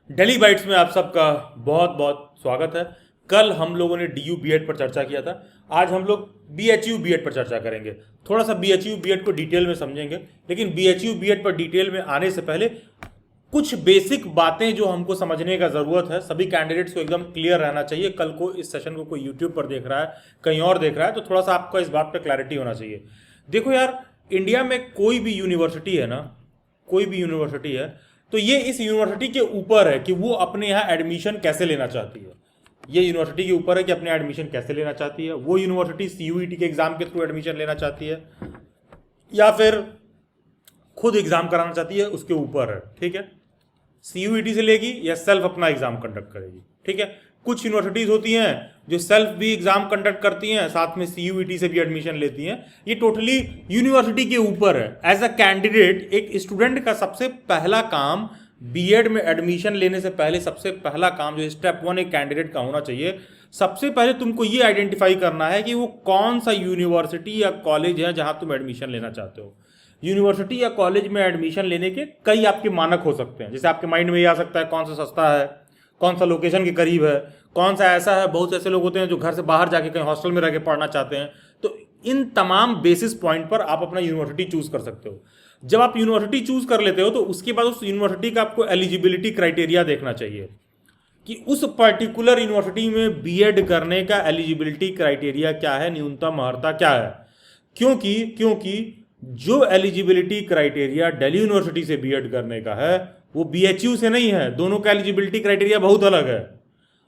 Daily bytes में आप सबका बहुत बहुत स्वागत है। कल हम लोगों ने डीयू बीएड पर चर्चा किया था। आज हम लोग बीएचयू बीएड पर चर्चा करेंगे। थोड़ा सा बीएचयू बीएड को डिटेल में समझेंगे, लेकिन बीएचयू बीएड पर डिटेल में आने से पहले कुछ बेसिक बातें जो हमको समझने का ज़रूरत है। सभी कैंडिडेट्स को एकदम क्लियर रहना चाहिए। कल को इस सेशन को कोई यूट्यूब पर देख रहा है, कहीं और देख रहा है, तो थोड़ा सा आपका इस बात पर क्लैरिटी होना चाहिए। देखो यार, इंडिया में कोई भी यूनिवर्सिटी है ना, कोई भी यूनिवर्सिटी है, तो ये इस यूनिवर्सिटी के ऊपर है कि वो अपने यहाँ एडमिशन कैसे लेना चाहती है। ये यूनिवर्सिटी के ऊपर है कि अपने एडमिशन कैसे लेना चाहती है। वो यूनिवर्सिटी सीयूईटी के एग्जाम के थ्रू एडमिशन लेना चाहती है या फिर खुद एग्जाम कराना चाहती है, उसके ऊपर है। ठीक है, सीयूईटी से लेगी या सेल्फ अपना एग्जाम कंडक्ट करेगी। ठीक है, कुछ यूनिवर्सिटीज होती हैं जो सेल्फ भी एग्जाम कंडक्ट करती हैं, साथ में सीयूईटी से भी एडमिशन लेती हैं। ये टोटली यूनिवर्सिटी के ऊपर है। एज अ कैंडिडेट, एक स्टूडेंट का सबसे पहला काम बीएड में एडमिशन लेने से पहले सबसे पहला काम जो स्टेप 1 एक कैंडिडेट का होना चाहिए, सबसे पहले तुमको ये आइडेंटिफाई करना है कि वो कौन सा यूनिवर्सिटी या कॉलेज है जहां तुम एडमिशन लेना चाहते हो। यूनिवर्सिटी या कॉलेज में एडमिशन लेने के कई आपके मानक हो सकते हैं। जैसे आपके माइंड में ये आ सकता है कौन सा सस्ता है, कौन सा लोकेशन के करीब है, कौन सा ऐसा है। बहुत ऐसे लोग होते हैं जो घर से बाहर जाके कहीं हॉस्टल में रह के पढ़ना चाहते हैं। तो इन तमाम बेसिस पॉइंट पर आप अपना यूनिवर्सिटी चूज कर सकते हो। जब आप यूनिवर्सिटी चूज कर लेते हो तो उसके बाद उस यूनिवर्सिटी का आपको एलिजिबिलिटी क्राइटेरिया देखना चाहिए कि उस पर्टिकुलर यूनिवर्सिटी में बीएड करने का एलिजिबिलिटी क्राइटेरिया क्या है, न्यूनतम अर्हता क्या है। क्योंकि जो एलिजिबिलिटी क्राइटेरिया दिल्ली यूनिवर्सिटी से बीएड करने का है वो बीएचयू से नहीं है। दोनों का एलिजिबिलिटी क्राइटेरिया बहुत अलग है।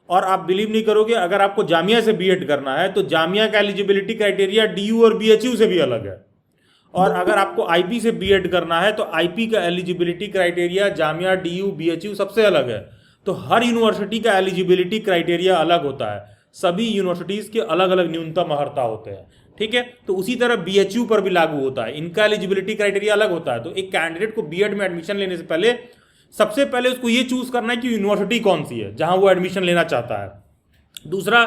और आप बिलीव नहीं करोगे, अगर आपको जामिया से बीएड करना है तो जामिया का एलिजिबिलिटी क्राइटेरिया डीयू और बीएचयू से भी अलग है। और अगर आपको आईपी से बीएड करना है तो आईपी का eligibility criteria Jamia, DU, BHU सबसे अलग है। तो हर यूनिवर्सिटी का एलिजिबिलिटी क्राइटेरिया अलग होता है। सभी यूनिवर्सिटीज के अलग अलग न्यूनतम अर्हता होते हैं। ठीक है, तो उसी तरह बीएचयू पर भी लागू होता है। इनका एलिजिबिलिटी क्राइटेरिया अलग होता है। तो एक कैंडिडेट को बीएड में एडमिशन लेने से पहले सबसे पहले उसको ये चूज करना है कि यूनिवर्सिटी कौन सी है जहां वो एडमिशन लेना चाहता है। दूसरा,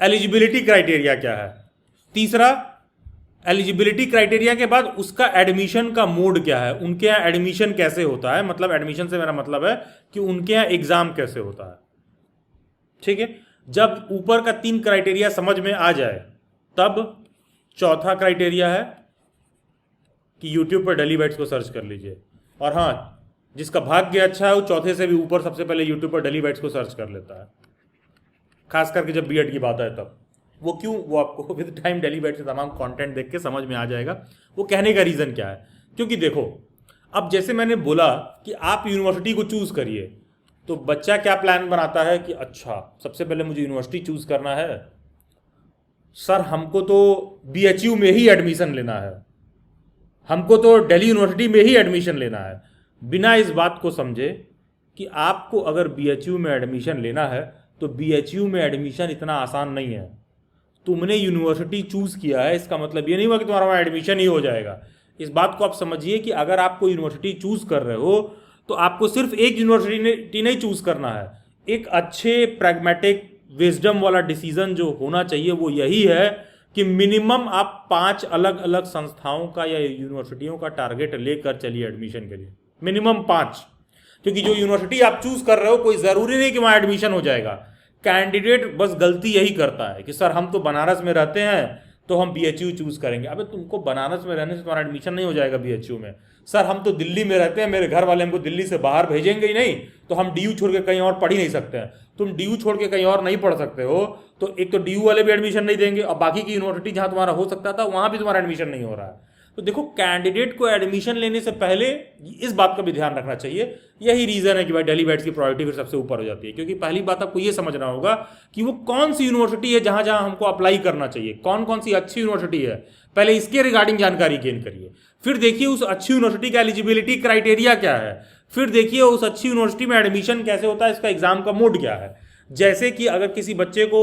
एलिजिबिलिटी क्राइटेरिया क्या है। तीसरा, एलिजिबिलिटी क्राइटेरिया के बाद उसका एडमिशन का मोड क्या है, उनके यहाँ एडमिशन कैसे होता है। मतलब एडमिशन से मेरा मतलब है कि उनके यहाँ एग्जाम कैसे होता है। ठीक है, जब ऊपर का 3 क्राइटेरिया समझ में आ जाए तब चौथा क्राइटेरिया है कि यूट्यूब पर डेली बाइट्स को सर्च कर लीजिए। और हाँ, जिसका भाग्य अच्छा है वो चौथे से भी ऊपर सबसे पहले यूट्यूब पर डेली बाइट्स को सर्च कर लेता है, खास करके जब बीएड की बात है तब। वो क्यों, वो आपको विद टाइम डेली बाइट्स से तमाम कंटेंट देख के समझ में आ जाएगा। वो कहने का रीज़न क्या है, क्योंकि देखो, अब जैसे मैंने बोला कि आप यूनिवर्सिटी को चूज़ करिए, तो बच्चा क्या प्लान बनाता है कि अच्छा सबसे पहले मुझे यूनिवर्सिटी चूज़ करना है, सर हमको तो बीएचयू में ही एडमिशन लेना है, हमको तो दिल्ली यूनिवर्सिटी में ही एडमिशन लेना है, बिना इस बात को समझे कि आपको अगर बीएचयू में एडमिशन लेना है तो बीएचयू में एडमिशन इतना आसान नहीं है। तुमने यूनिवर्सिटी चूज़ किया है, इसका मतलब ये नहीं हुआ कि तुम्हारा वहाँ एडमिशन ही हो जाएगा। इस बात को आप समझिए कि अगर आपको यूनिवर्सिटी चूज़ कर रहे हो तो आपको सिर्फ एक यूनिवर्सिटी नहीं चूज़ करना है। एक अच्छे प्रैग्मेटिक विजडम वाला डिसीजन जो होना चाहिए वो यही है कि मिनिमम आप 5 अलग अलग संस्थाओं का या यूनिवर्सिटियों का टारगेट लेकर चलिए एडमिशन के लिए। मिनिमम 5, क्योंकि जो यूनिवर्सिटी आप चूज कर रहे हो कोई ज़रूरी नहीं कि वहाँ एडमिशन हो जाएगा। कैंडिडेट बस गलती यही करता है कि सर हम तो बनारस में रहते हैं तो हम बीएचयू चूज करेंगे। अबे तुमको बनारस में रहने से तुम्हारा एडमिशन नहीं हो जाएगा बीएचयू में। सर हम तो दिल्ली में रहते हैं, मेरे घर वाले हमको दिल्ली से बाहर भेजेंगे ही नहीं, तो हम डीयू छोड़ के कहीं और पढ़ ही नहीं सकते हैं। तुम डीयू छोड़ के कहीं और नहीं पढ़ सकते हो तो एक तो डीयू वाले भी एडमिशन नहीं देंगे और बाकी की यूनिवर्सिटी जहां तुम्हारा हो सकता था वहां भी तुम्हारा एडमिशन नहीं हो रहा है। तो देखो, कैंडिडेट को एडमिशन लेने से पहले इस बात का भी ध्यान रखना चाहिए। यही रीजन है कि भाई डेली बाइट्स की प्रायोरिटी फिर सबसे ऊपर हो जाती है, क्योंकि पहली बात आपको ये समझना होगा कि वो कौन सी यूनिवर्सिटी है जहां जहां हमको अप्लाई करना चाहिए, कौन कौन सी अच्छी यूनिवर्सिटी है। पहले इसके रिगार्डिंग जानकारी गेन करिए, फिर देखिए उस अच्छी यूनिवर्सिटी का एलिजिबिलिटी क्राइटेरिया क्या है, फिर देखिए उस अच्छी यूनिवर्सिटी में एडमिशन कैसे होता है, इसका एग्जाम का मोड क्या है। जैसे कि अगर किसी बच्चे को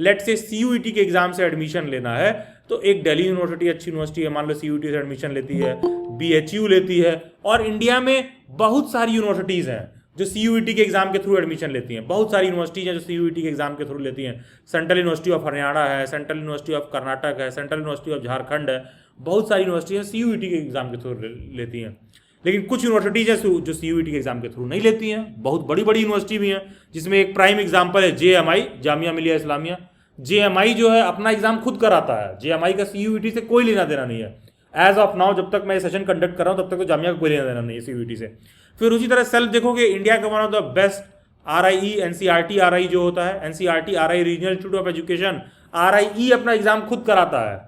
लेट से सीयूईटी के एग्जाम से एडमिशन लेना है तो एक दिल्ली यूनिवर्सिटी अच्छी यूनिवर्सिटी है, मान लो सीयूईटी से एडमिशन लेती है, बीएचयू लेती है। और इंडिया में बहुत सारी यूनिवर्सिटीज़ हैं जो सीयूईटी के एग्जाम के थ्रू एडमिशन लेती हैं। बहुत सारी यूनिवर्सिटीज हैं जो सीयूईटी के एग्जाम के थ्रू लेती हैं। सेंट्रल यूनिवर्सिटी ऑफ हरियाणा है, सेंट्रल यूनिवर्सिटी ऑफ कर्नाटक है, सेंट्रल यूनिवर्सिटी ऑफ झारखंड है। बहुत सारी यूनिवर्सिटीज सीयूईटी के एग्जाम के थ्रू लेती हैं। लेकिन कुछ यूनिवर्सिटीज हैं जो CUET के एग्जाम के थ्रू नहीं लेती हैं, बहुत बड़ी बड़ी यूनिवर्सिटी भी हैं, जिसमें एक प्राइम एग्जाम्पल है JMI, जामिया मिलिया इस्लामिया। JMI जो है अपना एग्जाम खुद कराता है, JMI का CUET से कोई लेना देना नहीं है एज ऑफ नाउ। जब तक मैं सेशन कंडक्ट कर रहा हूँ तब तक तो जामिया का कोई लेना देना नहीं है CUET से। फिर उसी तरह सेल्फ देखोगे, इंडिया का one of the best RIE NCERT RI जो होता है, NCERT RI regional institute of education, RIE अपना एग्जाम खुद कराता है।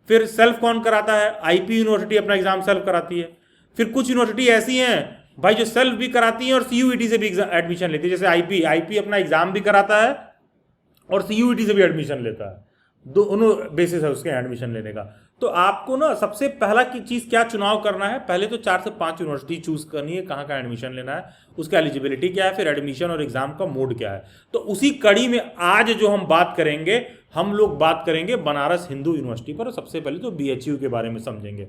फिर सेल्फ कौन कराता है? IP यूनिवर्सिटी अपना एग्जाम सेल्फ कराती है। फिर कुछ यूनिवर्सिटी ऐसी हैं भाई जो सेल्फ भी कराती हैं और CUET से भी एडमिशन लेती है, जैसे IP अपना एग्जाम भी कराता है और CUET से भी एडमिशन लेता है, दोनों बेसिस है उसके एडमिशन लेने का। तो आपको ना सबसे पहला की चीज़ क्या चुनाव करना है, पहले तो 4 से 5 यूनिवर्सिटी चूज करनी है, कहाँ का एडमिशन लेना है, उसका एलिजिबिलिटी क्या है, फिर एडमिशन और एग्जाम का मोड क्या है। तो उसी कड़ी में आज जो हम बात करेंगे, हम लोग बात करेंगे बनारस हिंदू यूनिवर्सिटी पर। सबसे पहले तो BHU के बारे में समझेंगे,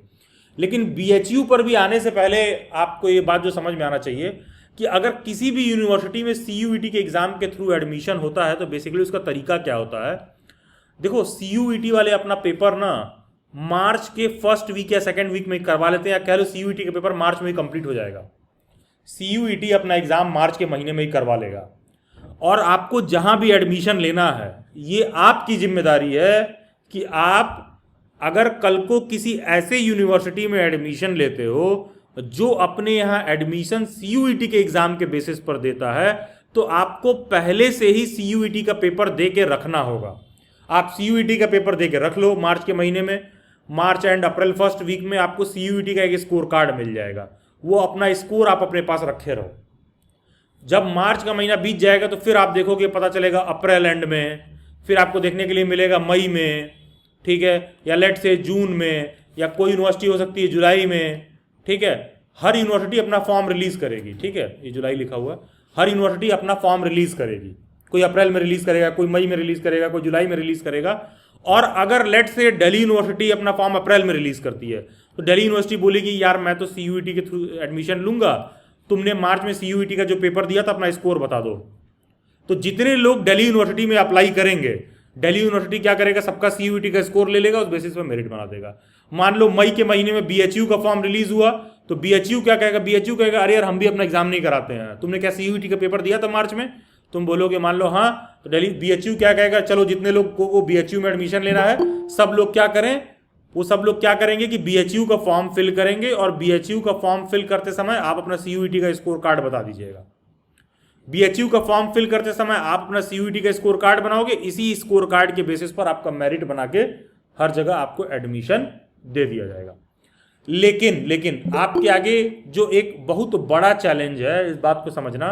लेकिन BHU पर भी आने से पहले आपको ये बात जो समझ में आना चाहिए कि अगर किसी भी यूनिवर्सिटी में CUET के एग्जाम के थ्रू एडमिशन होता है तो बेसिकली उसका तरीका क्या होता है। देखो, CUET वाले अपना पेपर ना मार्च के फर्स्ट वीक या सेकेंड वीक में करवा लेते हैं, या कह लो CUET का पेपर मार्च में ही कंप्लीट हो जाएगा। CUET अपना एग्जाम मार्च के महीने में ही करवा लेगा, और आपको जहां भी एडमिशन लेना है ये आपकी जिम्मेदारी है कि आप अगर कल को किसी ऐसे यूनिवर्सिटी में एडमिशन लेते हो जो अपने यहाँ एडमिशन CUET के एग्जाम के बेसिस पर देता है, तो आपको पहले से ही CUET का पेपर दे के रखना होगा। आप CUET का पेपर दे के रख लो मार्च के महीने में, मार्च एंड अप्रैल फर्स्ट वीक में आपको CUET का एक स्कोर कार्ड मिल जाएगा, वो अपना स्कोर आप अपने पास रखे रहो। जब मार्च का महीना बीत जाएगा तो फिर आप देखोगे, पता चलेगा अप्रैल एंड में, फिर आपको देखने के लिए मिलेगा मई में, ठीक है, या लेट से जून में, या कोई यूनिवर्सिटी हो सकती है जुलाई में, ठीक है। हर यूनिवर्सिटी अपना फॉर्म रिलीज करेगी, ठीक है, ये जुलाई लिखा हुआ है, हर यूनिवर्सिटी अपना फॉर्म रिलीज करेगी, कोई अप्रैल में रिलीज करेगा, कोई मई में रिलीज करेगा, कोई जुलाई में रिलीज करेगा। और अगर लेट से दिल्ली यूनिवर्सिटी अपना फॉर्म अप्रैल में रिलीज करती है तो दिल्ली यूनिवर्सिटी बोलेगी यार मैं तो CUET के थ्रू एडमिशन लूंगा, तुमने मार्च में CUET का जो पेपर दिया था अपना स्कोर बता दो। तो जितने लोग दिल्ली यूनिवर्सिटी में अप्लाई करेंगे, दिल्ली यूनिवर्सिटी क्या करेगा, सबका CUET का स्कोर ले लेगा, उस बेसिस पर मेरिट बना देगा। मान लो मई के महीने में BHU का फॉर्म रिलीज हुआ तो BHU क्या कहेगा, BHU कहेगा अरे यार हम भी अपना एग्जाम नहीं कराते हैं, तुमने क्या CUET का पेपर दिया था मार्च में, तुम बोलोगे मान लो हाँ, तो दिल्ली BHU क्या कहेगा, चलो जितने लोग को BHU में एडमिशन लेना है सब लोग क्या करें, वो सब लोग क्या करेंगे कि BHU का फॉर्म फिल करेंगे, और BHU का फॉर्म फिल करते समय आप अपना CUET का स्कोर कार्ड बता दीजिएगा। BHU का फॉर्म फिल करते समय आप अपना CUET का स्कोर कार्ड बनाओगे, इसी स्कोर कार्ड के बेसिस पर आपका मेरिट बना के हर जगह आपको एडमिशन दे दिया जाएगा। लेकिन आपके आगे जो एक बहुत बड़ा चैलेंज है, इस बात को समझना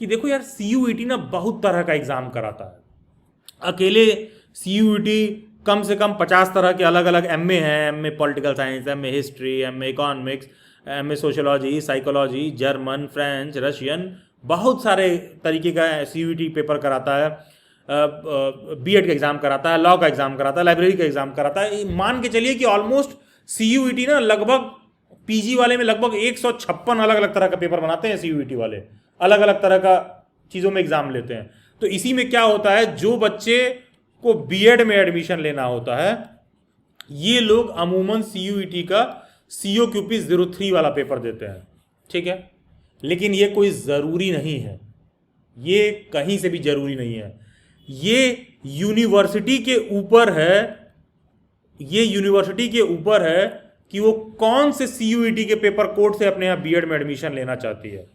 कि देखो यार CUET ना बहुत तरह का एग्जाम कराता है। अकेले CUET कम से कम 50 तरह के अलग अलग MA हैं, MA political science, MA history, MA economics, MA sociology, psychology, German, French, Russian, बहुत सारे तरीके का CUET पेपर कराता है। B.Ed का एग्जाम कराता है, लॉ का एग्जाम कराता है, लाइब्रेरी का एग्जाम कराता है। मान के चलिए कि ऑलमोस्ट CUET ना लगभग PG वाले में लगभग 156 अलग अलग तरह का पेपर बनाते हैं CUET वाले, अलग अलग तरह का चीज़ों में एग्जाम लेते हैं। तो इसी में क्या होता है, जो बच्चे को B.Ed में एडमिशन लेना होता है ये लोग अमूमन CUET का COQP 03 वाला पेपर देते हैं, ठीक है। लेकिन ये कोई ज़रूरी नहीं है, ये कहीं से भी ज़रूरी नहीं है, ये यूनिवर्सिटी के ऊपर है, ये यूनिवर्सिटी के ऊपर है कि वो कौन से CUET के पेपर कोड से अपने यहाँ B.Ed में एडमिशन लेना चाहती है,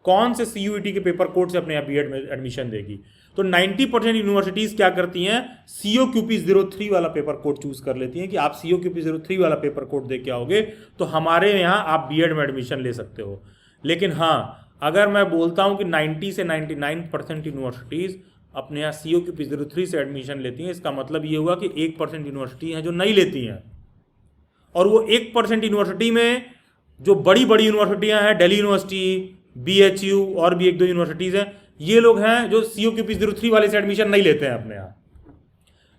कौन से CUET के पेपर कोड से अपने यहाँ B.Ed में एडमिशन देगी। तो 90% यूनिवर्सिटीज़ क्या करती हैं, COQP 03 वाला पेपर कोड चूज कर लेती हैं कि आप COQP 03 वाला पेपर कोड दे के आओगे तो हमारे यहाँ आप B.Ed में एडमिशन ले सकते हो। लेकिन हाँ, अगर मैं बोलता हूँ कि 90 से 99% यूनिवर्सिटीज़ अपने यहाँ COQP 03 से एडमिशन लेती हैं, इसका मतलब ये हुआ कि 1% यूनिवर्सिटी हैं जो नहीं लेती हैं। और वो 1% यूनिवर्सिटी में जो बड़ी बड़ी यूनिवर्सिटियाँ हैं, दिल्ली यूनिवर्सिटी, BHU और भी 1-2 यूनिवर्सिटीज़ हैं, ये लोग हैं जो COQP 03 वाले से एडमिशन नहीं लेते हैं अपने यहाँ।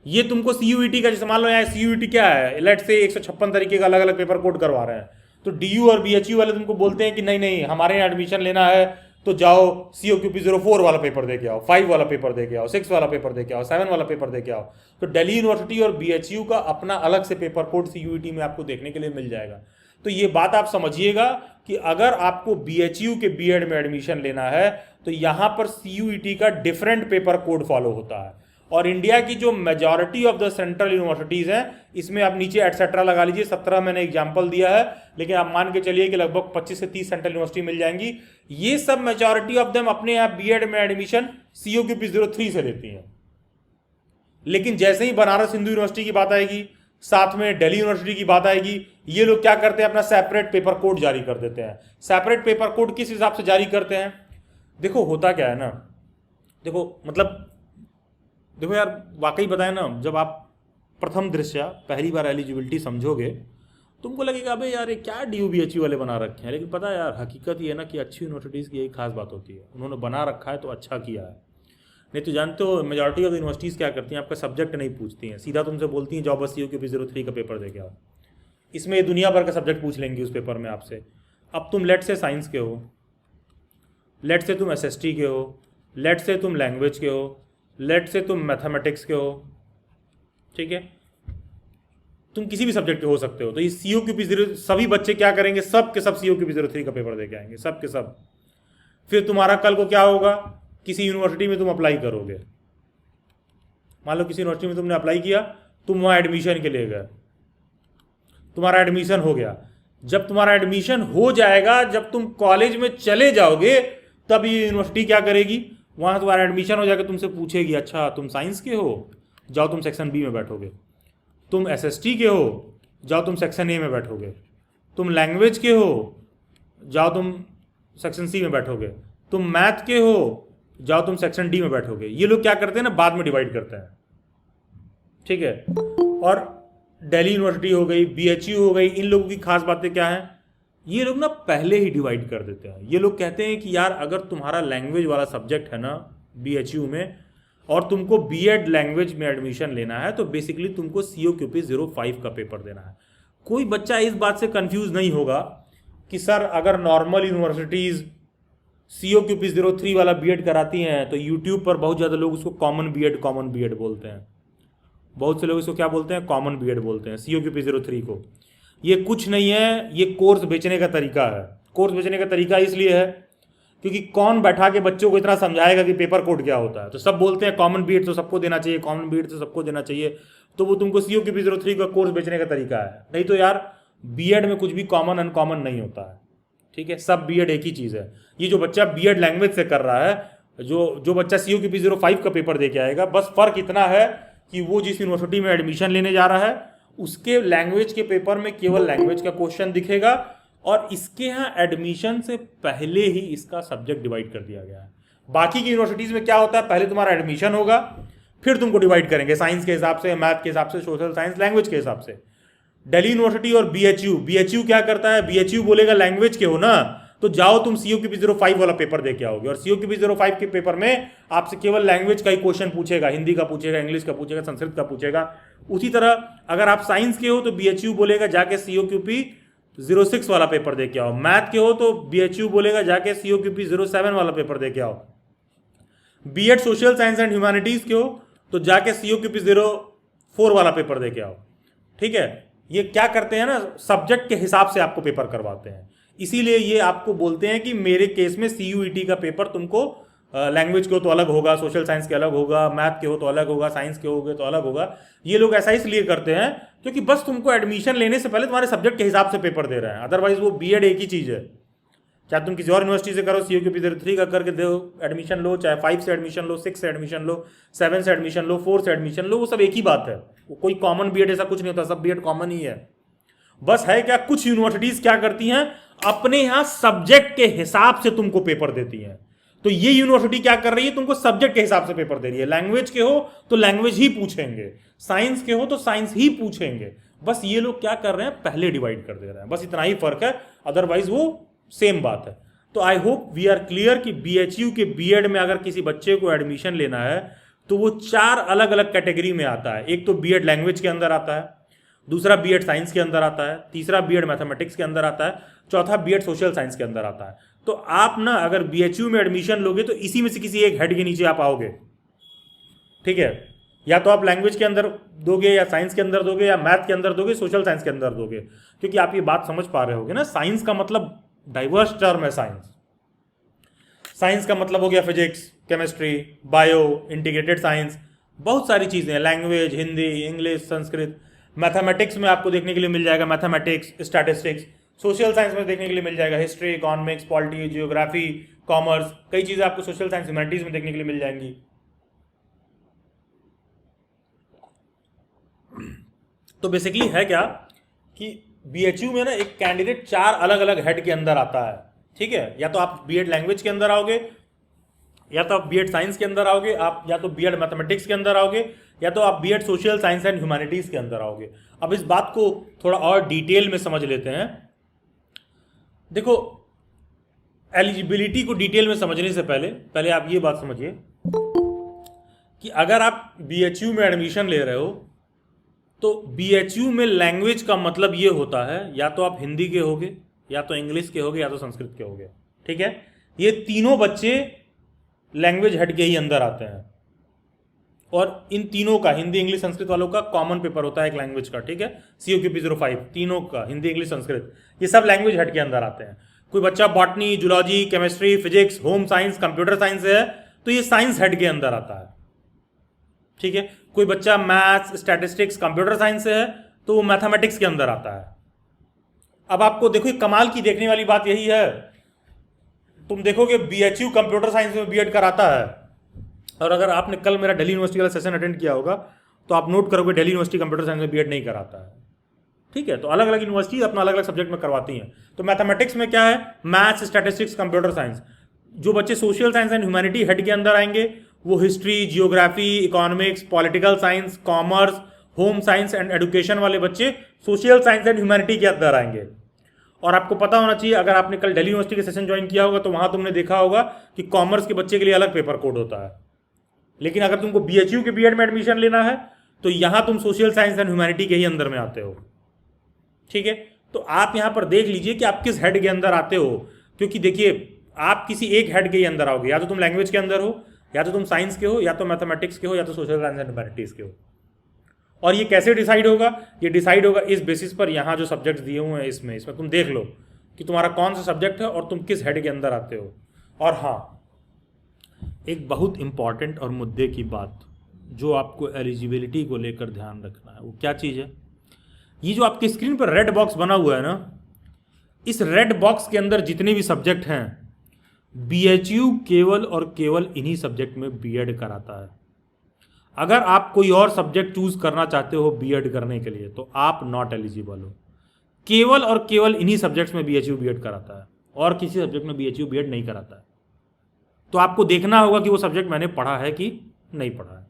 ये तुमको CUET का, जैसे मान लो यहाँ CUET क्या है, लेट से 156 तरीके का अलग अलग पेपर कोड करवा रहे हैं, तो DU और BHU वाले तुमको बोलते हैं कि नहीं नहीं हमारे यहाँ एडमिशन लेना है तो जाओ COQP 04 वाला पेपर दे के आओ, 5 वाला पेपर दे के आओ, 6 वाला पेपर दे के आओ, 7 वाला पेपर दे के आओ। तो दिल्ली यूनिवर्सिटी और BHU का अपना अलग से पेपर कोड CUET में आपको देखने के लिए मिल जाएगा। तो ये बात आप समझिएगा कि अगर आपको बीएचयू के बीएड में एडमिशन लेना है तो यहां पर सीयूईटी का डिफरेंट पेपर कोड फॉलो होता है। और इंडिया की जो majority of the central universities हैं, इसमें आप नीचे एटसेट्रा लगा लीजिए, 17 मैंने एग्जांपल दिया है, लेकिन आप मान के चलिए कि लगभग 25 से 30 सेंट्रल यूनिवर्सिटी मिल जाएंगी। ये सब मेजॉरिटी ऑफ देम अपने यहाँ बीएड में एडमिशन सीओक्यूपी 03 से लेती हैं। लेकिन जैसे ही बनारस हिंदू यूनिवर्सिटी की बात आएगी, साथ में दिल्ली यूनिवर्सिटी की बात आएगी, ये लोग क्या करते हैं, अपना सेपरेट पेपर कोड जारी कर देते हैं। सेपरेट पेपर कोड किस हिसाब से जारी करते हैं? देखो होता क्या है ना, देखो यार, वाकई बताएं ना, जब आप प्रथम दृश्या पहली बार एलिजिबिलिटी समझोगे तुमको लगेगा अबे यार ये क्या डीयूबीएचयू वाले बना रखे हैं। लेकिन पता है यार, हकीकत ये है ना कि अच्छी यूनिवर्सिटीज़ की यही खास बात होती है, उन्होंने बना रखा है तो अच्छा किया है। नहीं तो जानते हो मेजॉरिटी ऑफ यूनिवर्सिटीज़ क्या करती हैं, आपका सब्जेक्ट नहीं पूछती हैं, सीधा तुमसे बोलती हैं जाओ बस सीओक्यूपी 03 का पेपर दे के आओ। इसमें दुनिया भर का सब्जेक्ट पूछ लेंगी उस पेपर में आपसे। अब तुम लेट से साइंस के हो, लेट से तुम एसएसटी के हो, लेट से तुम लैंग्वेज के हो, लेट से तुम मैथमेटिक्स के हो, ठीक है, तुम किसी भी सब्जेक्ट के हो सकते हो। तो ये सीओक्यूपी 0 सभी बच्चे क्या करेंगे, सब के सब सीओक्यूपी 03 का पेपर दे के आएंगे, सब के सब। फिर तुम्हारा कल को क्या होगा, किसी यूनिवर्सिटी में तुम अप्लाई करोगे, मान लो किसी यूनिवर्सिटी में तुमने अप्लाई किया, तुम वहाँ एडमिशन के लिए गए, तुम्हारा एडमिशन हो गया। जब तुम्हारा एडमिशन हो जाएगा, जब तुम कॉलेज में चले जाओगे, तब ये यूनिवर्सिटी क्या करेगी, वहाँ तुम्हारा एडमिशन हो जाएगा, तुमसे पूछेगी अच्छा तुम साइंस के हो, जाओ तुम सेक्शन बी में बैठोगे, तुम एसएसटी के हो, जाओ तुम सेक्शन ए में बैठोगे, तुम लैंग्वेज के हो, जाओ तुम सेक्शन सी में बैठोगे, तुम मैथ के हो, जाओ तुम सेक्शन डी में बैठोगे। ये लोग क्या करते हैं ना, बाद में डिवाइड करते हैं, ठीक है। और दिल्ली यूनिवर्सिटी हो गई, बीएचयू हो गई, इन लोगों की खास बातें क्या हैं, ये लोग ना पहले ही डिवाइड कर देते हैं। ये लोग कहते हैं कि यार अगर तुम्हारा लैंग्वेज वाला सब्जेक्ट है ना बीएचयू में, और तुमको बीएड लैंग्वेज में एडमिशन लेना है, तो बेसिकली तुमको सीओक्यूपी 05 का पेपर देना है। कोई बच्चा इस बात से कंफ्यूज नहीं होगा कि सर अगर नॉर्मल यूनिवर्सिटीज़ सीओक्यूपी 03 वाला बीएड कराती हैं तो यूट्यूब पर बहुत ज़्यादा लोग उसको कॉमन बीएड बोलते हैं। बहुत से लोग इसको क्या बोलते हैं, कॉमन बीएड बोलते हैं सीओक्यूपी 03 को। ये कुछ नहीं है, ये कोर्स बेचने का तरीका है। कोर्स बेचने का तरीका इसलिए है क्योंकि कौन बैठा के बच्चों को इतना समझाएगा कि पेपर कोड क्या होता है। तो सब बोलते हैं कॉमन बीएड तो सबको देना चाहिए, कॉमन बीएड तो सबको देना चाहिए, तो वो तुमको सीओक्यूपी 03 का कोर्स बेचने का तरीका है। नहीं तो यार बीएड में कुछ भी कॉमन अनकॉमन नहीं होता है, ठीक है, सब बीएड एक ही चीज़ है। ये जो बच्चा बीएड लैंग्वेज से कर रहा है, जो बच्चा सीओक्यूपी 05 का पेपर दे के आएगा, बस फर्क इतना है कि वो जिस यूनिवर्सिटी में एडमिशन लेने जा रहा है उसके लैंग्वेज के पेपर में केवल लैंग्वेज का क्वेश्चन दिखेगा, और इसके यहाँ एडमिशन से पहले ही इसका सब्जेक्ट डिवाइड कर दिया गया है। बाकी की यूनिवर्सिटीज़ में क्या होता है, पहले तुम्हारा एडमिशन होगा, फिर तुमको डिवाइड करेंगे साइंस के हिसाब से, मैथ के हिसाब से, सोशल साइंस, लैंग्वेज के हिसाब से। दिल्ली यूनिवर्सिटी और बीएचयू क्या करता है, बीएचयू बोलेगा लैंग्वेज के हो ना, तो जाओ तुम सीओक्यूपी 05 वाला पेपर दे के आओगे, और सीओक्यूपी 05 के पेपर में आपसे केवल लैंग्वेज का ही क्वेश्चन पूछेगा, हिंदी का पूछेगा, इंग्लिश का पूछेगा, संस्कृत का पूछेगा। उसी तरह अगर आप साइंस के हो तो बीएचयू बोलेगा जाके सीओक्यूपी 06 वाला पेपर दे के आओ, मैथ के हो तो बीएचयू बोलेगा जाके सीओक्यूपी 07 वाला पेपर दे के आओ, B Ed social science and humanities के हो तो जाके सीओक्यूपी 04 वाला पेपर दे के आओ, ठीक है। ये क्या करते हैं ना, सब्जेक्ट के हिसाब से आपको पेपर करवाते हैं। इसीलिए ये आपको बोलते हैं कि मेरे केस में सीयूईटी का पेपर तुमको लैंग्वेज के हो तो अलग होगा, सोशल साइंस के अलग होगा, मैथ के हो तो अलग होगा, साइंस के होगे तो अलग होगा। ये लोग ऐसा इसलिए करते हैं क्योंकि बस तुमको एडमिशन लेने से पहले तुम्हारे सब्जेक्ट के हिसाब से पेपर दे रहे हैं। अदरवाइज वो बीएड एक ही चीज़ है, चाहे तुम किसी और यूनिवर्सिटी से करो, सीओक्यूपी 03 का करके दो एडमिशन लो, चाहे 5 से एडमिशन लो, 6 से एडमिशन लो, 7 से एडमिशन लो, 4 से एडमिशन लो, वो सब एक ही बात है। वो कोई कॉमन बीएड ऐसा कुछ नहीं होता, सब बीएड कॉमन ही है। बस है क्या, कुछ यूनिवर्सिटीज़ क्या करती हैं, अपने यहाँ सब्जेक्ट के हिसाब से तुमको पेपर देती हैं। तो ये यूनिवर्सिटी क्या कर रही है, तुमको सब्जेक्ट के हिसाब से पेपर दे रही है। लैंग्वेज के हो तो लैंग्वेज ही पूछेंगे, साइंस के हो तो साइंस ही पूछेंगे। बस ये लोग क्या कर रहे हैं, पहले डिवाइड कर दे रहे हैं, बस इतना ही फर्क है, अदरवाइज वो सेम बात है। तो I hope we are clear कि बीएचयू के बीएड में अगर किसी बच्चे को एडमिशन लेना है तो वो 4 अलग अलग कैटेगरी में आता है। एक तो बीएड लैंग्वेज के अंदर आता है, दूसरा बीएड साइंस के अंदर आता है, तीसरा बीएड मैथमेटिक्स के अंदर आता है, चौथा बीएड सोशल साइंस के अंदर आता है। तो आप ना अगर बीएचयू में एडमिशन लोगे तो इसी में से किसी एक हेड के नीचे आप आओगे, ठीक है। या तो आप लैंग्वेज के अंदर दोगे, या साइंस के अंदर दोगे, या मैथ के अंदर दोगे, सोशल साइंस के अंदर दोगे। क्योंकि आप ये बात समझ पा रहे होगे ना, साइंस का मतलब डाइवर्स टर्म है। साइंस का मतलब हो गया physics, chemistry, bio, integrated science, बहुत सारी चीज़ें, language, Hindi, English, Sanskrit. Mathematics में आपको देखने के लिए मिल जाएगा मैथमेटिक्स, स्टैटिस्टिक्स। सोशल साइंस में देखने के लिए मिल जाएगा history, economics, polity, geography, commerce. कई चीज़ें आपको सोशल साइंस, ह्यूमैनिटीज में देखने के लिए मिल जाएंगी। तो बेसिकली है क्या कि बीएचयू में ना एक कैंडिडेट 4 अलग अलग हेड के अंदर आता है, ठीक है। या तो आप बीएड लैंग्वेज के अंदर आओगे, या तो आप बीएड साइंस के अंदर आओगे, आप या तो बीएड मैथमेटिक्स के अंदर आओगे, या तो आप B Ed social science and humanities के अंदर आओगे। अब इस बात को थोड़ा और डिटेल में समझ लेते हैं। देखो, एलिजिबिलिटी को डिटेल में समझने से पहले आप ये बात समझिए कि अगर आप बीएचयू में एडमिशन ले रहे हो तो बीएचयू में लैंग्वेज का मतलब ये होता है, या तो आप हिंदी के होगे, या तो इंग्लिश के होगे, या तो संस्कृत के होगे, ठीक है। ये तीनों बच्चे लैंग्वेज हेड के ही अंदर आते हैं, और इन तीनों का, हिंदी, इंग्लिश, संस्कृत वालों का कॉमन पेपर होता है एक लैंग्वेज का, ठीक है। COQP 05 तीनों का, हिंदी, इंग्लिश, संस्कृत, ये सब लैंग्वेज हेड के अंदर आते हैं। कोई बच्चा botany, zoology, chemistry, physics, home science, computer science है तो ये साइंस हेड के अंदर आता है, ठीक है। कोई बच्चा मैथ्स, स्टैटिस्टिक्स, कंप्यूटर साइंस से है तो वो मैथमेटिक्स के अंदर आता है। अब आपको देखो, कमाल की देखने वाली बात यही है, तुम देखोगे बीएचयू कंप्यूटर साइंस में बीएड कराता है, और अगर आपने कल मेरा दिल्ली यूनिवर्सिटी वाला सेशन अटेंड किया होगा तो आप नोट करोगे दिल्ली यूनिवर्सिटी कंप्यूटर साइंस में बीएड नहीं कराता है, ठीक है। तो अलग अलग यूनिवर्सिटी अपना अलग अलग सब्जेक्ट में करवाती हैं। तो मैथमेटिक्स में क्या है, मैथ्स, स्टैटिस्टिक्स, कंप्यूटर साइंस। जो बच्चे social science and humanity head के अंदर आएंगे वो history, geography, economics, political science, commerce, home science and education वाले बच्चे सोशल साइंस एंड ह्यूमैनिटी के अंदर आएंगे। और आपको पता होना चाहिए, अगर आपने कल दिल्ली यूनिवर्सिटी के सेशन ज्वाइन किया होगा तो वहां तुमने देखा होगा कि कॉमर्स के बच्चे के लिए अलग पेपर कोड होता है। लेकिन अगर तुमको बीएचयू के बीएड में एडमिशन लेना है तो यहां तुम सोशल साइंस एंड ह्यूमैनिटी के ही अंदर में आते हो, ठीक है। तो आप यहां पर देख लीजिए कि आप किस हेड के अंदर आते हो, क्योंकि देखिए आप किसी एक हेड के ही अंदर आओगे, या तो तुम लैंग्वेज के अंदर हो, या तो तुम साइंस के हो, या तो मैथमेटिक्स के हो, या तो सोशल साइंस एंड ह्यूमैनिटीज के हो। और ये कैसे डिसाइड होगा, ये डिसाइड होगा इस बेसिस पर, यहाँ जो सब्जेक्ट दिए हुए हैं इसमें तुम देख लो कि तुम्हारा कौन सा सब्जेक्ट है और तुम किस हेड के अंदर आते हो। और हाँ, एक बहुत इंपॉर्टेंट और मुद्दे की बात जो आपको एलिजिबिलिटी को लेकर ध्यान रखना है, वो क्या चीज़ है, ये जो आपकी स्क्रीन पर रेड बॉक्स बना हुआ है ना, इस रेड बॉक्स के अंदर जितने भी सब्जेक्ट हैं बीएचयू केवल और केवल इन्हीं सब्जेक्ट में बीएड कराता है। अगर आप कोई और सब्जेक्ट चूज करना चाहते हो बीएड करने के लिए तो आप नॉट एलिजिबल हो। केवल और केवल इन्हीं सब्जेक्ट्स में बीएचयू बीएड कराता है, और किसी सब्जेक्ट में बीएचयू बीएड नहीं कराता है। तो आपको देखना होगा कि वो सब्जेक्ट मैंने पढ़ा है कि नहीं पढ़ा है।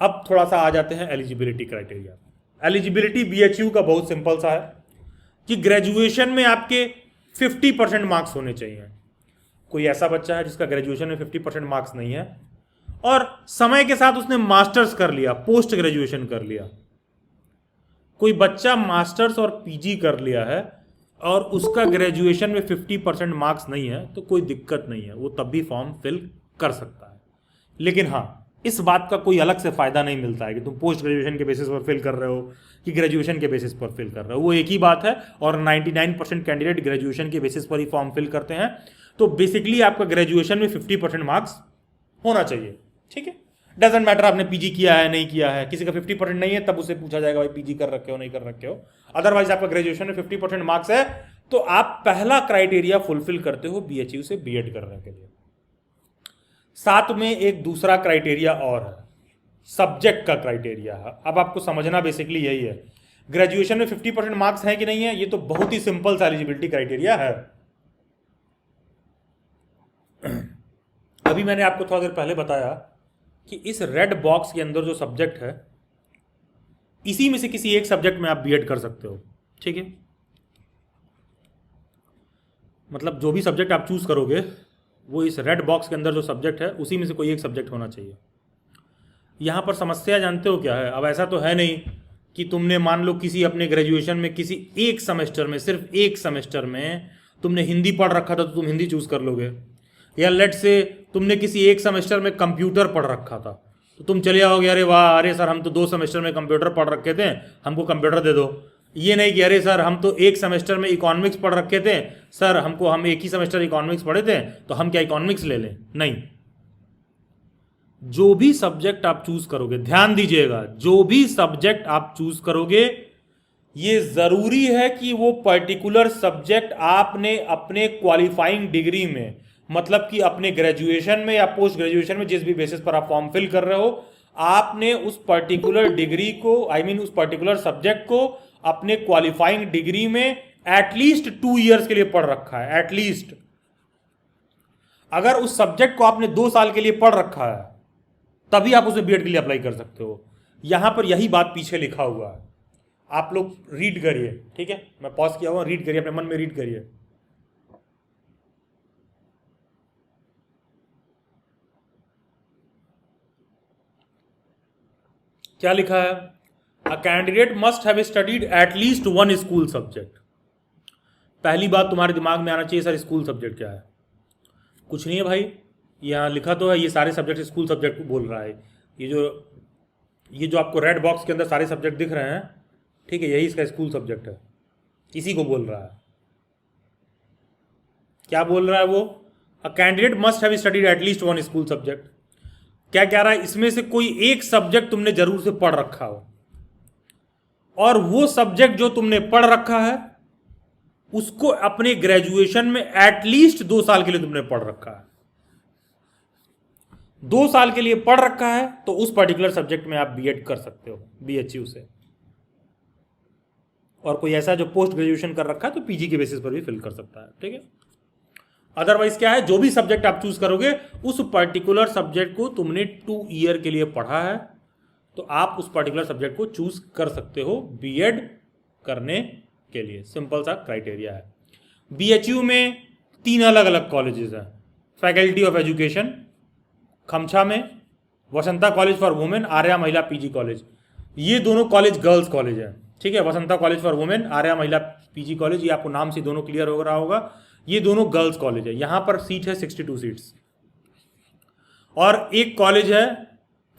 अब थोड़ा सा आ जाते हैं एलिजिबिलिटी क्राइटेरिया। एलिजिबिलिटी बीएचयू का बहुत सिंपल सा है कि ग्रेजुएशन में आपके 50% मार्क्स होने चाहिए। कोई ऐसा बच्चा है जिसका ग्रेजुएशन में 50% मार्क्स नहीं है और समय के साथ उसने मास्टर्स कर लिया, पोस्ट ग्रेजुएशन कर लिया, कोई बच्चा मास्टर्स और पीजी कर लिया है और उसका ग्रेजुएशन में 50% मार्क्स नहीं है तो कोई दिक्कत नहीं है, वो तब भी फॉर्म फिल कर सकता है। लेकिन हाँ, इस बात का कोई अलग से फायदा नहीं मिलता है कि तुम पोस्ट ग्रेजुएशन के बेसिस पर फिल कर रहे हो कि ग्रेजुएशन के बेसिस पर फिल कर रहे हो, वो एक ही बात है। और 99% कैंडिडेट ग्रेजुएशन के बेसिस पर ही फॉर्म फिल करते हैं। तो बेसिकली आपका ग्रेजुएशन में 50% मार्क्स होना चाहिए, ठीक है। डजेंट मैटर आपने पीजी किया है नहीं किया है, किसी का 50% नहीं है तब उसे पूछा जाएगा भाई पीजी कर रखे हो नहीं कर रखे हो। अदरवाइज आपका ग्रेजुएशन में 50% मार्क्स है तो आप पहला क्राइटेरिया फुलफिल करते हो बीएचयू से बीएड करने के लिए। साथ में एक दूसरा क्राइटेरिया और है, सब्जेक्ट का क्राइटेरिया है। अब आपको समझना बेसिकली यही है, ग्रेजुएशन में 50% मार्क्स है कि नहीं है, ये तो बहुत ही सिंपल सा एलिजिबिलिटी क्राइटेरिया है। अभी मैंने आपको थोड़ा देर पहले बताया कि इस रेड बॉक्स के अंदर जो सब्जेक्ट है इसी में से किसी एक सब्जेक्ट में आप बीएड कर सकते हो, ठीक है। मतलब जो भी सब्जेक्ट आप चूज करोगे वो इस रेड बॉक्स के अंदर जो सब्जेक्ट है उसी में से कोई एक सब्जेक्ट होना चाहिए। यहाँ पर समस्या जानते हो क्या है? अब ऐसा तो है नहीं कि तुमने मान लो किसी अपने ग्रेजुएशन में किसी एक सेमेस्टर में, सिर्फ एक सेमेस्टर में तुमने हिंदी पढ़ रखा था तो तुम हिंदी चूज कर लोगे, या लेट से तुमने किसी एक सेमेस्टर में कंप्यूटर पढ़ रखा था तो तुम चले आओगे, अरे वाह, अरे सर हम तो 2 सेमेस्टर में कंप्यूटर पढ़ रखे थे, हमको कंप्यूटर दे दो। ये नहीं कि अरे सर हम तो 1 सेमेस्टर में इकोनॉमिक्स पढ़ रखे थे, सर हम एक ही सेमेस्टर इकोनॉमिक्स पढ़े थे तो हम क्या इकोनॉमिक्स ले लें। नहीं, जो भी सब्जेक्ट आप चूज करोगे, ध्यान दीजिएगा, जो भी सब्जेक्ट आप चूज करोगे ये जरूरी है कि वो पर्टिकुलर सब्जेक्ट आपने अपने क्वालिफाइंग डिग्री में, मतलब कि अपने ग्रेजुएशन में या पोस्ट ग्रेजुएशन में, जिस भी बेसिस पर आप फॉर्म फिल कर रहे हो, आपने उस पर्टिकुलर डिग्री को, उस पर्टिकुलर सब्जेक्ट को अपने क्वालिफाइंग डिग्री में एटलीस्ट 2 ईयर्स के लिए पढ़ रखा है, एटलीस्ट। अगर उस सब्जेक्ट को आपने 2 साल के लिए पढ़ रखा है तभी आप उसे बीएड के लिए अप्लाई कर सकते हो। यहां पर यही बात पीछे लिखा हुआ है, आप लोग रीड करिए, ठीक है, मैं पॉज किया हुआ, रीड करिए, अपने मन में रीड करिए। क्या लिखा है? A candidate must have studied at least 1 school subject. पहली बात तुम्हारे दिमाग में आना चाहिए, सर स्कूल सब्जेक्ट क्या है? कुछ नहीं है भाई, यहाँ लिखा तो है, ये सारे सब्जेक्ट स्कूल सब्जेक्ट को बोल रहा है। ये जो आपको रेड बॉक्स के अंदर सारे सब्जेक्ट दिख रहे हैं, ठीक है, यही इसका स्कूल सब्जेक्ट है, इसी को बोल रहा है। क्या बोल रहा है वो? A candidate must have studied at least 1 school subject. क्या कह रहा है? इसमें से कोई एक सब्जेक्ट तुमने जरूर से पढ़ रखा हो, और वो सब्जेक्ट जो तुमने पढ़ रखा है उसको अपने ग्रेजुएशन में एटलीस्ट 2 साल के लिए तुमने पढ़ रखा है। 2 साल के लिए पढ़ रखा है तो उस पर्टिकुलर सब्जेक्ट में आप बीएड कर सकते हो बीएचयू से। और कोई ऐसा जो पोस्ट ग्रेजुएशन कर रखा है तो पीजी के बेसिस पर भी फिल कर सकता है, ठीक है। अदरवाइज क्या है, जो भी सब्जेक्ट आप चूज करोगे उस पर्टिकुलर सब्जेक्ट को तुमने 2 ईयर के लिए पढ़ा है तो आप उस पर्टिकुलर सब्जेक्ट को चूज कर सकते हो बीएड करने के लिए। सिंपल सा क्राइटेरिया है। बीएचयू में 3 अलग अलग कॉलेजेस हैं। फैकल्टी ऑफ एजुकेशन खमछा में, Vasanta college for women, Arya महिला पीजी कॉलेज। ये दोनों कॉलेज गर्ल्स कॉलेज है, ठीक है। Vasanta college for women, Arya महिला पीजी कॉलेज, ये आपको नाम से दोनों क्लियर हो रहा होगा, ये दोनों गर्ल्स कॉलेज है। यहां पर सीट है 62 सीट्स। और एक कॉलेज है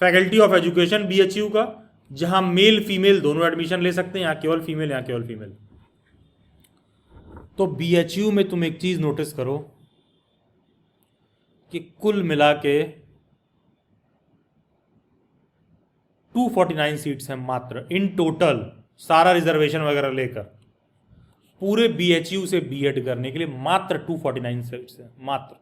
फैकल्टी ऑफ एजुकेशन बीएचयू का, जहां मेल फीमेल दोनों एडमिशन ले सकते हैं, यहां केवल फीमेल, यहां केवल फीमेल। तो बीएचयू में तुम एक चीज नोटिस करो कि कुल मिला के 249 सीट्स हैं मात्र इन टोटल, सारा रिजर्वेशन वगैरह लेकर पूरे बीएचयू से बीएड करने के लिए मात्र 249 सीट्स हैं मात्र।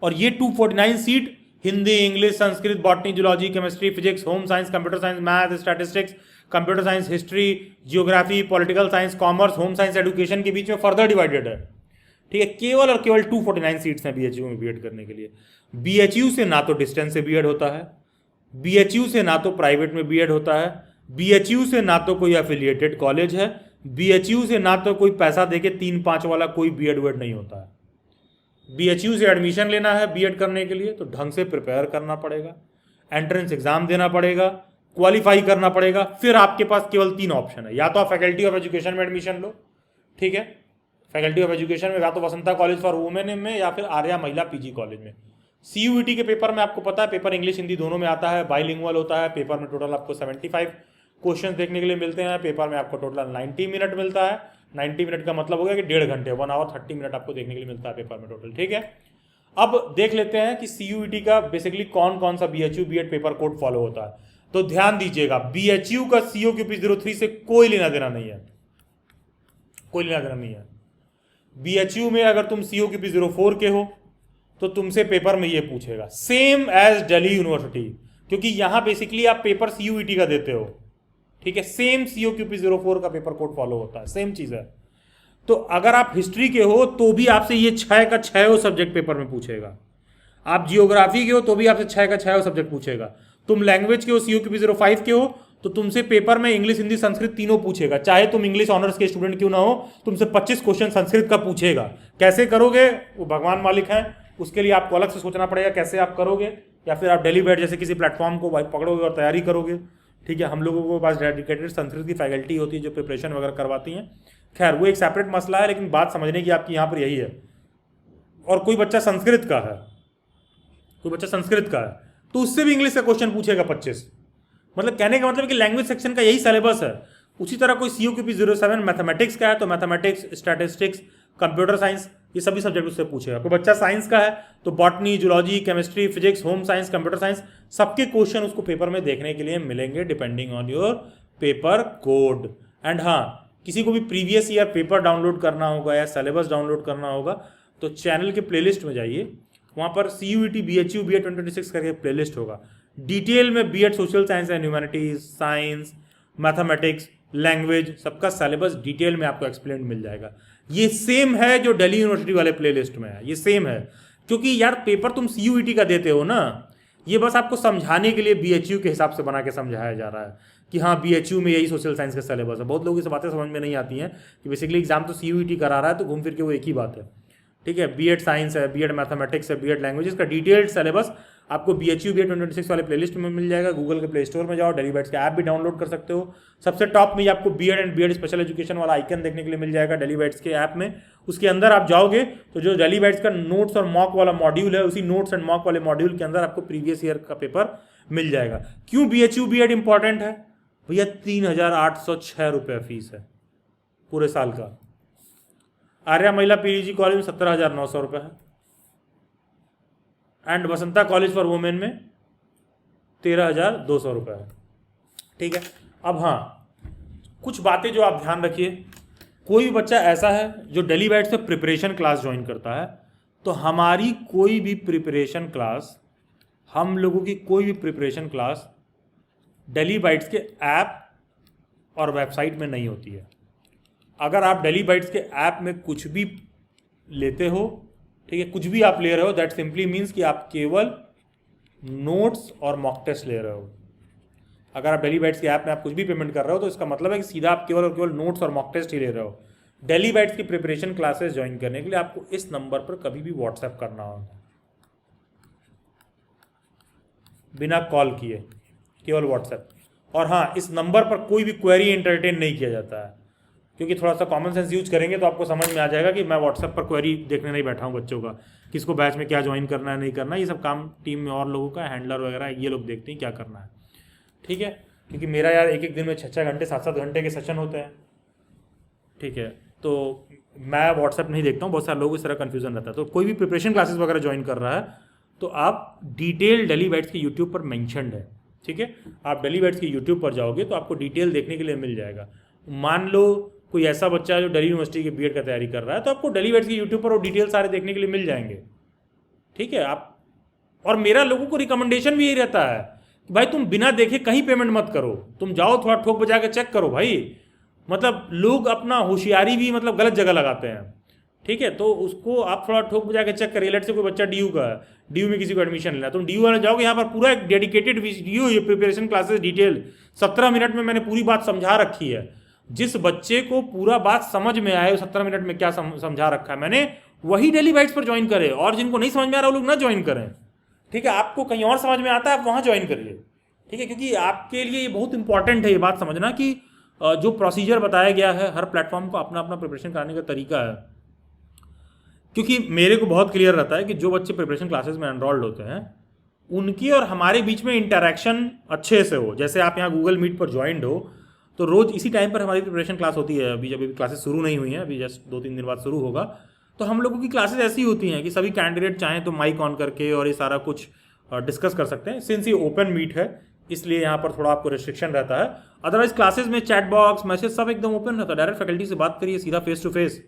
और ये 249 seat Hindi, English, Sanskrit, botany, zoology, chemistry, physics, home science, computer science, math, statistics, computer science, history, geography, political science, commerce, home science, education के बीच में फर्दर डिवाइडेड है, ठीक है। केवल और केवल 249 सीट्स हैं बीएचयू में बीएड करने के लिए। बीएचयू से ना तो डिस्टेंस से बीएड होता है, बीएचयू से ना तो प्राइवेट में बीएड होता है, बीएचयू से ना तो कोई एफिलिएटेड कॉलेज है, बीएचयू से ना तो कोई पैसा देके 3-5 वाला कोई बीएड वर्ड नहीं होता है। बीएचयू से एडमिशन लेना है बीएड करने के लिए तो ढंग से प्रिपेयर करना पड़ेगा, एंट्रेंस एग्जाम देना पड़ेगा, क्वालिफाई करना पड़ेगा। फिर आपके पास केवल 3 ऑप्शन है, या तो आप फैकल्टी ऑफ एजुकेशन में एडमिशन लो, ठीक है, फैकल्टी ऑफ एजुकेशन में, या तो वसंता कॉलेज फॉर वुमेन में, या फिर आर्या महिला पीजी कॉलेज में। सीयूईटी के पेपर में आपको पता है पेपर इंग्लिश हिंदी दोनों में आता है, बाइलिंगुअल होता है। पेपर में टोटल आपको 75 क्वेश्चन देखने के लिए मिलते हैं। पेपर में आपको टोटल 90 मिनट मिलता है। 90 मिनट का मतलब हो गया कि 1.5 घंटे, 1 आवर 30 मिनट आपको देखने के लिए मिलता है पेपर में टोटल, ठीक है। अब देख लेते हैं कि सीयूईटी का बेसिकली कौन कौन सा BHU B Ed paper code follow होता है। तो ध्यान दीजिएगा, बीएचयू का सीओक्यूपी 03 से कोई लेना देना नहीं है, कोई लेना देना नहीं है। बीएचयू में अगर तुम सीओक्यूपी 04 के हो तो तुमसे पेपर में ये पूछेगा, सेम एज दिल्ली यूनिवर्सिटी, क्योंकि यहां बेसिकली आप पेपर सीयूईटी का देते हो, ठीक है। सेम सीओक्यूपी 04 का पेपर कोड फॉलो होता है, सेम चीज है। तो अगर आप हिस्ट्री के हो तो भी आपसे ये 6 का 6 सब्जेक्ट पेपर में पूछेगा। आप जियोग्राफी के हो तो भी आपसे 6 का 6 सब्जेक्ट पूछेगा। तुम लैंग्वेज के हो, सीओक्यूपी 05 के हो, तो तुमसे पेपर में इंग्लिश, हिंदी, संस्कृत तीनों पूछेगा। चाहे तुम इंग्लिश ऑनर्स के स्टूडेंट क्यों ना हो, तुमसे 25 क्वेश्चन संस्कृत का पूछेगा। कैसे करोगे वो भगवान मालिक हैं, उसके लिए आपको अलग से सोचना पड़ेगा कैसे आप करोगे, या फिर आप डेली बैठ जैसे किसी प्लेटफॉर्म को पकड़ोगे और तैयारी करोगे, ठीक है। हम लोगों को पास डेडिकेटेड संस्कृत की फैकल्टी होती है जो प्रिपरेशन वगैरह करवाती हैं। खैर वो एक सेपरेट मसला है, लेकिन बात समझने की आपकी यहाँ पर यही है। और कोई बच्चा संस्कृत का है, कोई बच्चा संस्कृत का है तो उससे भी इंग्लिश का क्वेश्चन पूछेगा 25। मतलब कहने का मतलब कि लैंग्वेज सेक्शन का यही सिलेबस है। उसी तरह कोई CUQP07 मैथमेटिक्स का है तो मैथमेटिक्स, स्टैटिस्टिक्स, कंप्यूटर साइंस, ये सभी सब्जेक्ट उससे पूछेगा। कोई बच्चा साइंस का है तो botany, zoology, chemistry, physics, home science, computer science, सबके क्वेश्चन उसको पेपर में देखने के लिए मिलेंगे depending on your paper code. And हाँ, किसी को भी प्रीवियस ईयर पेपर डाउनलोड करना होगा या सिलेबस डाउनलोड करना होगा तो चैनल के प्लेलिस्ट में जाइए, वहाँ पर CUET BHU BEd 2026 करके प्लेलिस्ट होगा। डिटेल में BEd social science and humanities, science, mathematics, language, सबका सिलेबस डिटेल में आपको एक्सप्लेन मिल जाएगा। ये सेम है जो दिल्ली यूनिवर्सिटी वाले प्लेलिस्ट में है, ये सेम है। क्योंकि यार पेपर तुम CUET का देते हो ना, ये बस आपको समझाने के लिए BHU के हिसाब से बना के समझाया जा रहा है कि हाँ BHU में यही सोशल साइंस का सिलेबस है। बहुत लोगों की बातें समझ में नहीं आती हैं कि बेसिकली एग्जाम तो CUET करा रहा है तो घूम फिर के वो एक ही बात है। ठीक है, BEd साइंस है, BEd मैथमेटिक्स है, BEd लैंग्वेजेस का डिटेल्ड सिलेबस आपको BHU BEd 2026 वाले प्लेलिस्ट में मिल जाएगा। गूगल के प्ले स्टोर में जाओ, डेली बैट्स का ऐप भी डाउनलोड कर सकते हो। सबसे टॉप में ही आपको BEd and BEd special education वाला आइकन देखने के लिए मिल जाएगा डेली बैट्स के ऐप में। उसके अंदर आप जाओगे तो जो डेली बैट्स का नोट्स और मॉक वाला मॉड्यूल है, उसी नोट्स एंड मॉक वाले मॉड्यूल के अंदर आपको प्रीवियस ईयर का पेपर मिल जाएगा। क्यों BHU BEd इंपॉर्टेंट है भैया? 3,806 रुपये फीस है पूरे साल का। आर्या महिला PG कॉलेज में 17,900 रुपये है, and Basanta college for women में 13,200 रुपये है। ठीक है, अब हाँ कुछ बातें जो आप ध्यान रखिए। कोई भी बच्चा ऐसा है जो डेली बैट से प्रिपरेशन क्लास ज्वाइन करता है तो हमारी कोई भी प्रिपरेशन क्लास, हम लोगों की कोई भी प्रिपरेशन क्लास डेली बाइट्स के ऐप और वेबसाइट में नहीं होती है। अगर आप डेली बाइट्स के ऐप में कुछ भी लेते हो, ठीक है, कुछ भी आप ले रहे हो, दैट सिंपली मीन्स कि आप केवल नोट्स और मॉक टेस्ट ले रहे हो। अगर आप डेली बाइट्स के ऐप में आप कुछ भी पेमेंट कर रहे हो तो इसका मतलब है कि सीधा आप केवल और केवल नोट्स और मॉक टेस्ट ही ले रहे हो। डेली बाइट्स की प्रिपरेशन क्लासेस ज्वाइन करने के लिए आपको इस नंबर पर कभी भी व्हाट्सएप करना होगा, बिना कॉल किए, केवल व्हाट्सएप। और हाँ, इस नंबर पर कोई भी क्वेरी एंटरटेन नहीं किया जाता है, क्योंकि थोड़ा सा कॉमन सेंस यूज करेंगे तो आपको समझ में आ जाएगा कि मैं व्हाट्सएप पर क्वेरी देखने नहीं बैठा हूँ बच्चों का, किसको बैच में क्या ज्वाइन करना है नहीं करना, ये सब काम टीम में और लोगों का, हैंडलर वगैरह ये लोग देखते हैं क्या करना है। ठीक है, क्योंकि मेरा यार एक एक दिन में 6-6 घंटे 7-7 घंटे के सेशन होते हैं। ठीक है, तो मैं व्हाट्सएप नहीं देखता हूँ, बहुत सारे लोग इस तरह कन्फ्यूजन रहता है। तो कोई भी प्रिपरेशन क्लासेस वगैरह ज्वाइन कर रहा है तो आप डिटेल डेली बैट्स के यूट्यूब पर मैंशनड है। ठीक है, आप डेली बैट्स के यूट्यूब पर जाओगे तो आपको डिटेल देखने के लिए मिल जाएगा। मान लो कोई ऐसा बच्चा है जो दिल्ली यूनिवर्सिटी के BEd का तैयारी कर रहा है तो आपको डेली बैट्स के यूट्यूब पर वो डिटेल सारे देखने के लिए मिल जाएंगे। ठीक है, आप, और मेरा लोगों को रिकमेंडेशन भी यही रहता है कि भाई तुम बिना देखे कहीं पेमेंट मत करो, तुम जाओ थोड़ा ठोक बजा के चेक करो भाई। मतलब लोग अपना होशियारी भी मतलब गलत जगह लगाते हैं। ठीक है, तो उसको आप थोड़ा ठोक बजा के चेक करिए। लेट से कोई बच्चा DU का है, DU में किसी को एडमिशन लेना, तुम DU वाले जाओगे, यहाँ पर पूरा एक डेडिकेटेड वीडियो, ये प्रिपरेशन क्लासेस डिटेल 17 मिनट में मैंने पूरी बात समझा रखी है। जिस बच्चे को पूरा बात समझ में आए 17 मिनट में क्या समझा रखा है मैंने, वही डेली बाइट्स पर ज्वाइन करे, और जिनको नहीं समझ में आ रहा वो लोग ना ज्वाइन करें। ठीक है, आपको कहीं और समझ में आता है आप वहाँ ज्वाइन करिए। ठीक है, क्योंकि आपके लिए ये बहुत इंपॉर्टेंट है ये बात समझना कि जो प्रोसीजर बताया गया है, हर प्लेटफॉर्म को अपना अपना प्रिपरेशन कराने का तरीका है। क्योंकि मेरे को बहुत क्लियर रहता है कि जो बच्चे प्रिपरेशन क्लासेस में एनरोल्ड होते हैं उनकी और हमारे बीच में इंटरेक्शन अच्छे से हो। जैसे आप यहाँ गूगल मीट पर ज्वाइंड हो तो रोज इसी टाइम पर हमारी प्रिपरेशन क्लास होती है। अभी जब अभी क्लासेस शुरू नहीं हुई हैं, अभी जस्ट 2-3 दिन बाद शुरू होगा, तो हम लोगों की क्लासेस ऐसी होती हैं कि सभी कैंडिडेट चाहें तो माइक ऑन करके और ये सारा कुछ डिस्कस कर सकते हैं। सिंस ये ओपन मीट है इसलिए यहाँ पर थोड़ा आपको रिस्ट्रिक्शन रहता है। अदरवाइज क्लासेस में चैट बॉक्स, मैसेज सब एकदम ओपन रहता है। डायरेक्ट फैकल्टी से बात करिए सीधा फेस टू फेस।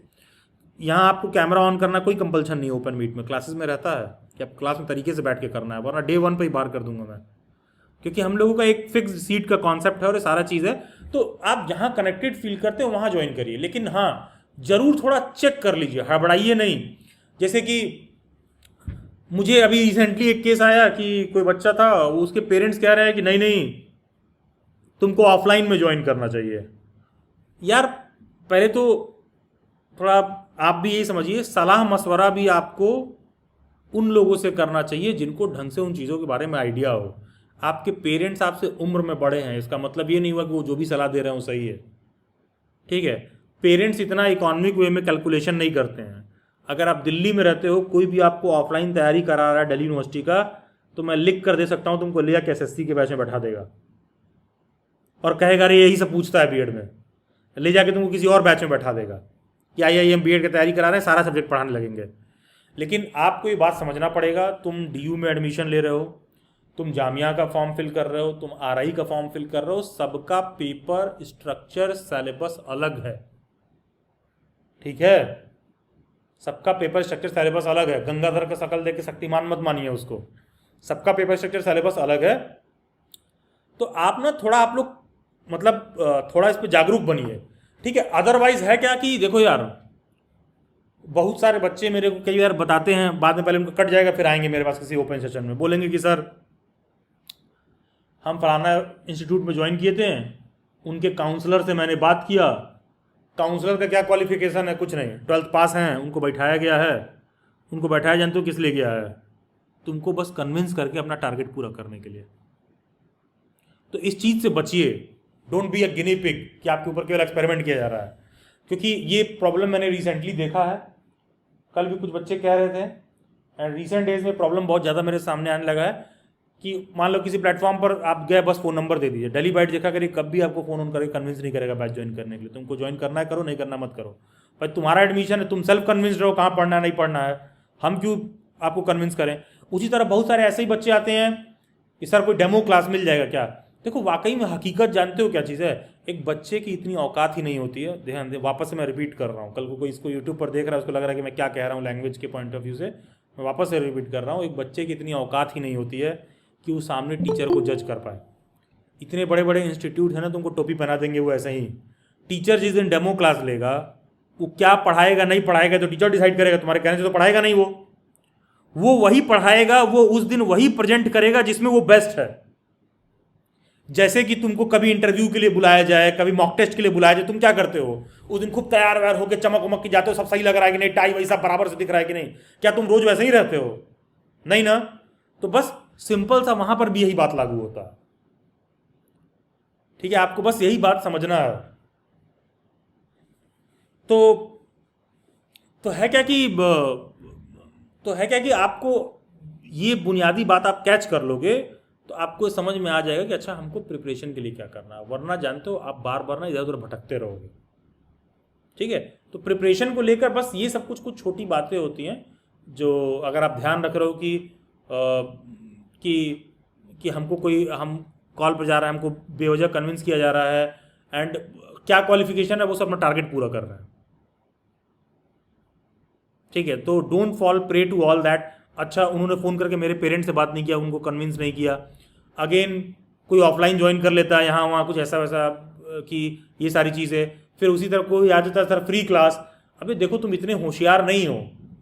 यहाँ आपको कैमरा ऑन करना कोई कंपल्शन नहीं ओपन मीट में। क्लासेस में रहता है कि आप क्लास में तरीके से बैठ के करना है, वरना डे 1 पे ही बाहर कर दूंगा मैं, क्योंकि हम लोगों का एक फिक्स सीट का कॉन्सेप्ट है और ये सारा चीज़ है। तो आप जहाँ कनेक्टेड फील करते हो वहाँ ज्वाइन करिए, लेकिन हाँ जरूर थोड़ा चेक कर लीजिए, हड़बड़ाइए नहीं। जैसे कि मुझे अभी रिसेंटली एक केस आया कि कोई बच्चा था, उसके पेरेंट्स कह रहे हैं कि नहीं नहीं तुमको ऑफलाइन में ज्वाइन करना चाहिए। यार पहले तो थोड़ा आप भी यही समझिए, सलाह मशवरा भी आपको उन लोगों से करना चाहिए जिनको ढंग से उन चीज़ों के बारे में आइडिया हो। आपके पेरेंट्स आपसे उम्र में बड़े हैं, इसका मतलब ये नहीं हुआ कि वो जो भी सलाह दे रहे हैं वो सही है। ठीक है, पेरेंट्स इतना इकोनॉमिक वे में कैलकुलेशन नहीं करते हैं। अगर आप दिल्ली में रहते हो, कोई भी आपको ऑफलाइन तैयारी करा रहा है दिल्ली यूनिवर्सिटी का, तो मैं लिख कर दे सकता हूँ तुमको, ले जाके एसएससी के बैच में बैठा देगा और कहेगा अरे यही सब पूछता है बीएड में, ले जाके तुमको किसी और बैच में बैठा देगा कि IIM बीएड की तैयारी करा रहे हैं, सारा सब्जेक्ट पढ़ाने लगेंगे। लेकिन आपको ये बात समझना पड़ेगा, तुम DU में एडमिशन ले रहे हो, तुम जामिया का फॉर्म फिल कर रहे हो, तुम RI का फॉर्म फिल कर रहे हो, सबका पेपर स्ट्रक्चर सिलेबस अलग है, ठीक है? सबका पेपर स्ट्रक्चर सिलेबस अलग है। गंगाधर का शकल देख के शक्तिमान मत मानिए उसको, सबका पेपर स्ट्रक्चर सिलेबस अलग है। तो आप ना थोड़ा, आप लोग मतलब थोड़ा इस पे जागरूक बनिए, ठीक है? अदरवाइज है क्या कि देखो यार, बहुत सारे बच्चे मेरे को कई बार बताते हैं, बाद में पहले उनको कट जाएगा, फिर आएंगे मेरे पास किसी ओपन सेशन में, बोलेंगे कि सर हम फलाना इंस्टीट्यूट में ज्वाइन किए थे, उनके काउंसलर से मैंने बात किया, काउंसलर का क्या क्वालिफिकेशन है, कुछ नहीं, 12th पास हैं, उनको बैठाया गया है। उनको बैठाया जानते हो किस लिए गया है? तुमको बस कन्विंस करके अपना टारगेट पूरा करने के लिए। तो इस चीज़ से बचिए, don't be a guinea pig कि आपके ऊपर केवल एक्सपेरिमेंट किया जा रहा है, क्योंकि ये प्रॉब्लम मैंने रिसेंटली देखा है। कल भी कुछ बच्चे कह रहे थे, एंड रिसेंट डेज में प्रॉब्लम बहुत ज़्यादा मेरे सामने आने लगा है कि मान लो किसी प्लेटफॉर्म पर आप गए, बस फ़ोन नंबर दे दीजिए, डेली बाइट देखा करिए, कभी आपको फ़ोन ऑन करके कन्विंस नहीं करेगा बैच ज्वाइन करने के लिए। तुमको ज्वाइन करना है करो, नहीं करना मत करो, भाई तुम्हारा एडमिशन है, तुम सेल्फ कन्विंस्ड रहो कहाँ पढ़ना है नहीं पढ़ना है, हम क्यों आपको कन्विंस करें। उसी तरह बहुत सारे ऐसे ही बच्चे आते हैं कि सर कोई डेमो क्लास मिल जाएगा क्या। देखो वाकई में हकीकत जानते हो क्या चीज़ है, एक बच्चे की इतनी औकात ही नहीं होती है। ध्यान दे, वापस से मैं रिपीट कर रहा हूँ, कल को कोई इसको यूट्यूब पर देख रहा है, उसको लग रहा है कि मैं क्या कह रहा हूँ लैंग्वेज के पॉइंट ऑफ व्यू से, मैं वापस से रिपीट कर रहा हूँ, एक बच्चे की इतनी औकात ही नहीं होती है कि वो सामने टीचर को जज कर पाए। इतने बड़े बड़े इंस्टीट्यूट है ना, तुमको टोपी पहना देंगे वो ऐसे ही। टीचर जिस दिन डेमो क्लास लेगा, वो क्या पढ़ाएगा नहीं पढ़ाएगा तो टीचर डिसाइड करेगा, तुम्हारे कहने से तो पढ़ाएगा नहीं, वो वही पढ़ाएगा, वो उस दिन वही प्रेजेंट करेगा जिसमें वो बेस्ट है। जैसे कि तुमको कभी इंटरव्यू के लिए बुलाया जाए, कभी मॉक टेस्ट के लिए बुलाया जाए, तुम क्या करते हो उस दिन? खूब तैयार व्यार होकर चमक उमक के जाते हो, सब सही लग रहा है कि नहीं, टाई वैसा बराबर से दिख रहा है कि नहीं? क्या तुम रोज वैसे ही रहते हो? नहीं ना। तो बस सिंपल सा वहां पर भी यही बात लागू होता है, ठीक है? आपको बस यही बात समझना है। तो है क्या कि आपको ये बुनियादी बात आप कैच कर लोगे तो आपको समझ में आ जाएगा कि अच्छा हमको प्रिपरेशन के लिए क्या करना है। वरना जानते हो आप बार बार ना इधर उधर भटकते रहोगे, ठीक है? तो प्रिपरेशन को लेकर बस ये सब कुछ छोटी बातें होती हैं जो अगर आप ध्यान रख रहे हो कि हमको कोई, हम कॉल पर जा रहा है, हमको बेवजह कन्विंस किया जा रहा है, एंड क्या क्वालिफिकेशन है वो सब अपना टारगेट पूरा कर रहे हैं, ठीक है? तो don't fall prey to all that. अच्छा उन्होंने फ़ोन करके मेरे पेरेंट्स से बात नहीं किया, उनको कन्विंस नहीं किया, अगेन कोई ऑफलाइन ज्वाइन कर लेता है यहाँ वहाँ कुछ ऐसा वैसा कि ये सारी चीज़ें, फिर उसी तरह कोई आ जाता है सर फ्री क्लास। अभी देखो तुम इतने होशियार नहीं हो,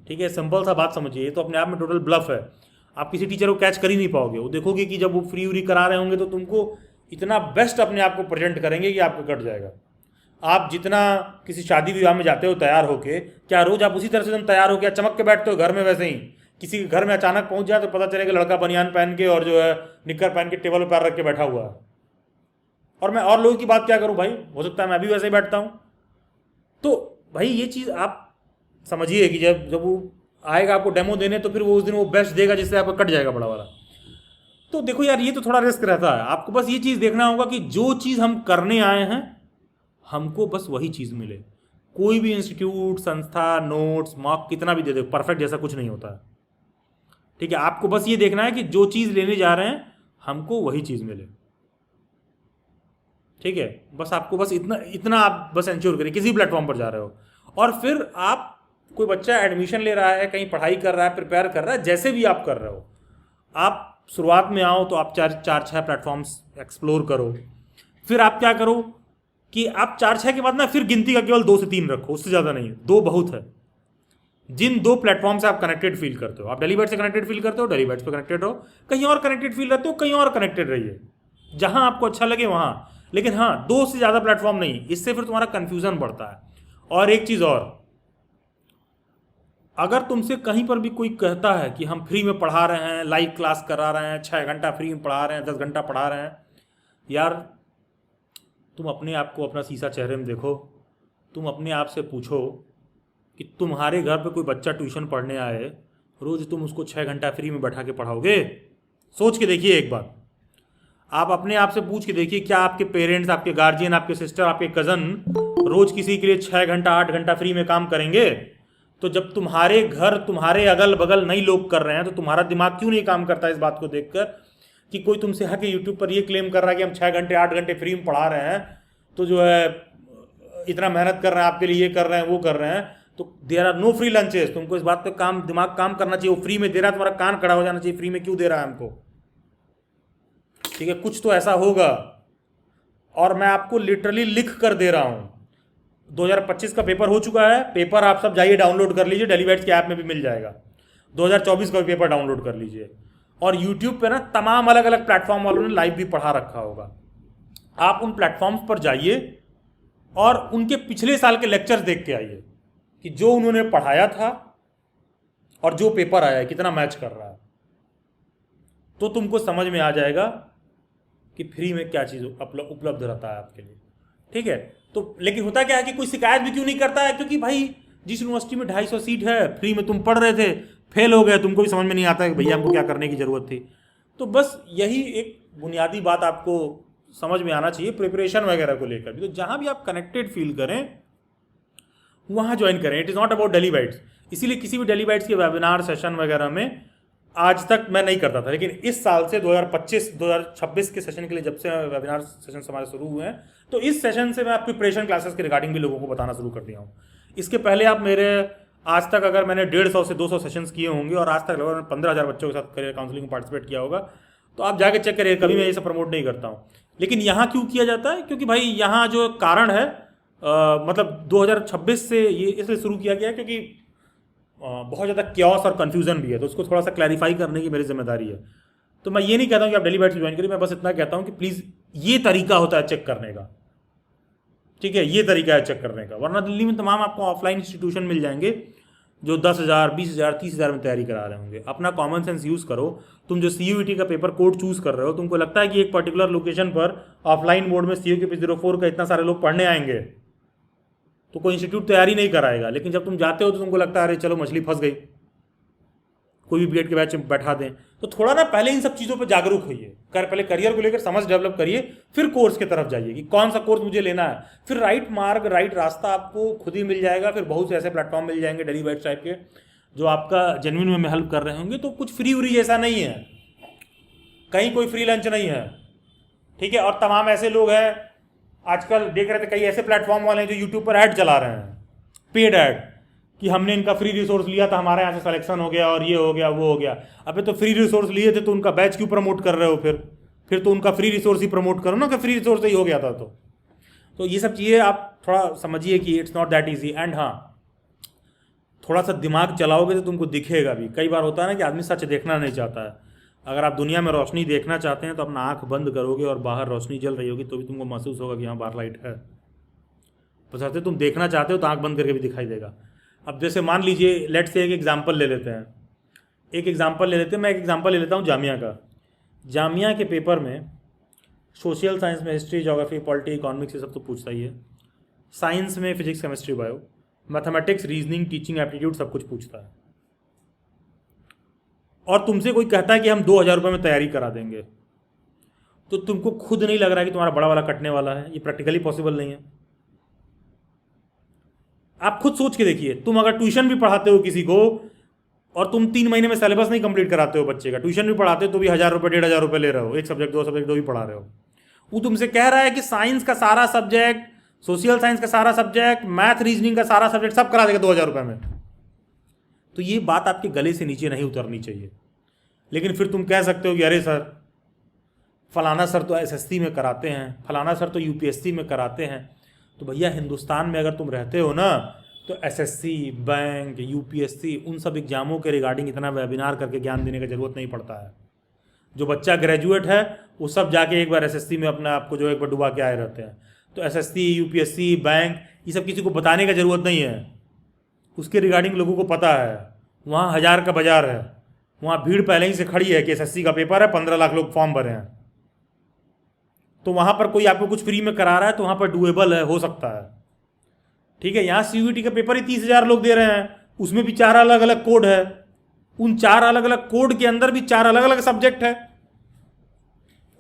ठीक है? सिंपल सा बात समझिए, ये तो अपने आप में टोटल ब्लफ है। आप किसी टीचर को कैच कर ही नहीं पाओगे। वो देखोगे कि जब वो फ्री व्री करा रहे होंगे तो तुमको इतना बेस्ट अपने आप को प्रेजेंट करेंगे कि आपको कट जाएगा। आप जितना किसी शादी विवाह में जाते हो तैयार होके, क्या रोज आप उसी तरह से तुम तैयार हो, क्या चमक के बैठते हो घर में? वैसे ही किसी के घर में अचानक पहुंच जाए तो पता चलेगा लड़का बनियान पहन के और जो है निक्कर पहन के टेबल पर पैर रख के बैठा हुआ है। और मैं और लोगों की बात क्या करूं भाई, हो सकता है मैं भी वैसे ही बैठता हूं। तो भाई ये चीज़ आप समझिए कि जब वो आएगा आपको डेमो देने तो फिर वो उस दिन वो बेस्ट देगा जिससे आपका कट जाएगा बड़ा वाला। तो देखो यार ये तो थोड़ा रिस्क रहता है। आपको बस ये चीज़ देखना होगा कि जो चीज़ हम करने आए हैं हमको बस वही चीज़ मिले। कोई भी इंस्टीट्यूट, संस्था, नोट्स, मार्क कितना भी दे दे, परफेक्ट जैसा कुछ नहीं होता है, ठीक है? आपको बस ये देखना है कि जो चीज़ लेने जा रहे हैं हमको वही चीज़ मिले, ठीक है? बस आपको बस इतना आप बस इंश्योर करिए किसी प्लेटफॉर्म पर जा रहे हो। और फिर आप, कोई बच्चा एडमिशन ले रहा है, कहीं पढ़ाई कर रहा है, प्रिपेयर कर रहा है, जैसे भी आप कर रहे हो, आप शुरुआत में आओ तो आप 4-6 प्लेटफॉर्म्स एक्सप्लोर करो। फिर आप क्या करो कि आप 4-6 के बाद ना फिर गिनती का केवल 2 से 3 रखो, उससे ज़्यादा नहीं, 2 बहुत है। जिन 2 प्लेटफॉर्म से आप कनेक्टेड फील करते हो, आप डेली बैट से कनेक्टेड फील करते हो, डेली बैट्स पे कनेक्टेड रहो, कहीं और कनेक्टेड फील रहते हो, कहीं और कनेक्टेड रहिए, जहां आपको अच्छा लगे वहां। लेकिन हाँ 2 से ज़्यादा प्लेटफॉर्म नहीं, इससे फिर तुम्हारा कन्फ्यूजन बढ़ता है। और एक चीज़ और, अगर तुमसे कहीं पर भी कोई कहता है कि हम फ्री में पढ़ा रहे हैं, लाइव क्लास करा रहे हैं, 6 घंटा फ्री में पढ़ा रहे हैं, 10 घंटा पढ़ा रहे हैं, यार तुम अपने आप को अपना शीशा चेहरे में देखो। तुम अपने आप से पूछो कि तुम्हारे घर पे कोई बच्चा ट्यूशन पढ़ने आए, रोज़ तुम उसको 6 घंटा फ्री में बैठा के पढ़ाओगे? सोच के देखिए एक बार, आप अपने आप से पूछ के देखिए, क्या आपके पेरेंट्स, आपके गार्जियन, आपके सिस्टर, आपके कज़न रोज किसी के लिए 6 घंटा 8 घंटा फ्री में काम करेंगे? तो जब तुम्हारे घर, तुम्हारे अगल बगल नहीं लोग कर रहे हैं, तो तुम्हारा दिमाग क्यों नहीं काम करता इस बात को देखकर कि कोई तुमसे आके यूट्यूब पर ये क्लेम कर रहा है कि हम 6 घंटे 8 घंटे फ्री में पढ़ा रहे हैं, तो जो है इतना मेहनत कर रहे हैं आपके लिए, ये कर रहे हैं वो कर रहे हैं, तो there are no free lunches. तुमको इस बात पे दिमाग काम करना चाहिए। वो फ्री में दे रहा है, तुम्हारा कान खड़ा हो जाना चाहिए, फ्री में क्यों दे रहा है हमको? ठीक है, कुछ तो ऐसा होगा। और मैं आपको लिटरली लिख कर दे रहा हूं, 2025 का पेपर हो चुका है, पेपर आप सब जाइए डाउनलोड कर लीजिए, डेली बैट्स के ऐप में भी मिल जाएगा। 2024 का भी पेपर डाउनलोड कर लीजिए। और यूट्यूब पे ना तमाम अलग अलग प्लेटफॉर्म वालों ने लाइव भी पढ़ा रखा होगा। आप उन प्लेटफॉर्म्स पर जाइए और उनके पिछले साल के लेक्चर्स देख के आइए कि जो उन्होंने पढ़ाया था और जो पेपर आया है कितना मैच कर रहा है। तो तुमको समझ में आ जाएगा कि फ्री में क्या चीज़ उपलब्ध रहता है आपके लिए। ठीक है, तो लेकिन होता क्या है कि कोई शिकायत भी क्यों नहीं करता है? क्योंकि भाई जिस यूनिवर्सिटी में 250 सीट है, फ्री में तुम पढ़ रहे थे, फेल हो गए, तुमको भी समझ में नहीं आता है कि भैया हमको क्या करने की ज़रूरत थी। तो बस यही एक बुनियादी बात आपको समझ में आना चाहिए प्रिपरेशन वगैरह को लेकर भी। तो जहाँ भी आप कनेक्टेड फील करें वहाँ ज्वाइन करें। It is not about daily bytes. इसीलिए किसी भी डेली बाइट्स के वेबिनार सेशन वगैरह में आज तक मैं नहीं करता था, लेकिन इस साल से 2025-2026 के सेशन के लिए जब से वेबिनार सेशन हमारे शुरू हुए हैं, तो इस सेशन से मैं प्रिपरेशन क्लासेस के रिगार्डिंग भी लोगों को बताना शुरू कर दिया हूँ। इसके पहले आप मेरे आज तक अगर मैंने 150 से 200 सेशंस किए होंगे और आज तक लगभग 15,000 बच्चों के साथ करियर काउंसलिंग में पार्टिसिपेट किया होगा, तो आप जाके चेक करिए। कभी मैं ये सब प्रमोट नहीं करता हूँ। लेकिन यहाँ क्यों किया जाता है? क्योंकि भाई यहाँ जो कारण है मतलब 2026 से ये इसलिए शुरू किया गया है क्योंकि बहुत ज़्यादा क्योस और कन्फ्यूजन भी है, तो उसको थोड़ा सा क्लैरिफाई करने की मेरी जिम्मेदारी है। तो मैं ये नहीं कहता हूँ कि आप डेली बैट्स ज्वाइन करिए, मैं बस इतना कहता हूँ कि प्लीज़ ये तरीका होता है चेक करने का। ठीक है, ये तरीका है चेक करने का। वरना दिल्ली में तमाम आपको ऑफलाइन इंस्टीट्यूशन मिल जाएंगे जो 10,000, 20,000, 30,000 में तैयारी करा रहे होंगे। अपना कॉमन सेंस यूज़ करो। तुम जो CUET का पेपर कोड चूज़ कर रहे हो, तुमको लगता है कि एक पर्टिकुलर लोकेशन पर ऑफलाइन मोड में CUET 04 का इतना सारे लोग पढ़ने आएंगे, तो कोई इंस्टीट्यूट तैयारी नहीं कराएगा। लेकिन जब तुम जाते हो तो तुमको लगता है अरे चलो मछली फंस गई, कोई भी बीएड के बैच में बैठा दें। तो थोड़ा ना पहले इन सब चीज़ों पर जागरूक होइए, पहले करियर को लेकर समझ डेवलप करिए, फिर कोर्स की तरफ जाइए कि कौन सा कोर्स मुझे लेना है। फिर राइट मार्ग, राइट रास्ता आपको खुद ही मिल जाएगा। फिर बहुत से ऐसे प्लेटफॉर्म मिल जाएंगे डेली बैच टाइप के जो आपका जेन्युइन वे में हेल्प कर रहे होंगे। तो कुछ फ्री उरी जैसा नहीं है, कहीं कोई फ्री लंच नहीं है। ठीक है, और तमाम ऐसे लोग हैं आजकल देख रहे थे, कई ऐसे प्लेटफॉर्म वाले हैं जो यूट्यूब पर ऐड चला रहे हैं, पेड ऐड, कि हमने इनका फ्री रिसोर्स लिया था, हमारे यहाँ से सिलेक्शन हो गया और ये हो गया वो हो गया। अबे तो फ्री रिसोर्स लिए थे तो उनका बैच क्यों प्रमोट कर रहे हो? फिर तो उनका फ्री रिसोर्स ही प्रमोट करो ना, कि फ्री रिसोर्स ही हो गया था। तो ये सब चीज़ें आप थोड़ा समझिए कि it's not that easy. And हाँ, थोड़ा सा दिमाग चलाओगे तो तुमको दिखेगा भी। कई बार होता है ना कि आदमी सच देखना नहीं चाहता है। अगर आप दुनिया में रोशनी देखना चाहते हैं तो अपना आंख बंद करोगे और बाहर रोशनी जल रही होगी तो भी तुमको महसूस होगा कि हाँ बाहर लाइट है। बस तुम देखना चाहते हो तो आंख बंद करके भी दिखाई देगा। अब जैसे मान लीजिए, लेट्स से एक एग्जांपल ले लेते हैं। मैं एक एग्जांपल ले लेता हूँ जामिया का। जामिया के पेपर में सोशल साइंस में हिस्ट्री, ज्योग्राफी, पॉलिटी, इकोनॉमिक्स ये सब तो पूछता ही है। साइंस में physics, chemistry, bio, mathematics, reasoning, teaching aptitude सब कुछ पूछता है। और तुमसे कोई कहता है कि हम 2,000 रुपये में तैयारी करा देंगे, तो तुमको खुद नहीं लग रहा है कि तुम्हारा बड़ा वाला कटने वाला है? ये प्रैक्टिकली पॉसिबल नहीं है। आप खुद सोच के देखिए, तुम अगर ट्यूशन भी पढ़ाते हो किसी को और तुम 3 महीने में सिलेबस नहीं कंप्लीट कराते हो बच्चे का, ट्यूशन भी पढ़ाते हो तो भी 1,000 रुपये 1,500 रुपये ले रहे हो, एक सब्जेक्ट 2 सब्जेक्ट 2 भी पढ़ा रहे हो। वो तुमसे कह रहा है कि साइंस का सारा सब्जेक्ट, सोशल साइंस का सारा सब्जेक्ट, मैथ रीजनिंग का सारा सब्जेक्ट सब करा देगा 2,000 रुपये में। तो ये बात आपके गले से नीचे नहीं उतरनी चाहिए। लेकिन फिर तुम कह सकते हो कि अरे सर, फलाना सर तो SSC में कराते हैं, फलाना सर तो UPSC में कराते हैं। तो भैया हिंदुस्तान में अगर तुम रहते हो ना, तो SSC, बैंक, UPSC उन सब एग्जामों के रिगार्डिंग इतना वेबिनार करके ज्ञान देने की ज़रूरत नहीं पड़ता है। जो बच्चा ग्रेजुएट है वो सब जाके एक बार SSC में अपने आप को जो एक बार डुबा के आए रहते हैं। तो SSC, UPSC, बैंक ये सब किसी को बताने की ज़रूरत नहीं है। उसके रिगार्डिंग लोगों को पता है। वहाँ 1,000 का बाजार है, वहाँ भीड़ पहले ही से खड़ी है कि SSC का पेपर है, 15 लाख लोग फॉर्म भरे हैं। तो वहाँ पर कोई आपको कुछ फ्री में करा रहा है तो वहाँ पर डुएबल है, हो सकता है। ठीक है, यहाँ CUET का पेपर ही 30,000 लोग दे रहे हैं, उसमें भी 4 अलग अलग कोड है। उन 4 अलग अलग कोड के अंदर भी 4 अलग अलग सब्जेक्ट है।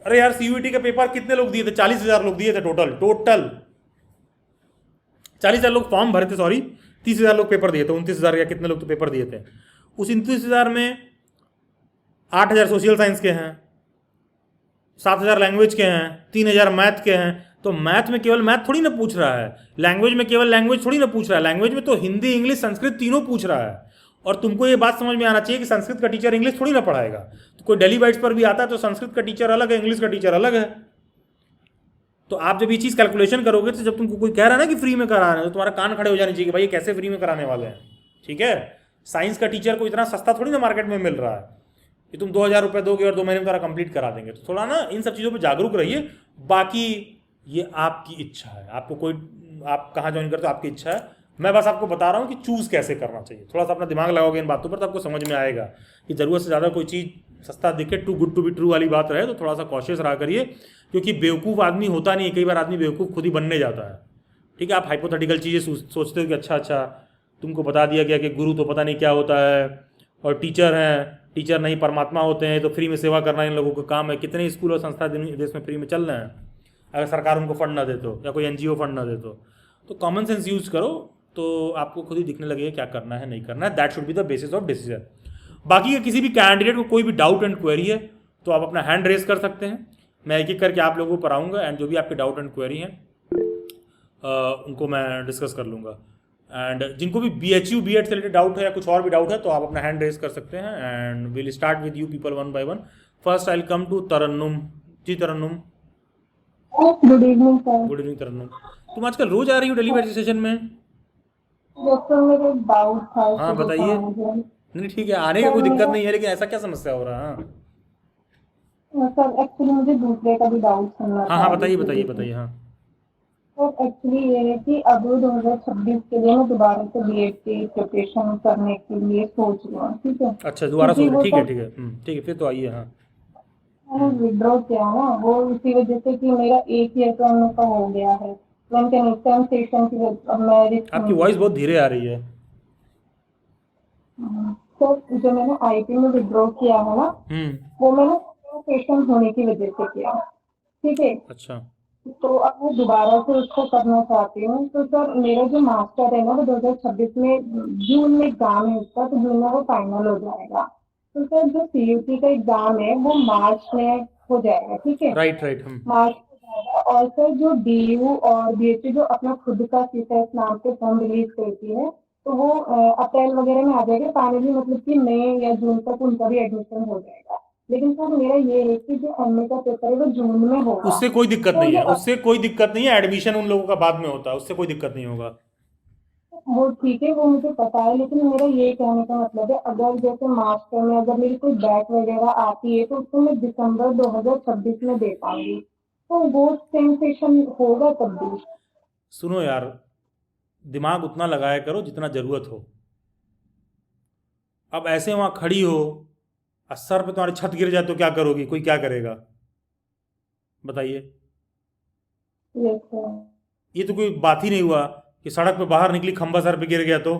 अरे यार सीयूईटी का पेपर कितने लोग दिए थे? 40,000 लोग दिए थे टोटल टोटल 40,000 लोग फॉर्म भरे थे, सॉरी 30,000 लोग पेपर दिए थे, 29,000 या कितने लोग तो पेपर दिए थे। उस 29,000 में 8,000 सोशल साइंस के हैं, 7,000 लैंग्वेज के हैं, 3,000 मैथ के हैं। तो मैथ में केवल मैथ थोड़ी ना पूछ रहा है, लैंग्वेज में केवल लैंग्वेज थोड़ी ना पूछ रहा है, लैंग्वेज में तो हिंदी इंग्लिश संस्कृत तीनों पूछ रहा है। और तुमको ये बात समझ में आना चाहिए कि संस्कृत का टीचर इंग्लिश थोड़ी ना पढ़ाएगा। तो कोई डेली बाइट्स पर भी आता है तो संस्कृत का टीचर अलग है, इंग्लिश का टीचर अलग है। तो आप जब ये चीज़ कैलकुलेशन करोगे तो जब तुमको कोई कह रहा है ना कि फ्री में करा रहे हैं, तो तुम्हारा कान खड़े हो जाने चाहिए कि भाई ये कैसे फ्री में कराने वाले हैं। ठीक है, साइंस का टीचर को इतना सस्ता थोड़ी ना मार्केट में मिल रहा है कि तुम 2,000 रुपये दोगे और 2 महीने में तुम्हारा कंप्लीट करा देंगे। तो थोड़ा ना इन सब चीज़ों पर जागरूक रहिए। बाकी ये आपकी इच्छा है, आपको कोई आप कहाँ ज्वाइन करते हो आपकी इच्छा है। मैं बस आपको बता रहा हूँ कि चूज़ कैसे करना चाहिए। थोड़ा सा अपना दिमाग लगाओगे इन बातों पर तो आपको समझ में आएगा कि ज़रूरत से ज़्यादा कोई चीज़ सस्ता दिखे, too good to be true वाली बात रहे तो थोड़ा सा कॉशियस रहा करिए, क्योंकि बेवकूफ़ आदमी होता नहीं है, कई बार आदमी बेवकूफ़ खुद ही बनने जाता है। ठीक है, आप हाइपोथेटिकल चीज़ें सोचते हो कि अच्छा अच्छा तुमको बता दिया गया कि गुरु तो पता नहीं क्या होता है और टीचर हैं, टीचर नहीं परमात्मा होते हैं, तो फ्री में सेवा करना इन लोगों का काम है। कितने स्कूल और संस्था देश में फ्री में चल रहे हैं अगर सरकार उनको फंड ना दे तो, या कोई एनजीओ फंड ना दे तो कॉमन सेंस यूज़ करो तो आपको खुद ही दिखने लगेगा क्या करना है नहीं करना है। That should be the basis of decision. बाकी किसी भी कैंडिडेट को कोई भी डाउट एंड क्वेरी है तो आप अपना हैंड रेज कर सकते हैं, मैं एक एक करके आप लोगों को पढ़ाऊँगा एंड जो भी आपके डाउट एंड क्वेरी हैं उनको मैं डिस्कस कर लूँगा। एंड जिनको भी BHU B.Ed से रिलेटेड डाउट है या कुछ और भी डाउट है तो आप अपना हैंड रेज कर सकते हैं and will start with you people one by one. First I will come to Tarannum. जी Tarannum. Good evening sir. Good evening Tarannum. तुम आजकल रोज आ रही हो डेली बैच सेशन में? सर मेरा एक डाउट था हाँ इसलिए बताइए। था मुझे। नहीं ठीक है, आने का सर कोई दिक्कत मेरा नहीं है, लेकिन ऐसा क्या समस्या हो रहा है? सर एक्चुअली मुझे दूसरे का भी डाउट सुनना हाँ था हाँ बताइए बताइए इसीलिए। बताइए। हाँ सर एक्चुअली ये है कि अब 2026 के लिए मैं दोबारा से बीएड की प्रिपरेशन करने के लिए सोच रही हूँ, ठीक है। अच्छा दोबारा सोच क्योंकि रहे, वो ठीक है सर ठीक है ठीक है, फिर तो आइए। हाँ मैंने विड्रॉ किया ना, वो इसी वजह से कि मेरा एक ईयर का उन का हो गया है। मैंने सेशन की अब मैं रिस्क आपकी नहीं वॉइस लेती। बहुत धीरे आ रही है। सर जो मैंने आईटी में विड्रॉ किया है ना, हम्म। वो मैंने सेशन होने की वजह से किया, ठीक है। अच्छा तो अब मैं दोबारा से उसको करना चाहती हूँ। तो सर मेरा जो मास्टर है ना वो 2026 में जून में एग्जाम है उसका, तो जून में वो फाइनल हो जाएगा। तो सर जो सीयूटी का एग्जाम है वो मार्च में हो जाएगा, ठीक है। Right right. हम मार्च में हो जाएगा। और सर जो डीयू और बीएचयू जो अपना खुद का सीटेट नाम से फॉर्म रिलीज करती है, तो वो अप्रैल वगैरह में आ जाएगा फाइनली, मतलब कि मई या जून तक उनका भी एडमिशन हो जाएगा। लेकिन सर मेरा ये है कि जो एमए का पेपर है वो जून में होगा। उससे कोई दिक्कत तो नहीं जो है, उससे कोई दिक्कत नहीं है, एडमिशन उन लोगों का बाद में होता है, उससे कोई दिक्कत नहीं होगा। वो ठीक है, वो मुझे पता है, लेकिन मेरा ये कहने का मतलब है अगर जैसे मास्टर में अगर मेरी कोई बैक वगैरह आती है तो उसको मैं दिसंबर 2026 में दे पाऊंगी, तो वो सेंसेशन होगा तब भी। सुनो यार, दिमाग उतना लगाया करो जितना ज़रूरत हो। अब ऐसे वहाँ खड़ी हो और सर पे तुम्हारी छत गिर जाए तो क्या करोगी? कोई क्या करेगा बताइए? Yes sir. ये तो कोई बात ही नहीं हुआ कि सड़क पे बाहर निकली खंबा सर पे गिर गया तो?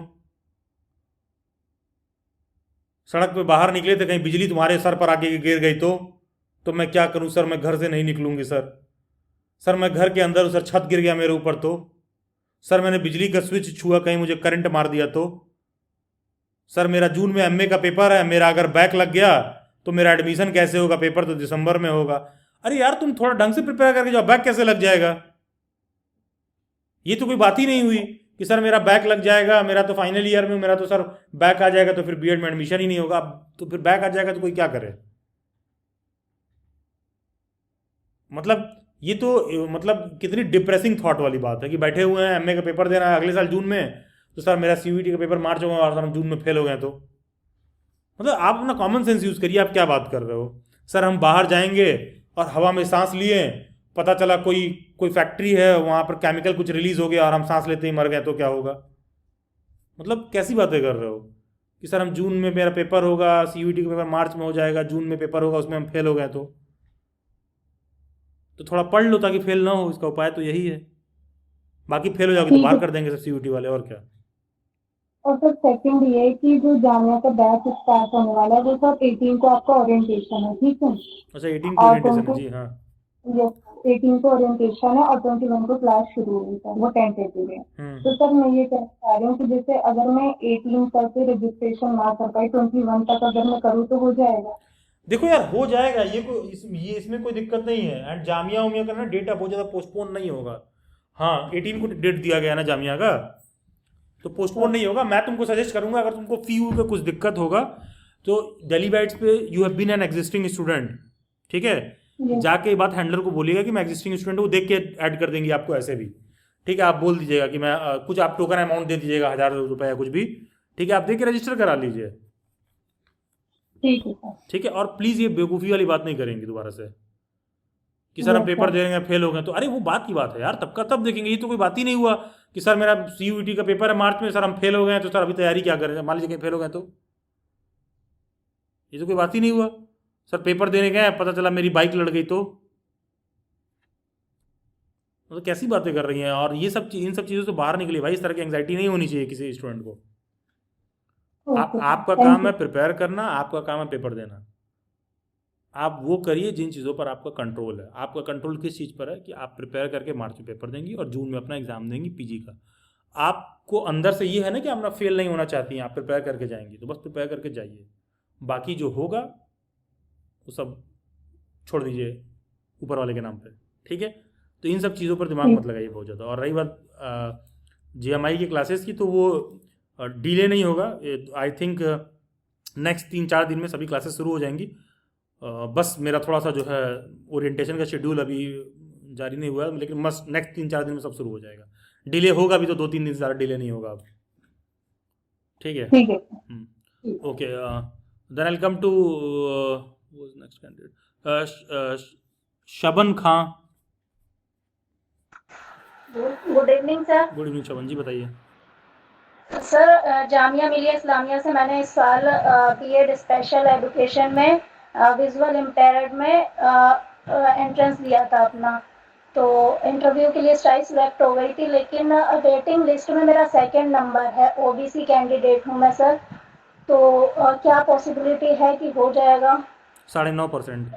सड़क पे बाहर निकले थे, कहीं बिजली तुम्हारे सर पर आके गिर गई तो मैं क्या करूं सर? मैं घर से नहीं निकलूंगी सर। सर मैं घर के अंदर हूं सर, छत गिर गया मेरे ऊपर तो? सर मैंने बिजली का स्विच छुआ, कहीं मुझे करंट मार दिया तो? सर मेरा जून में एमए का पेपर है, मेरा अगर बैक लग गया तो मेरा एडमिशन कैसे होगा? पेपर तो दिसंबर में होगा। अरे यार तुम थोड़ा ढंग से प्रिपेयर करके जाओ, बैक कैसे लग जाएगा? ये तो कोई बात ही नहीं हुई कि सर मेरा बैक लग जाएगा, मेरा तो फाइनल ईयर में, मेरा तो सर बैक आ जाएगा तो फिर बीएड में एडमिशन ही नहीं होगा। अब तो फिर बैक आ जाएगा तो कोई क्या करे? मतलब ये तो मतलब कितनी डिप्रेसिंग थॉट वाली बात है कि बैठे हुए हैं, एमए का पेपर देना है अगले साल जून में, तो सर मेरा सीयूईटी का पेपर मार्च होगा और सर हम जून में फेल हो गए तो? मतलब आप अपना कॉमन सेंस यूज़ करिए, आप क्या बात कर रहे हो? सर हम बाहर जाएंगे और हवा में सांस लिए, पता चला कोई कोई फैक्ट्री है वहाँ पर केमिकल कुछ रिलीज हो गया और हम सांस लेते ही मर गए तो क्या होगा? मतलब कैसी बातें कर रहे हो कि सर हम जून में मेरा पेपर होगा, सीयूईटी का पेपर मार्च में हो जाएगा, जून में पेपर होगा, उसमें हम फेल हो गए तो थोड़ा पढ़ लो ताकि फेल ना हो, इसका उपाय तो यही है। बाकी फेल हो जाओगे तो ठीक बाहर है। कर देंगे सर सीयूईटी वाले, और क्या। और सर सेकंड ये है कि जो जामिया का बैच स्टार्ट होने वाला है वो सर 18 को आपका ओरिएंटेशन है, ठीक है। अच्छा 18 को और ओरिएंटेशन है जी, हाँ। 18 को ओरिएंटेशन है और 21 को क्लास शुरू हुई सर, वो टेंटेटिव है। तो सर मैं ये कहना चाह रही हूँ कि जैसे अगर मैं 18 तक से रजिस्ट्रेशन ना कर पाई, 21 तक अगर मैं करूँ तो हो जाएगा? देखो यार, हो जाएगा, ये इसमें कोई दिक्कत नहीं है। एंड जामिया उमिया का ना डेट अब बहुत ज़्यादा पोस्टपोन नहीं होगा। हाँ 18 को डेट दिया गया है ना जामिया का, तो पोस्टपोन सर नहीं होगा। मैं तुमको सजेस्ट करूंगा, अगर तुमको फी का कुछ दिक्कत होगा तो दिल्ली बाइट्स पे you have been an existing student, ठीक है, ये जाके ये बात हैंडलर को बोलिएगा कि मैं एग्जिस्टिंग स्टूडेंट हूँ, देख के ऐड कर देंगे आपको ऐसे भी। ठीक है, आप बोल दीजिएगा कि मैं कुछ आप टोकन अमाउंट दे दीजिएगा, 1000 रुपये या कुछ भी। ठीक है, आप दे के रजिस्टर करा लीजिए। ठीक है सर। ठीक है, और प्लीज़ ये बेवकूफ़ी वाली बात नहीं करेंगे दोबारा से कि सर हम यस पेपर सर। दे रहे हैं फेल हो गए तो। अरे वो बात की बात है यार, तब का तब देखेंगे। ये तो कोई बात ही नहीं हुआ कि सर मेरा CUET का पेपर है मार्च में, सर हम फेल हो गए हैं तो सर अभी तैयारी क्या करें, मान लीजिए कहीं फेल हो गए तो। ये तो कोई बात ही नहीं हुआ। सर पेपर देने गए, पता चला मेरी बाइक लड़ गई तो। मतलब कैसी बातें कर रही हैं। और ये सब इन सब चीज़ों से बाहर निकलिए भाई, इस तरह की एंग्जाइटी नहीं होनी चाहिए किसी स्टूडेंट को। ओके सर, आपका थैंक काम यू। है प्रिपेयर करना, आपका काम है पेपर देना। आप वो करिए जिन चीज़ों पर आपका कंट्रोल है। आपका कंट्रोल किस चीज़ पर है कि आप प्रिपेयर करके मार्च में पेपर देंगी और जून में अपना एग्जाम देंगी PG का। आपको अंदर से ये है ना कि आप ना फेल नहीं होना चाहती हैं, आप प्रिपेयर करके जाएंगी, तो बस प्रिपेयर करके जाइए। बाकी जो होगा वो सब छोड़ दीजिए ऊपर वाले के नाम पे। ठीक है, तो इन सब चीज़ों पर दिमाग ठीक। मत लगाइए बहुत ज़्यादा। और रही बात GMI की क्लासेस की, तो वो डिले नहीं होगा। आई थिंक नेक्स्ट 3-4 दिन में सभी क्लासेस शुरू हो जाएंगी। बस मेरा थोड़ा सा जो है ओरिएंटेशन का शेड्यूल अभी जारी नहीं हुआ है, लेकिन मस्त नेक्स्ट 3-4 दिन में सब शुरू हो जाएगा। डिले होगा भी तो 2-3 दिन से ज़्यादा डिले नहीं होगा अब। ठीक है। ठीक है सर। ठीक। Okay, then I come to next candidate, Shaban Khan. Good evening sir. Good evening Shaban ji, बताइए। सर जामिया मिलिया इस्लामिया से मैंने इस साल बीएड स्पेशल एजुकेशन में विजुअल इम्पेयर्ड में एंट्रेंस दिया था अपना। तो इंटरव्यू के लिए स्टाइल सिलेक्ट हो गई थी, लेकिन वेटिंग लिस्ट में मेरा सेकंड नंबर है। ओबीसी कैंडिडेट हूँ मैं सर। तो क्या पॉसिबिलिटी है कि हो जाएगा? 9.5%।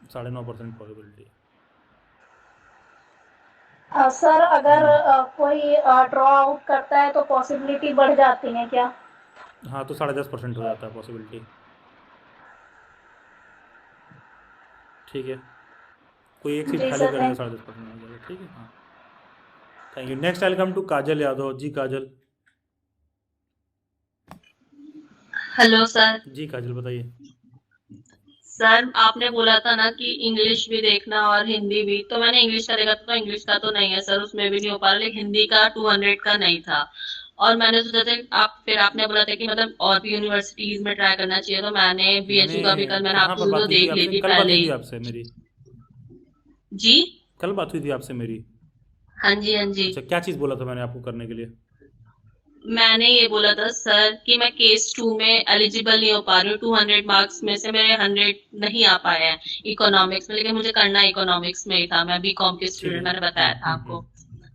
9.5% पॉसिबिलिटी। सर अगर कोई ड्रॉ आउट करता है तो पॉसिबिलिटी बढ़ जाती है क्या? हाँ, तो 10.5% हो जाता है पॉसिबिलिटी। ठीक है, कोई एक सीट जी खाली सर, करेंगे, थैंक 10.5% हो जाएगा। ठीक है, हाँ। Thank you. Next I come to Kajal Yadav ji. Kajal hello sir. जी, काजल बताइए। सर आपने बोला था ना कि इंग्लिश भी देखना और हिंदी भी, तो मैंने इंग्लिश का देखा था, तो इंग्लिश का तो नहीं है सर, उसमें भी नहीं हो पा रहा, लेकिन हिंदी का 200 का नहीं था। और मैंने सोचा था फिर आपने बोला था कि मतलब और भी यूनिवर्सिटीज में ट्राई करना चाहिए, तो मैंने मैंने BHU का भी मैंने कहाँ आपको पर बात तो हुई थी देख ली आपसे? थी कल बात पहले हुई थी ही। आपसे मेरी। जी। कल बात हुई थी आपसे मेरी। हाँ जी, हाँ जी। अच्छा, क्या चीज़ बोला था मैंने आपको करने के लिए? मैंने ये बोला था सर कि मैं केस 2 में एलिजिबल नहीं हो पा रही हूँ। 200 मार्क्स में से मेरे 100 नहीं आ पाए हैं इकोनॉमिक्स में, लेकिन मुझे करना इकोनॉमिक्स में ही था। मैं BCom की ठीक है। स्टूडेंट, मैंने बताया था आपको।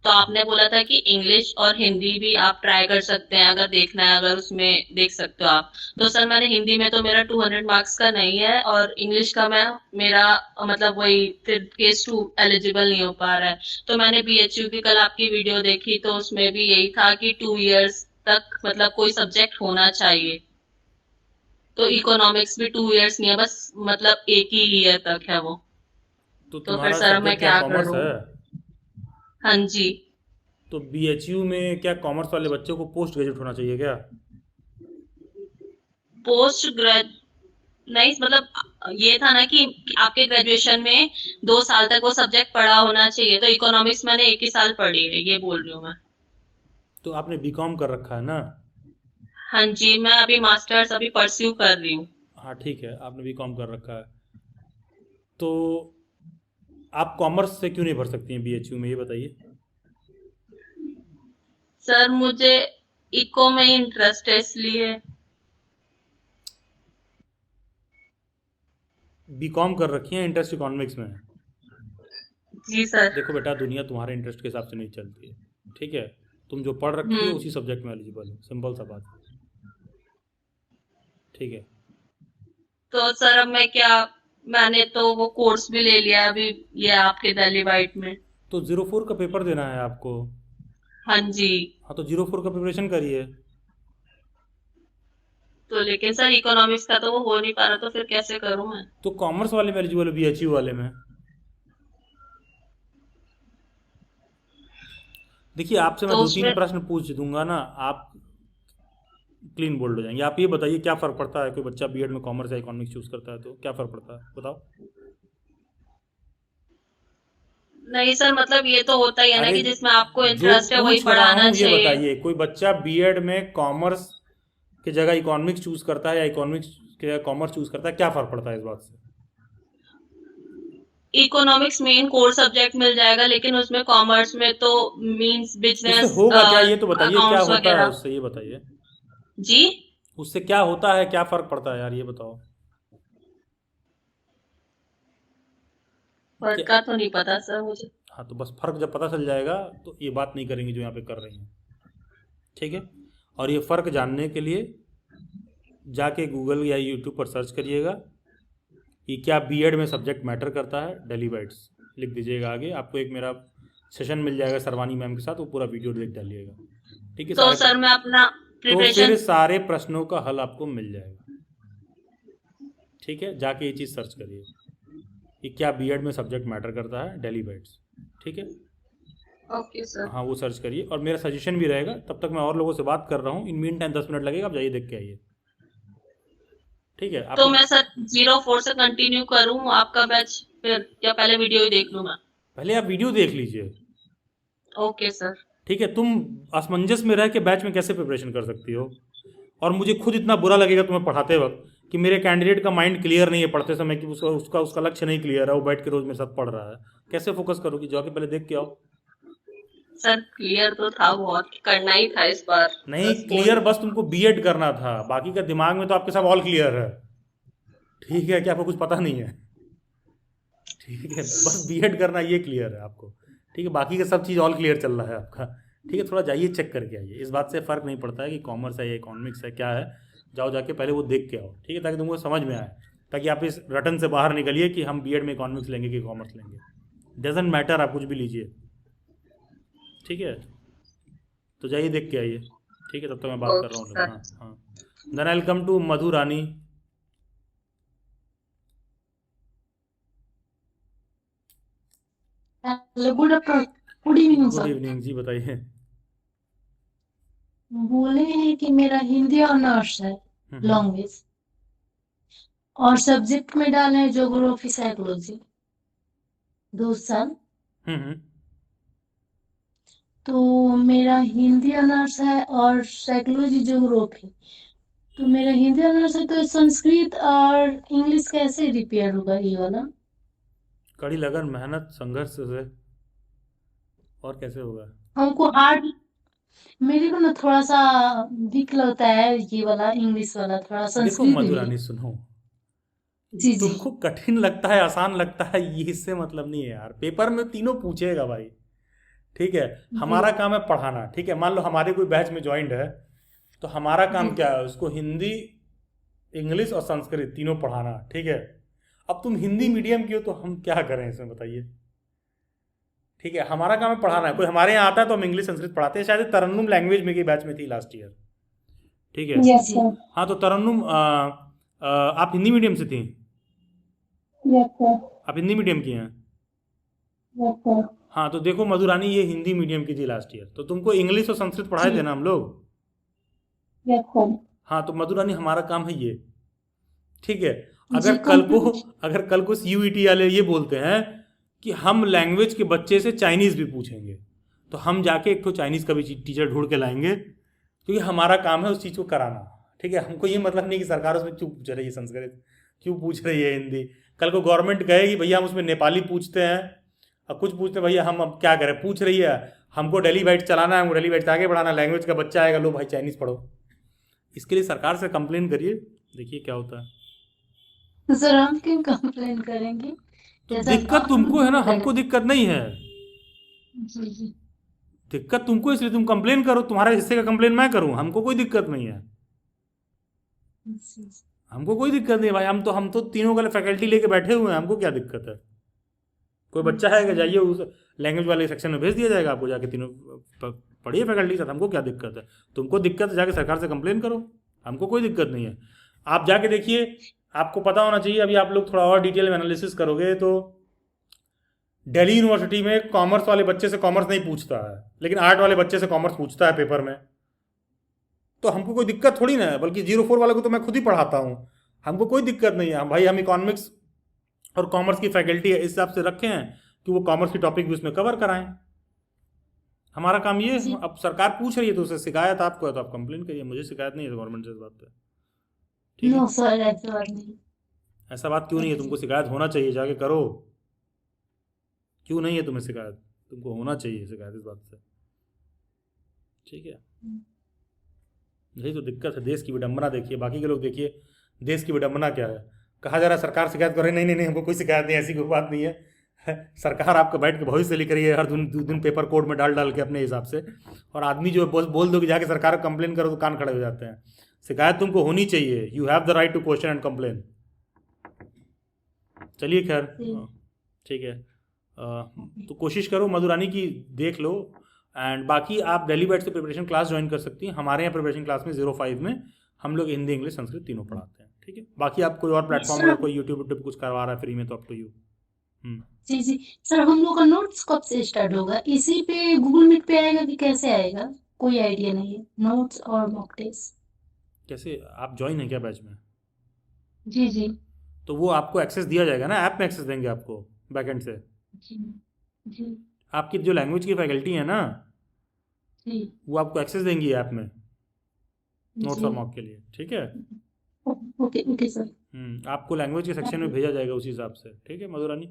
तो आपने बोला था कि इंग्लिश और हिंदी भी आप ट्राई कर सकते हैं, अगर देखना है, अगर उसमें देख सकते हो आप। तो सर मैंने हिंदी में तो मेरा 200 मार्क्स का नहीं है, और इंग्लिश का मेरा मतलब वही फिर केस 2 एलिजिबल नहीं हो पा रहा है। तो मैंने BHU की कल आपकी वीडियो देखी, तो उसमें भी यही था कि 2 इयर्स तक मतलब कोई सब्जेक्ट होना चाहिए। तो इकोनॉमिक्स भी 2 इयर्स नहीं है, बस मतलब एक ही ईयर तक है वो। तो तो फिर तुम्हारा सर मैं सब्जेक्ट क्या क्या कॉमर्स करूं? है? हाँ जी। तो BHU में क्या कॉमर्स वाले बच्चों को पोस्ट ग्रेजुएट होना चाहिए क्या? पोस्ट ग्रेड नहीं, मतलब ये था ना कि आपके ग्रेजुएशन में 2 साल तक वो सब्जेक्ट पढ़ा होना चाहिए, तो इकोनॉमिक्स मैंने एक ही साल पढ़ी है, ये बोल रही हूँ मैं। तो आपने BCom कर रखा है ना? हाँ जी, मैं अभी मास्टर्स अभी परस्यू कर रही हूँ। हाँ ठीक है, आपने BCom कर रखा है, तो आप कॉमर्स से क्यों नहीं भर सकती हैं BHU में, ये बताइए। सर मुझे इको में इंटरेस्ट है, इसलिए। BCom कर रखी है, इंटरेस्ट इकोनॉमिक्स में है? जी सर। देखो बेटा, दुनिया तुम्हारे इंटरेस्ट के हिसाब से नहीं चलती है, ठीक है। तुम जो पढ़ रखी हो हम्म। उसी सब्जेक्ट में एलिजिबल हो, सिंपल सा बात है, ठीक है। तो सर अब मैं क्या, मैंने तो वो कोर्स भी ले लिया अभी, ये आपके दिल्ली वाइट में। तो 04 का पेपर देना है आपको। हाँ जी। हाँ, तो 04 का प्रिपरेशन करिए। तो लेकिन सर इकोनॉमिक्स का तो वो हो नहीं पा रहा, तो फिर कैसे करूं मैं? तो कॉमर्स वाले में एलिजिबल हो, BHU वाले में। देखिए, आपसे मैं तो दो तीन उसमें प्रश्न पूछ दूंगा ना, आप क्लीन बोल्ड हो जाएंगे। आप ये बताइए, क्या फ़र्क पड़ता है, कोई बच्चा बीएड में कॉमर्स या इकोनॉमिक्स चूज़ करता है तो क्या फ़र्क पड़ता है, बताओ। नहीं सर, मतलब ये तो होता ही है ना अरे, कि जिसमें आपको जो इंटरेस्ट है वही पूछ रहा पढ़ाना हूँ ये चाहिए। बताइए, कोई बच्चा बीएड में कॉमर्स की जगह इकोनॉमिक्स चूज़ करता है या इकोनॉमिक्स की जगह कॉमर्स चूज़ करता है, क्या फ़र्क पड़ता है इस बात से। इकोनॉमिक्स मेन कोर सब्जेक्ट मिल जाएगा, लेकिन उसमें कॉमर्स में तो मींस उससे बिजनेस, होगा क्या, ये तो बताइए, क्या अकाउंट्स होता है वगैरह। उससे, ये बताइए। जी। उससे क्या होता है, क्या फ़र्क पड़ता है यार, ये बताओ। फर्क क्या। का तो नहीं पता सर मुझे। हाँ, तो बस फ़र्क जब पता चल जाएगा तो ये बात नहीं करेंगे जो यहाँ पे कर रही हैं, ठीक है। और ये फ़र्क जानने के लिए जाके गूगल या यूट्यूब पर सर्च करिएगा कि क्या बीएड में सब्जेक्ट मैटर करता है, डेली बाइट्स लिख दीजिएगा आगे, आपको एक मेरा सेशन मिल जाएगा सरवानी मैम के साथ, वो पूरा वीडियो देख डालिएगा, ठीक है। तो सारे सर मैं अपना तो फिर प्रिपरेशन। सारे प्रश्नों का हल आपको मिल जाएगा, ठीक है। जाके ये चीज़ सर्च करिए कि क्या बीएड में सब्जेक्ट मैटर करता है, डेली बाइट्स, ठीक है। Okay sir. हाँ, वो सर्च करिए और मेरा सजेशन भी रहेगा। तब तक मैं और लोगों से बात कर रहा हूँ, इन मीन टाइम 10 मिनट लगेगा, आप जाइए देख के आइए, ठीक है। तो आपको मैं सर 04 से कंटिन्यू करूं आपका बैच, फिर या पहले वीडियो ही देख लूं मैं? पहले आप वीडियो देख लीजिए, ओके सर। ठीक है। तुम असमंजस में रह के बैच में कैसे प्रिपरेशन कर सकती हो, और मुझे खुद इतना बुरा लगेगा तुम्हें पढ़ाते वक्त कि मेरे कैंडिडेट का माइंड क्लियर नहीं है पढ़ते समय, कि उसका उसका उसका लक्ष्य नहीं क्लियर है, वो बैठ के रोज मेरे साथ पढ़ रहा है, कैसे फोकस करोगी, जाके पहले देख के आओ। सर क्लियर तो था, बहुत करना ही था इस बार। नहीं बस क्लियर, बस तुमको बीएड करना था, बाकी का दिमाग में तो आपके सब ऑल क्लियर है, ठीक है। क्या आपको कुछ पता नहीं है, ठीक है, बस बीएड करना ये क्लियर है आपको, ठीक है। बाकी का सब चीज़ ऑल क्लियर चल रहा है आपका, ठीक है। थोड़ा जाइए चेक करके आइए, इस बात से फ़र्क नहीं पड़ता है कि कॉमर्स है या इकोनॉमिक्स है, क्या है। जाओ जाके पहले वो देख के आओ, ठीक है, ताकि तुमको समझ में आए, ताकि आप इस रटन से बाहर निकलिए कि हम बीएड में इकोनॉमिक्स लेंगे कि कॉमर्स लेंगे। डजेंट मैटर, आप कुछ भी लीजिए, ठीक है। तो जाइए देख के आइए, ठीक है। तब तक मैं बात कर ओके रहा हूँ। सर। हाँ हाँ। Then I come to Madhu Rani. Hello, good afternoon, good evening good sir. Evening जी, बताइए। बोले हैं कि मेरा हिंदी ऑनर्स है, हम्म लैंग्वेज, और सब्जेक्ट में डाले हैं ज्योग्राफी साइकोलॉजी, 2 साल। हम्म। तो मेरा हिंदी ऑनर्स है और साइकोलॉजी ज्योग्राफी। तो मेरा हिंदी ऑनर्स है, तो संस्कृत और इंग्लिश कैसे रिपेयर होगा ये वाला? कड़ी लगन, मेहनत, संघर्ष से, और कैसे होगा। हमको हार्ड, मेरे को ना थोड़ा सा वीक लगता है ये वाला, इंग्लिश वाला, थोड़ा देखो संस्कृत मधु भी। रानी, सुनो, जी जी। तुमको कठिन लगता है आसान लगता है ये इससे मतलब नहीं है यार, पेपर में तीनों पूछेगा भाई, ठीक है। जी हमारा काम है पढ़ाना, ठीक है। मान लो हमारे कोई बैच में ज्वाइंट है, तो हमारा जी काम क्या है, उसको हिंदी, इंग्लिश और संस्कृत तीनों पढ़ाना, ठीक है। अब तुम हिंदी जी। मीडियम की हो तो हम क्या करें इसमें, बताइए, ठीक है। हमारा काम है पढ़ाना है, कोई हमारे यहाँ आता है तो हम इंग्लिश संस्कृत पढ़ाते हैं। शायद तरन्नुम लैंग्वेज में की बैच में थी लास्ट ईयर, ठीक है। यस जी सर। हाँ, तो तरन्नुम आप हिंदी मीडियम से थी, यस सर। आप हिंदी मीडियम की हैं। Yes sir. हाँ, तो देखो मधुरानी, ये हिंदी मीडियम की थी लास्ट ईयर, तो तुमको इंग्लिश और संस्कृत पढ़ाए थे जी। ना हम लोग। Yes sir. हाँ, तो मधुरानी हमारा काम है ये, ठीक है। जी कंप्लीट। अगर कल को सीयूईटी वाले ये बोलते हैं कि हम लैंग्वेज के बच्चे से चाइनीज़ भी पूछेंगे, तो हम जाके एक तो चाइनीज़ का भी टीचर ढूंढ के लाएंगे, क्योंकि हमारा काम है उस चीज़ को कराना, ठीक है। हमको ये मतलब नहीं कि सरकार उसमें क्यों पूछ रही है संस्कृत, क्यों पूछ रही है हिंदी। कल को गवर्नमेंट कहेगी भैया हम उसमें नेपाली पूछते हैं और कुछ पूछते हैं, भैया हम अब क्या करें, पूछ रही है, हमको डेली बाइट चलाना है, हमको डेली बाइट आगे बढ़ाना, लैंग्वेज का बच्चा आएगा, लो भाई चाइनीज़ पढ़ो। इसके लिए सरकार से कंप्लेन करिए, देखिए क्या होता है। तो सर हम क्यों कंप्लेन करेंगे? तो जैसा दिक्कत तुमको है ना, बताया। हमको दिक्कत नहीं है। जी जी दिक्कत तुमको, इसलिए तुम कंप्लेन करो, तुम्हारे हिस्से का कंप्लेन मैं करूं, हमको कोई दिक्कत नहीं है। जी हमको कोई दिक्कत नहीं भाई, हम तो तीनों का फैकल्टी लेके बैठे हुए हैं, हमको क्या दिक्कत है। कोई बच्चा है कि जाइए उस लैंग्वेज वाले सेक्शन में भेज दिया जाएगा आपको, जाके तीनों पढ़िए फैकल्टी के साथ, हमको क्या दिक्कत है। तुमको दिक्कत है जाके सरकार से कंप्लेन करो, हमको कोई दिक्कत नहीं है। आप जाके देखिए, आपको पता होना चाहिए, अभी आप लोग थोड़ा और डिटेल में एनालिसिस करोगे तो दिल्ली यूनिवर्सिटी में कॉमर्स वाले बच्चे से कॉमर्स नहीं पूछता है, लेकिन आर्ट वाले बच्चे से कॉमर्स पूछता है पेपर में। तो हमको कोई दिक्कत थोड़ी ना है, बल्कि 04 वाले को तो मैं खुद ही पढ़ाता हूँ, हमको कोई दिक्कत नहीं है भाई। हम इकोनॉमिक्स और कॉमर्स की फैकल्टी है, इस हिसाब से रखे हैं कि वो कॉमर्स की टॉपिक भी उसमें कवर कराएं। हमारा काम ये है। अब सरकार पूछ रही है तो उससे शिकायत आपको है तो आप कंप्लेन करिए, मुझे शिकायत नहीं है गवर्नमेंट से इस बात पे, ठीक है। नो सर, ऐसी बात नहीं। ऐसा बात क्यों नहीं है, तुमको शिकायत होना चाहिए, जाके करो। क्यों नहीं है तुम्हें शिकायत, तुमको होना चाहिए शिकायत इस बात से, ठीक है। यही तो दिक्कत है, देश की विडंबना देखिए, बाकी के लोग देखिए देश की विडंबना क्या है। कहा जा रहा है सरकार शिकायत कर रही, नहीं नहीं नहीं, हमको कोई शिकायत नहीं, ऐसी कोई बात नहीं है। सरकार आपको बैठ के भविष्य लिख रही है हर दिन पेपर कोड में डाल डाल के अपने हिसाब से, और आदमी जो बोल दो कि जाके सरकार को कंप्लेन करो तो कान खड़े हो जाते हैं। शिकायत तुमको होनी चाहिए, you have the right to question and complain. चलिए खैर, ठीक है। तो कोशिश करो मधुरानी की देख लो, एंड बाकी आप दिल्ली बैठ से प्रिपरेशन क्लास ज्वाइन कर सकती हैं। हमारे यहाँ प्रिपरेशन क्लास में 05 में हम लोग हिंदी इंग्लिश संस्कृत तीनों पढ़ाते हैं, ठीक है। बाकी आप कोई और प्लेटफॉर्म अगर कोई यूट्यूब कुछ करवा रहा है फ्री में तो अप टू यू। जी जी सर, हम लोग का नोट्स कब से स्टार्ट होगा? इसी पे गूगल मीट पे आएगा कि कैसे आएगा? कोई आइडिया नहीं है, नोट्स और मॉक टेस्ट। कैसे, आप ज्वाइन है क्या बैच में? जी जी तो वो आपको एक्सेस दिया जाएगा ना, ऐप में एक्सेस देंगे आपको बैकएंड से। जी जी आपकी जो लैंग्वेज की फैकल्टी है ना, जी वो आपको एक्सेस देंगी ऐप में नोट्स और जी। मॉक के लिए, ठीक है। Okay okay sir. आपको लैंग्वेज के सेक्शन में भेजा जाएगा उसी हिसाब से, ठीक है मधुरानी।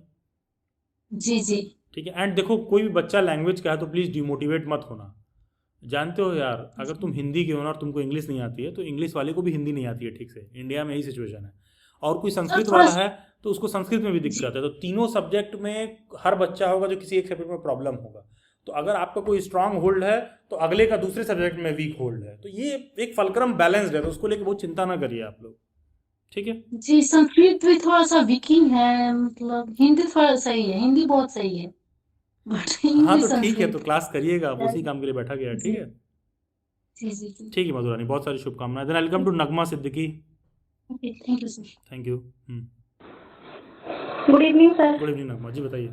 जी जी ठीक है। एंड देखो, कोई भी बच्चा लैंग्वेज का है तो प्लीज़ डिमोटिवेट मत होना। जानते हो यार, अगर तुम हिंदी के हो ना और तुमको इंग्लिश नहीं आती है तो इंग्लिश वाले को भी हिंदी नहीं आती है ठीक से, इंडिया में यही सिचुएशन है। और कोई संस्कृत वाला है तो उसको संस्कृत में भी दिक्कत है। तो तीनों सब्जेक्ट में हर बच्चा होगा जो किसी एक सब्जेक्ट में प्रॉब्लम होगा। तो अगर आपका कोई स्ट्रांग होल्ड है तो अगले का दूसरे सब्जेक्ट में वीक होल्ड है। तो ये एक फलक्रम बैलेंस्ड है, तो उसको लेकर बहुत चिंता ना करिए आप लोग, ठीक है। जी। संस्कृत भी थोड़ा सा वीकिंग है, मतलब हिंदी थोड़ा सही है, हिंदी बहुत सही है, बट हाँ इंग्लिश तो ठीक है, तो संस्कृत। क्लास करिएगा, उसी काम के लिए बैठा गया है, ठीक है। जी जी जी। ठीक है मधुरानी, बहुत सारी शुभकामनाएं। Then welcome to Nagma Siddiqui. Okay, thank you sir. Thank you. Good evening sir. Good evening Nagma ji, बताइए।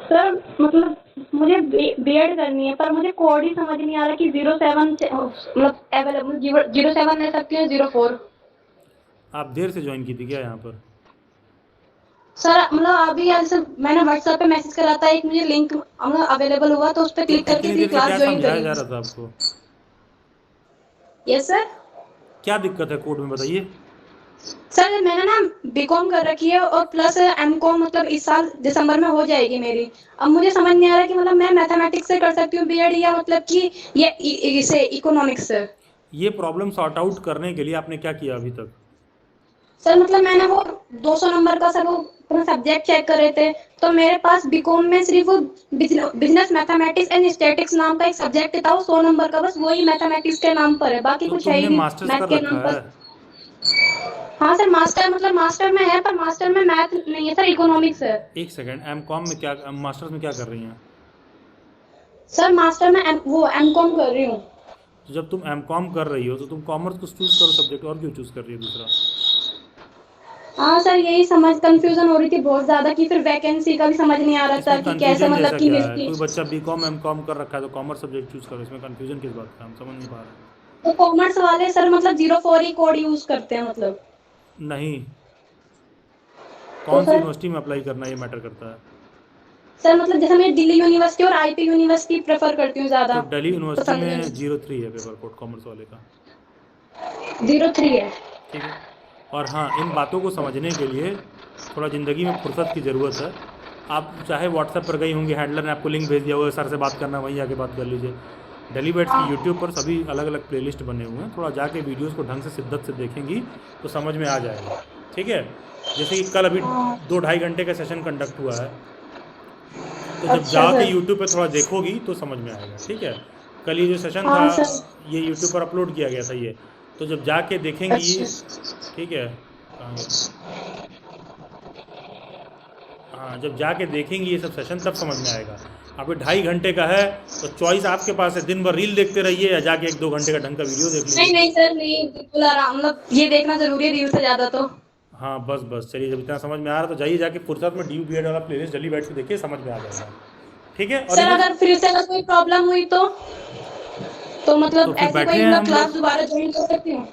सर मतलब मुझे बीएड करनी है, पर मुझे कोड ही समझ नहीं आ रहा कि 07 से मतलब अवेलेबल 07 ले सकती हूँ 04। आप देर से ज्वाइन की थी क्या यहाँ पर? सर मतलब अभी जैसे मैंने व्हाट्सएप पे मैसेज करा था, एक मुझे लिंक मतलब अवेलेबल हुआ तो उस पर क्लिक करके इतनी फिर देर से क्लास क्या ज्वाइन समझाया करी। जा रहा था आपको? Yes sir. क्या दिक्कत है कोड में, बताइए। सर मैंने ना बीकॉम कर रखी है और प्लस एमकॉम मतलब इस साल दिसंबर में हो जाएगी मेरी। अब मुझे समझ नहीं आ रहा कि मतलब मैं मैथमेटिक्स से कर सकती हूँ बीएड या मतलब कि ये इसे इकोनॉमिक्स से। ये प्रॉब्लम सॉर्ट आउट करने के लिए आपने क्या किया अभी तक? सर मतलब मैंने वो 200 नंबर का सर वो सब्जेक्ट चेक कर रहे थे, तो मेरे पास बीकॉम में सिर्फ वो बिजनेस मैथमेटिक्स एंड स्टैटिक्स नाम का एक सब्जेक्ट था, वो 100 नंबर का, बस वही मैथमेटिक्स के नाम पर है, बाकी तो कुछ है ही तुमने नहीं मास्टर्स मैथ कर के नाम रखा पर। है? हाँ सर, मास्टर मतलब मास्टर में है, पर मास्टर में मैथ नहीं है सर, इकोनॉमिक्स है। एक सेकंड, एमकॉम में क्या, मास्टर्स में क्या कर रही हैं? सर मास्टर में वो एमकॉम कर रही हूँ। तो जब तुम एमकॉम कर रही हो तो तुम कॉमर्स को चूज करो सब्जेक्ट, और क्यों चूज कर रही हो दूसरा? हाँ सर, यही समझ कंफ्यूजन हो रही थी बहुत ज्यादा कि फिर वैकेंसी का भी समझ नहीं आ रहा था इसमें कि कैसे कंफ्यूजन मतलब जैसा कि क्या है? मिलती। कोई बच्चा बीकॉम एमकॉम कर रखा है तो कॉमर्स सब्जेक्ट चूज करो, इसमें कंफ्यूजन किस बात का, हम समझ नहीं पा रहे। तो कॉमर्स वाले सर मतलब 04 ही कोड यूज करते हैं मतलब। नहीं, कौन सी सर यूनिवर्सिटी में अप्लाई करना ये मैटर करता है। सर मतलब जैसे मैं दिल्ली यूनिवर्सिटी और आईपी यूनिवर्सिटी प्रेफर करती हूँ ज्यादा। तो दिल्ली तो यूनिवर्सिटी समझ में 03 है पेपर कोड कॉमर्स वाले का, 03 है। ठीक है। और हाँ, इन बातों को समझने के लिए थोड़ा ज़िंदगी में फुर्सत की ज़रूरत है। आप चाहे व्हाट्सएप पर गई होंगी, हैंडलर ने आपको लिंक भेज दिया होगा, सर से बात करना, वहीं आके बात कर लीजिए। दिल्ली बैट्स की यूट्यूब पर सभी अलग अलग प्लेलिस्ट बने हुए हैं, थोड़ा जाके वीडियोस को ढंग से शिद्दत से देखेंगी तो समझ में आ जाएगा। ठीक है, जैसे कि कल अभी हाँ 2-2.5 घंटे का सेशन कंडक्ट हुआ है, तो जब अच्छा जाके सर। यूट्यूब पे थोड़ा देखोगी तो समझ में आएगा। ठीक है, कल ये जो सेशन था हाँ सर। ये यूट्यूब पर अपलोड किया गया था ये, तो जब जाके देखेंगी ये, अच्छा। ठीक है, कहाँ गया, हाँ जब जाके देखेंगी ये सब सेशन तब समझ में आएगा। अभी 2.5 घंटे का है तो चॉइस आपके पास है, दिन भर रील देखते रहिए या जाके 1-2 घंटे का ढंग का वीडियो देख नहीं लीजिए। नहीं सर, नहीं, बिल्कुल आराम, मतलब ये देखना जरूरी है रील से ज्यादा तो। हाँ बस बस, चलिए जब इतना समझ में आ रहा तो जाइए जाके फुर्सत में DU BED वाला प्लेलिस्ट जल्दी बैठ के देखिए, समझ में आ जाएगा। ठीक है, और सर इधर अगर फिर से अगर कोई प्रॉब्लम हुई तो तो मतलब फिर ऐसे बैठे कोई हैं मैं हम क्लास लोग। दोबारा ज्वाइन कर सकती हूँ?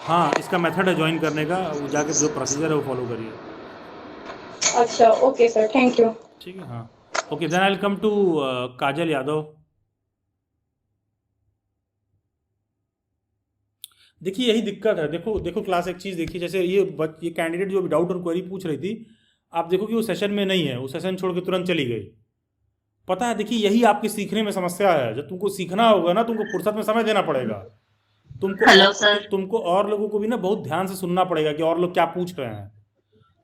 हाँ इसका मेथड है ज्वाइन करने का, वो जाके जो प्रोसीजर है वो फॉलो करिए। अच्छा, ओके सर, थैंक यू। ठीक है, हाँ okay, then I will come to Kajal Yadav. देखिए यही दिक्कत है, देखो देखो क्लास एक चीज़ देखिए, जैसे ये कैंडिडेट जो डाउट और क्वेरी पूछ रही थी, आप देखो कि वो सेशन में नहीं है, वो सेशन छोड़ के तुरंत चली गई। पता है, देखिए यही आपके सीखने में समस्या है, जब तुमको सीखना होगा ना तुमको फुर्सत में समय देना पड़ेगा। Hello sir. तुमको और लोगों को भी ना बहुत ध्यान से सुनना पड़ेगा कि और लोग क्या पूछ रहे हैं।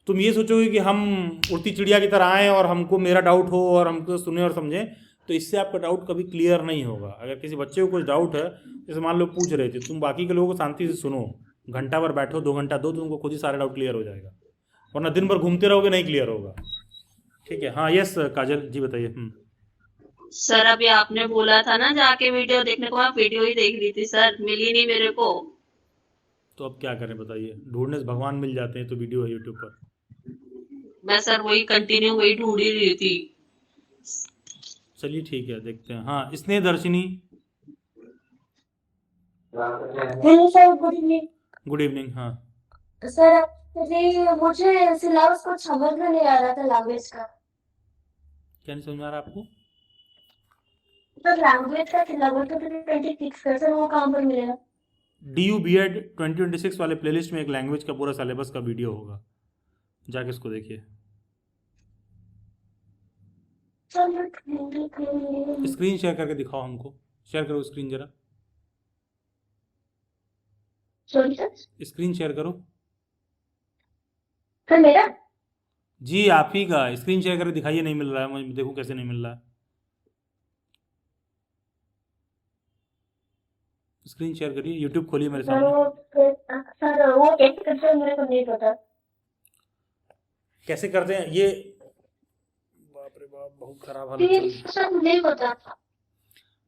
तुम ये सोचोगे कि हम उड़ती चिड़िया की तरह आएँ और हमको मेरा डाउट हो और हमको सुने और समझें, तो इससे आपका डाउट कभी क्लियर नहीं होगा। अगर किसी बच्चे को कुछ डाउट है, जैसे मान लो पूछ रहे थे, तुम बाकी के लोगों को शांति से सुनो, घंटा भर बैठो, 2 घंटा दो, तुमको खुद ही सारा डाउट क्लियर हो जाएगा, वरना दिन भर घूमते रहोगे नहीं क्लियर होगा। ठीक है, हाँ यस काजल जी बताइए। सर अभी आपने बोला था ना जाके वीडियो देखने को, मैं वीडियो ही देख रही थी सर, मिली नहीं मेरे को। तो अब क्या करें बताइए, ढूंढने से भगवान मिल जाते हैं, तो वीडियो है यूट्यूब पर। मैं सर वही कंटिन्यू वही ढूंढ ही रही थी। चलिए ठीक है, देखते हैं। हाँ स्नेह Darshini, hello sir, good evening. Good evening. हाँ सर एक्चुअली मुझे सिलेबस कुछ समझ में नहीं आ रहा था लैंग्वेज का। क्या नहीं समझ में आ रहा आपको? तो लैंग्वेज का सिलेबस तो 26 का सर, वो कहाँ पर मिलेगा? DU BED 2026 वाले प्लेलिस्ट में एक लैंग्वेज का पूरा सिलेबस का वीडियो होगा, जाके इसको देखिए। स्क्रीन शेयर करके दिखाओ हमको, शेयर करो स्क्रीन जरा, सॉरी सर। स्क्रीन शेयर करो। सर मेरा जी आप ही का स्क्रीन शेयर करके दिखाइए, नहीं मिल रहा है मुझे, देखो कैसे नहीं मिल रहा है। स्क्रीन शेयर करिए, यूट्यूब खोलिए मेरे सर सामने। सर वो कैसे करते हैं मेरे को नहीं पता। कैसे करते हैं ये? बाप रे बाप, बहुत खराब हालत चल प्लीज रही है। सर नहीं पता।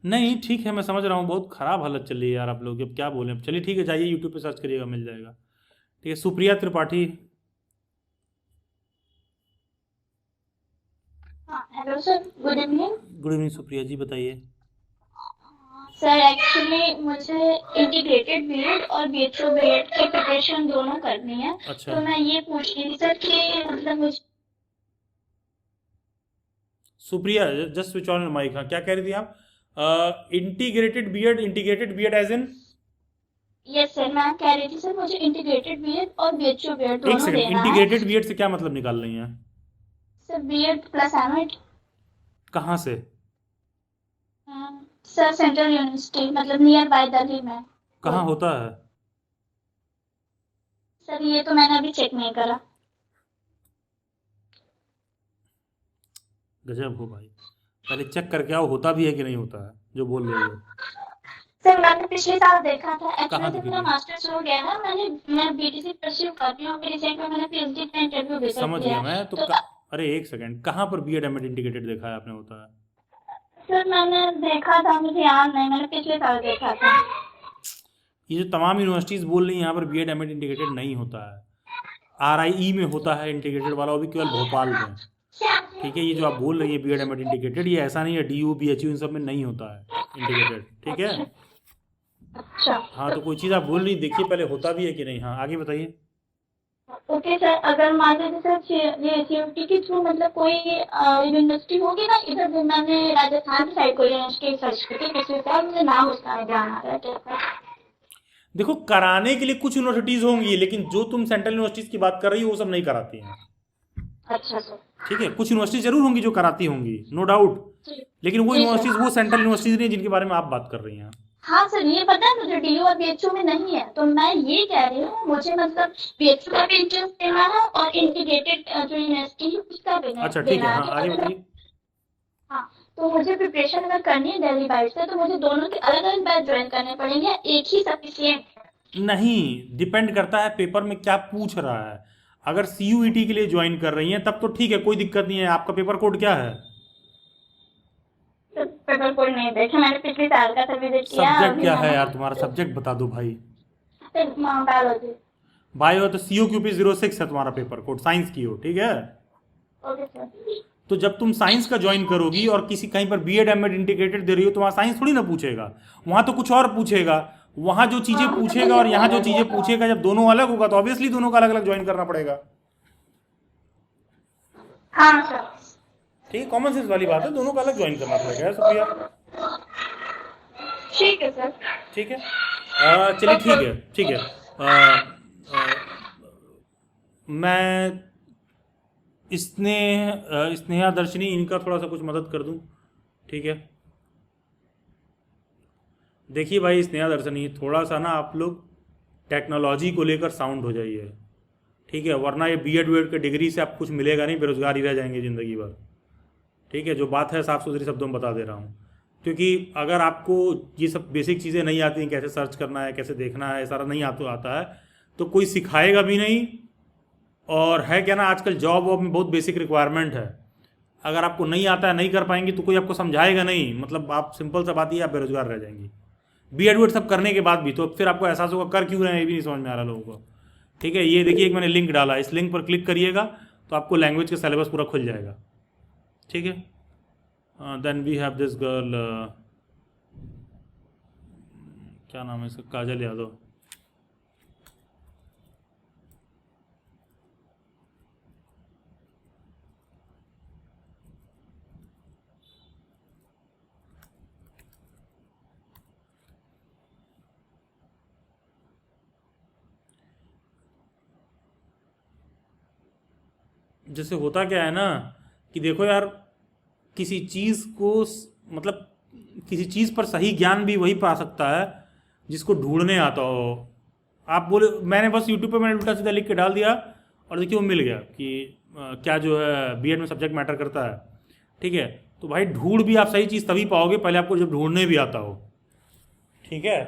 नहीं ठीक है, मैं समझ रहा हूँ, बहुत खराब हालत चल रही है यार आप लोग, अब क्या बोलें। चलिए ठीक है, जाइए यूट्यूब पे सर्च करिएगा, मिल जाएगा। ठीक है, Supriya Tripathi. Hello sir, good evening. Good evening Supriya ji, बताइए। सर एक्चुअली मुझे इंटीग्रेटेड बीएड और बीएचओ बीएड की प्रिपरेशन दोनों करनी है, अच्छा तो मैं ये पूछ रही थी सर कि मतलब मुझे। Supriya just switch on mic. हाँ क्या कह रही थी आप? Integrated B Ed as in? Yes sir, मैं कह रही थी सर मुझे इंटीग्रेटेड बीएड और बीएचओ बीएड एक दोनों सेकंड, देना है। इंटीग्रेटेड बीएड से क्या मतलब निकाल रही हैं? Sir B Ed plus M Ed. कहाँ से? सर सेंट्रल यूनिवर्सिटी, मतलब नियर बाय दिल्ली में। कहाँ होता है? सर ये तो मैंने अभी चेक नहीं करा। गजब हो भाई, पहले चेक करके आओ होता भी है कि नहीं होता है जो बोल रही हो। सर मैंने पिछले साल देखा था, कहाँ एक्चुअली देखी मेरा थी? मास्टर्स हो गया ना, मैं बीटीसी परस्यू कर रही हूँ, अभी रिसेंट में मैंने पीएचडी का इंटरव्यू भी कर समझ दिया गया है। मैं, तो अरे एक सेकंड, कहाँ पर बीएड एमएड इंटीग्रेटेड देखा है आपने होता है? सर मैंने देखा था, मुझे याद नहीं, मैंने पिछले साल देखा था। ये जो तमाम यूनिवर्सिटीज़ बोल रही हैं यहाँ पर बीएड एमएड इंटीग्रेटेड नहीं होता है। RIE में होता है इंटीग्रेटेड वाला, वो भी केवल भोपाल में। ठीक है, ये जो आप बोल रही है बीएड एमएड इंटीग्रेटेड, ये ऐसा नहीं है, DU BHU इन सब में नहीं होता है इंटीग्रेटेड। ठीक है, अच्छा हाँ तो कोई चीज़ आप बोल रही देखिए पहले होता भी है कि नहीं। हाँ आगे बताइए। ओके सर, अगर मान लीजिए सर ये CUET के थ्रू मतलब कोई यूनिवर्सिटी होगी ना, इधर भी मैंने राजस्थान की साइड कोई यूनिवर्सिटी सर्च की थी पिछले साल, मुझे नाम उसका नहीं ध्यान आ रहा है कैसा। देखो कराने के लिए कुछ यूनिवर्सिटीज़ होंगी, लेकिन जो तुम सेंट्रल यूनिवर्सिटीज़ की बात कर रही हो वो सब नहीं कराती हैं। अच्छा सर, ठीक है, कुछ यूनिवर्सिटी जरूर होंगी जो कराती होंगी, नो डाउट, लेकिन वो जी सर। यूनिवर्सिटीज़ वो सेंट्रल यूनिवर्सिटीज़ नहीं जिनके बारे में आप बात कर रही हैं। हाँ सर, ये पता है मुझे डीयू और बीएचयू में नहीं है, तो मैं ये कह रही हूँ मुझे मतलब बीएचयू का भी एंट्रेंस देना है और इंटीग्रेटेड जो यूनिवर्सिटी है उसका भी अच्छा ठीक देना है, है। हाँ तो आगे अगर बताइए। हाँ, तो मुझे प्रिपरेशन अगर करनी है दिल्ली बाइट से, तो मुझे दोनों के अलग अलग बैच ज्वाइन करने पड़ेंगे या एक ही सफिशियंट है? नहीं, डिपेंड करता है पेपर में क्या पूछ रहा है। अगर सीयूईटी के लिए ज्वाइन कर रही हैं तब तो ठीक है, कोई दिक्कत नहीं है। आपका पेपर कोड क्या है? तो पेपर कोड नहीं देखा मैंने, पिछले साल का सब विजिट किया सब्जेक्ट अभी क्या है मैंने यार तुम्हारा? सब्जेक्ट बता दो भाई। बायोलॉजी। बायो तो CUQP 06 है तुम्हारा पेपर कोड, साइंस की हो, ठीक है। Okay sir. तो जब तुम साइंस का ज्वाइन करोगी और किसी कहीं पर बीएड एमएड इंटीग्रेटेड दे रही हो तो वहाँ साइंस थोड़ी ना पूछेगा, वहाँ तो कुछ और पूछेगा। वहाँ जो चीज़ें पूछेगा और यहाँ जो चीज़ें पूछेगा, जब दोनों अलग होगा तो ऑब्वियसली दोनों का अलग अलग ज्वाइन करना पड़ेगा। हाँ सर। ठीक, कॉमन सेंस वाली बात है, दोनों का अलग ज्वाइन करना पड़ेगा। सुप्रिया, ठीक है सर। ठीक है, चलिए ठीक है, ठीक है। मैं स्नेहा दर्शनी इनका थोड़ा सा कुछ मदद कर दूं, ठीक है। देखिए भाई स्नेहा दर्शनी, थोड़ा सा ना आप लोग टेक्नोलॉजी को लेकर साउंड हो जाइए, ठीक है, वरना ये बीएड वीएड के डिग्री से आपको कुछ मिलेगा नहीं, बेरोजगार ही रह जाएंगे ज़िंदगी भर, ठीक है। जो बात है साफ सुथरी शब्दों में बता दे रहा हूँ, क्योंकि अगर आपको ये सब बेसिक चीज़ें नहीं आती हैं, कैसे सर्च करना है, कैसे देखना है, सारा नहीं आता है, तो कोई सिखाएगा भी नहीं। और है क्या ना, आजकल जॉब वॉब में बहुत बेसिक रिक्वायरमेंट है, अगर आपको नहीं आता है, नहीं कर पाएंगे तो कोई आपको समझाएगा नहीं, मतलब आप सिंपल सा बात ही, आप बेरोजगार रह जाएंगी। बीएड वीएड सब करने के बाद भी तो फिर आपको एहसास होगा कर क्यों रहे हैं, ये भी नहीं समझ में आ रहा लोगों को, ठीक है। ये देखिए एक मैंने लिंक डाला, इस लिंक पर क्लिक करिएगा तो आपको लैंग्वेज का सिलेबस पूरा खुल जाएगा, ठीक है। Then we have this girl, क्या नाम है इसका, काजल यादव। जैसे होता क्या है ना कि देखो यार, किसी चीज़ को मतलब किसी चीज़ पर सही ज्ञान भी वही पा सकता है जिसको ढूंढने आता हो। आप बोले, मैंने बस यूट्यूब पे मैंने उल्टा सीधा लिख के डाल दिया और देखिए वो मिल गया कि क्या जो है बीएड में सब्जेक्ट मैटर करता है, ठीक है। तो भाई ढूंढ भी आप सही चीज़ तभी पाओगे पहले आपको जब ढूंढने भी आता हो, ठीक है।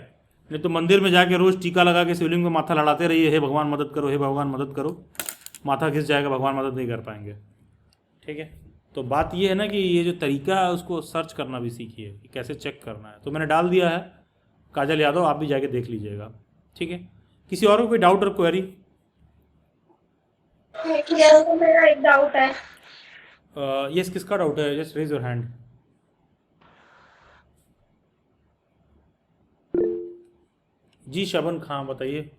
नहीं तो मंदिर में जाके रोज़ टीका लगा के शिवलिंग में माथा लड़ाते रहिए, हे भगवान मदद करो, हे भगवान मदद करो, माथा घिस जाएगा, भगवान मदद नहीं कर पाएंगे, ठीक है। तो बात ये है ना कि ये जो तरीका है उसको सर्च करना भी सीखिए कि कैसे चेक करना है। तो मैंने डाल दिया है, काजल यादव, आप भी जाके देख लीजिएगा, ठीक है। किसी और को कोई डाउट और क्वेरी? मेरा एक डाउट है। यस, किसका डाउट है? Just raise your hand. जी शबन खां, बताइए।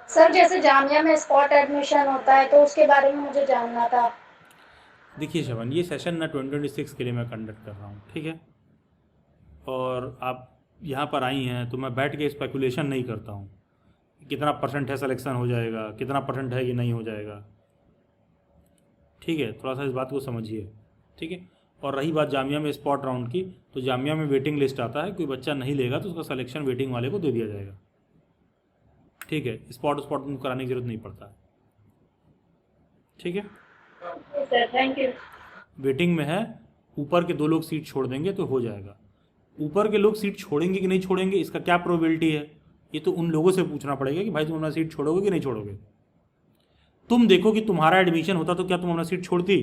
सर जैसे जामिया में स्पॉट एडमिशन होता है तो उसके बारे में मुझे जानना था। देखिए शबन, ये सेशन ना 2026 के लिए मैं कंडक्ट कर रहा हूँ, ठीक है। और आप यहाँ पर आई हैं तो मैं बैठ के स्पेकुलेशन नहीं करता हूँ कितना % है सिलेक्शन हो जाएगा, कितना % है कि नहीं हो जाएगा, ठीक है। थोड़ा सा इस बात को समझिए, ठीक है। और रही बात जामिया में स्पॉट राउंड की, तो जामिया में वेटिंग लिस्ट आता है, कोई बच्चा नहीं लेगा तो उसका सिलेक्शन वेटिंग वाले को दे दिया जाएगा, ठीक है। स्पॉट कराने की जरूरत नहीं पड़ता, ठीक है। Sir thank you. वेटिंग में है, ऊपर के 2 लोग सीट छोड़ देंगे तो हो जाएगा। ऊपर के लोग सीट छोड़ेंगे कि नहीं छोड़ेंगे इसका क्या प्रोबेबिलिटी है, ये तो उन लोगों से पूछना पड़ेगा कि भाई तुम अपना सीट छोड़ोगे कि नहीं छोड़ोगे। तुम देखो कि तुम्हारा एडमिशन होता तो क्या तुम अपना सीट छोड़ती?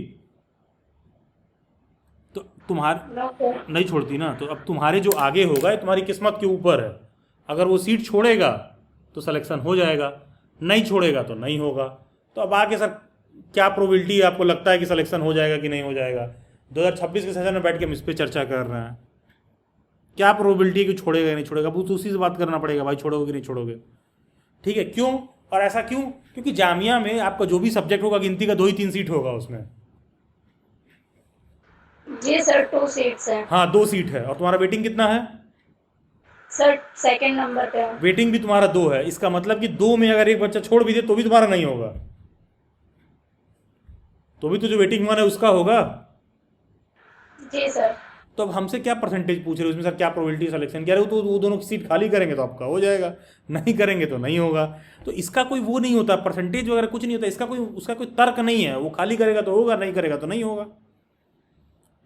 तो नहीं छोड़ती ना। तो अब तुम्हारे जो आगे होगा ये तुम्हारी किस्मत के ऊपर है, अगर वो सीट छोड़ेगा तो सिलेक्शन हो जाएगा, नहीं छोड़ेगा तो नहीं होगा। तो अब आगे सर क्या प्रोबेबिलिटी आपको लगता है कि सिलेक्शन हो जाएगा कि नहीं हो जाएगा? 2026 के सेशन में बैठ के हम इस पर चर्चा कर रहे हैं, क्या प्रोबेबिलिटी कि छोड़ेगा या नहीं छोड़ेगा। अब तो उसी से बात करना पड़ेगा, भाई छोड़ोगे कि नहीं छोड़ोगे, ठीक है। क्यों और ऐसा क्यों? क्योंकि जामिया में आपका जो भी सब्जेक्ट होगा गिनती का 2 ही 3 सीट होगा उसमें। जी सर 2 सीट्स हैं। हाँ 2 सीट है। और तुम्हारा वेटिंग कितना है? सर 2nd नंबर पे है। वेटिंग भी तुम्हारा 2 है, इसका मतलब कि 2 में अगर एक बच्चा छोड़ भी दे तो भी तुम्हारा नहीं होगा, तो भी तो जो वेटिंग 1 है उसका होगा। जी सर। तो अब हमसे क्या परसेंटेज पूछ रहे हो उसमें, सर क्या प्रोबेबिलिटी सिलेक्शन, कह रहे हो तो वो दोनों की सीट खाली करेंगे तो आपका हो जाएगा, नहीं करेंगे तो नहीं होगा। तो इसका कोई वो नहीं होता, परसेंटेज वगैरह कुछ नहीं होता, इसका कोई उसका कोई तर्क नहीं है, वो खाली करेगा तो होगा, नहीं करेगा तो नहीं होगा।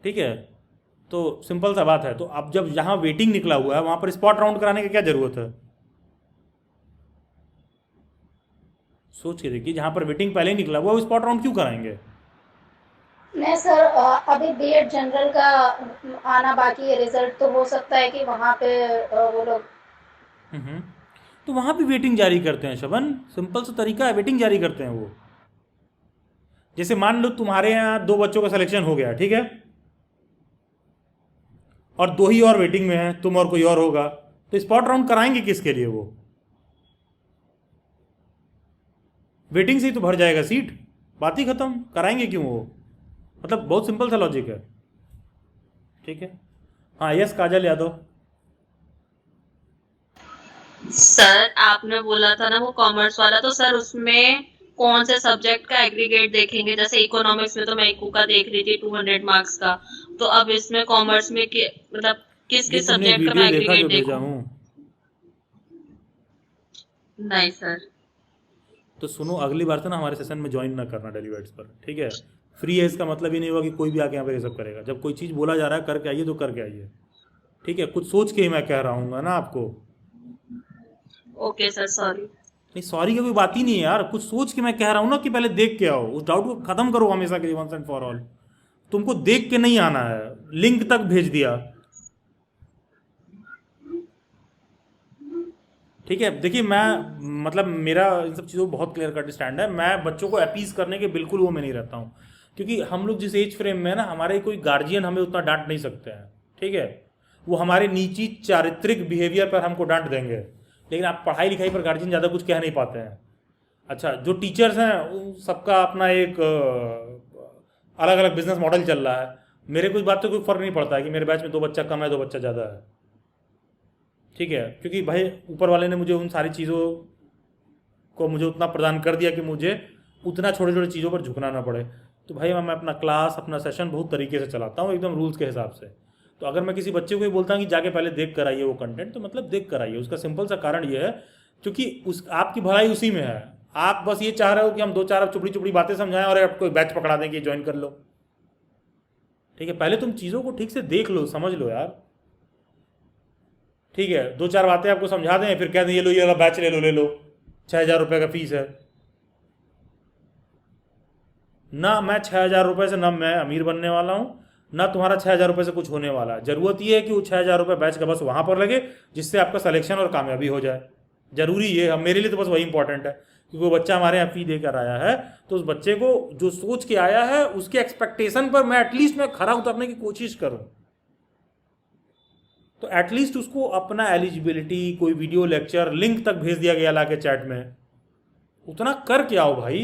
ठीक है, तो सिंपल सा बात है। तो अब जब यहाँ वेटिंग निकला हुआ है वहाँ पर स्पॉट राउंड कराने की क्या ज़रूरत है? सोच के देखिए, जहाँ पर वेटिंग पहले ही निकला हुआ है वो स्पॉट राउंड क्यों कराएंगे? नहीं सर, अभी बीएड जनरल का आना बाकी है रिजल्ट, तो हो सकता है कि वहाँ पे वो लोग हम्म, तो वहाँ भी वेटिंग जारी करते हैं शबन, सिंपल सा तरीका है, वेटिंग जारी करते हैं वो। जैसे मान लो तुम्हारे यहाँ 2 बच्चों का सिलेक्शन हो गया, ठीक है, और 2 ही और वेटिंग में हैं, तुम और कोई और होगा, तो स्पॉट राउंड कराएंगे किसके लिए? वो वेटिंग से ही तो भर जाएगा सीट, बात ही खत्म, कराएंगे क्यों वो? मतलब बहुत सिंपल सा लॉजिक है। ठीक है, हाँ यस काजल यादव। सर आपने बोला था ना वो कॉमर्स वाला, तो सर उसमें कौन से सब्जेक्ट का एग्रीगेट देखेंगे? जैसे इकोनॉमिक्स में तो मैं इको का देख रही थी 200 मार्क्स का, तो अब इसमें कॉमर्स में मतलब किस ये किस तुमने सब्जेक्ट का वीडियो मैं देखा जो एग्रीगेट भेजा देखूं? हूँ? नहीं सर। तो सुनो, अगली बार से ना हमारे सेशन में ज्वाइन ना करना डेली वेट्स पर, ठीक है? फ्री है इसका मतलब ही नहीं होगा कि कोई भी आके यहाँ पे ये सब करेगा। जब कोई चीज़ बोला जा रहा है करके आइए तो करके आइए, ठीक है? कुछ सोच के ही मैं कह रहा हूँ ना आपको। Okay sir, sorry. नहीं सॉरी की कोई बात ही नहीं है यार, कुछ सोच के मैं कह रहा हूँ ना कि पहले देख के आओ, उस डाउट को खत्म करो हमेशा के लिए, वंस एंड फॉर ऑल। तुमको देख के नहीं आना है, लिंक तक भेज दिया, ठीक है? देखिए मैं मतलब मेरा इन सब चीज़ों बहुत क्लियर कट स्टैंड है, मैं बच्चों को अपीज करने के बिल्कुल वो में नहीं रहता हूँ, क्योंकि हम लोग जिस एज फ्रेम में है ना, हमारे कोई गार्जियन हमें उतना डांट नहीं सकते हैं, ठीक है? वो हमारे नीची चारित्रिक बिहेवियर पर हमको डांट देंगे, लेकिन आप पढ़ाई लिखाई पर गार्जियन ज़्यादा कुछ कह नहीं पाते हैं। अच्छा, जो टीचर्स हैं उन सबका अपना एक अलग अलग बिजनेस मॉडल चल रहा है, मेरे कुछ बात तो कोई फ़र्क नहीं पड़ता है कि मेरे बैच में 2 बच्चा कम है 2 बच्चा ज़्यादा है, ठीक है? क्योंकि भाई ऊपर वाले ने मुझे उन सारी चीज़ों को मुझे उतना प्रदान कर दिया कि मुझे उतना छोटे छोटे चीज़ों पर झुकना ना पड़े। तो भाई मैं अपना क्लास अपना सेशन बहुत तरीके से चलाता हूँ, एकदम रूल्स के हिसाब से। तो अगर मैं किसी बच्चे को ये बोलता हूँ कि जाके पहले देख कर आइए वो कंटेंट, तो मतलब देख कर आइए, उसका सिंपल सा कारण ये है क्योंकि उस आपकी भलाई उसी में है। आप बस ये चाह रहे हो कि हम 2-4 अब चुपड़ी चुपड़ी बातें समझाएं और आपको बैच पकड़ा दें कि ज्वाइन कर लो, ठीक है? पहले तुम चीज़ों को ठीक से देख लो, समझ लो यार, ठीक है? 2-4 बातें आपको समझा दें फिर कह दें ये लो ये वाला बैच ले लो 6,000 रुपये का फीस है ना। मैं 6,000 रुपये से ना मैं अमीर बनने वाला हूँ ना तुम्हारा 6,000 रुपये से कुछ होने वाला है। ज़रूरत ये है कि वो 6,000 रुपये बैच का बस वहाँ पर लगे जिससे आपका सिलेक्शन और कामयाबी हो जाए। ज़रूरी ये है, मेरे लिए तो बस वही इंपॉर्टेंट है कि कोई बच्चा हमारे यहाँ फी देकर आया है तो उस बच्चे को जो सोच के आया है उसके एक्सपेक्टेशन पर मैं एटलीस्ट मैं खरा उतरने की कोशिश करूँ। तो एटलीस्ट उसको अपना एलिजिबिलिटी कोई वीडियो लेक्चर लिंक तक भेज दिया गया लाके चैट में, उतना करके आओ भाई,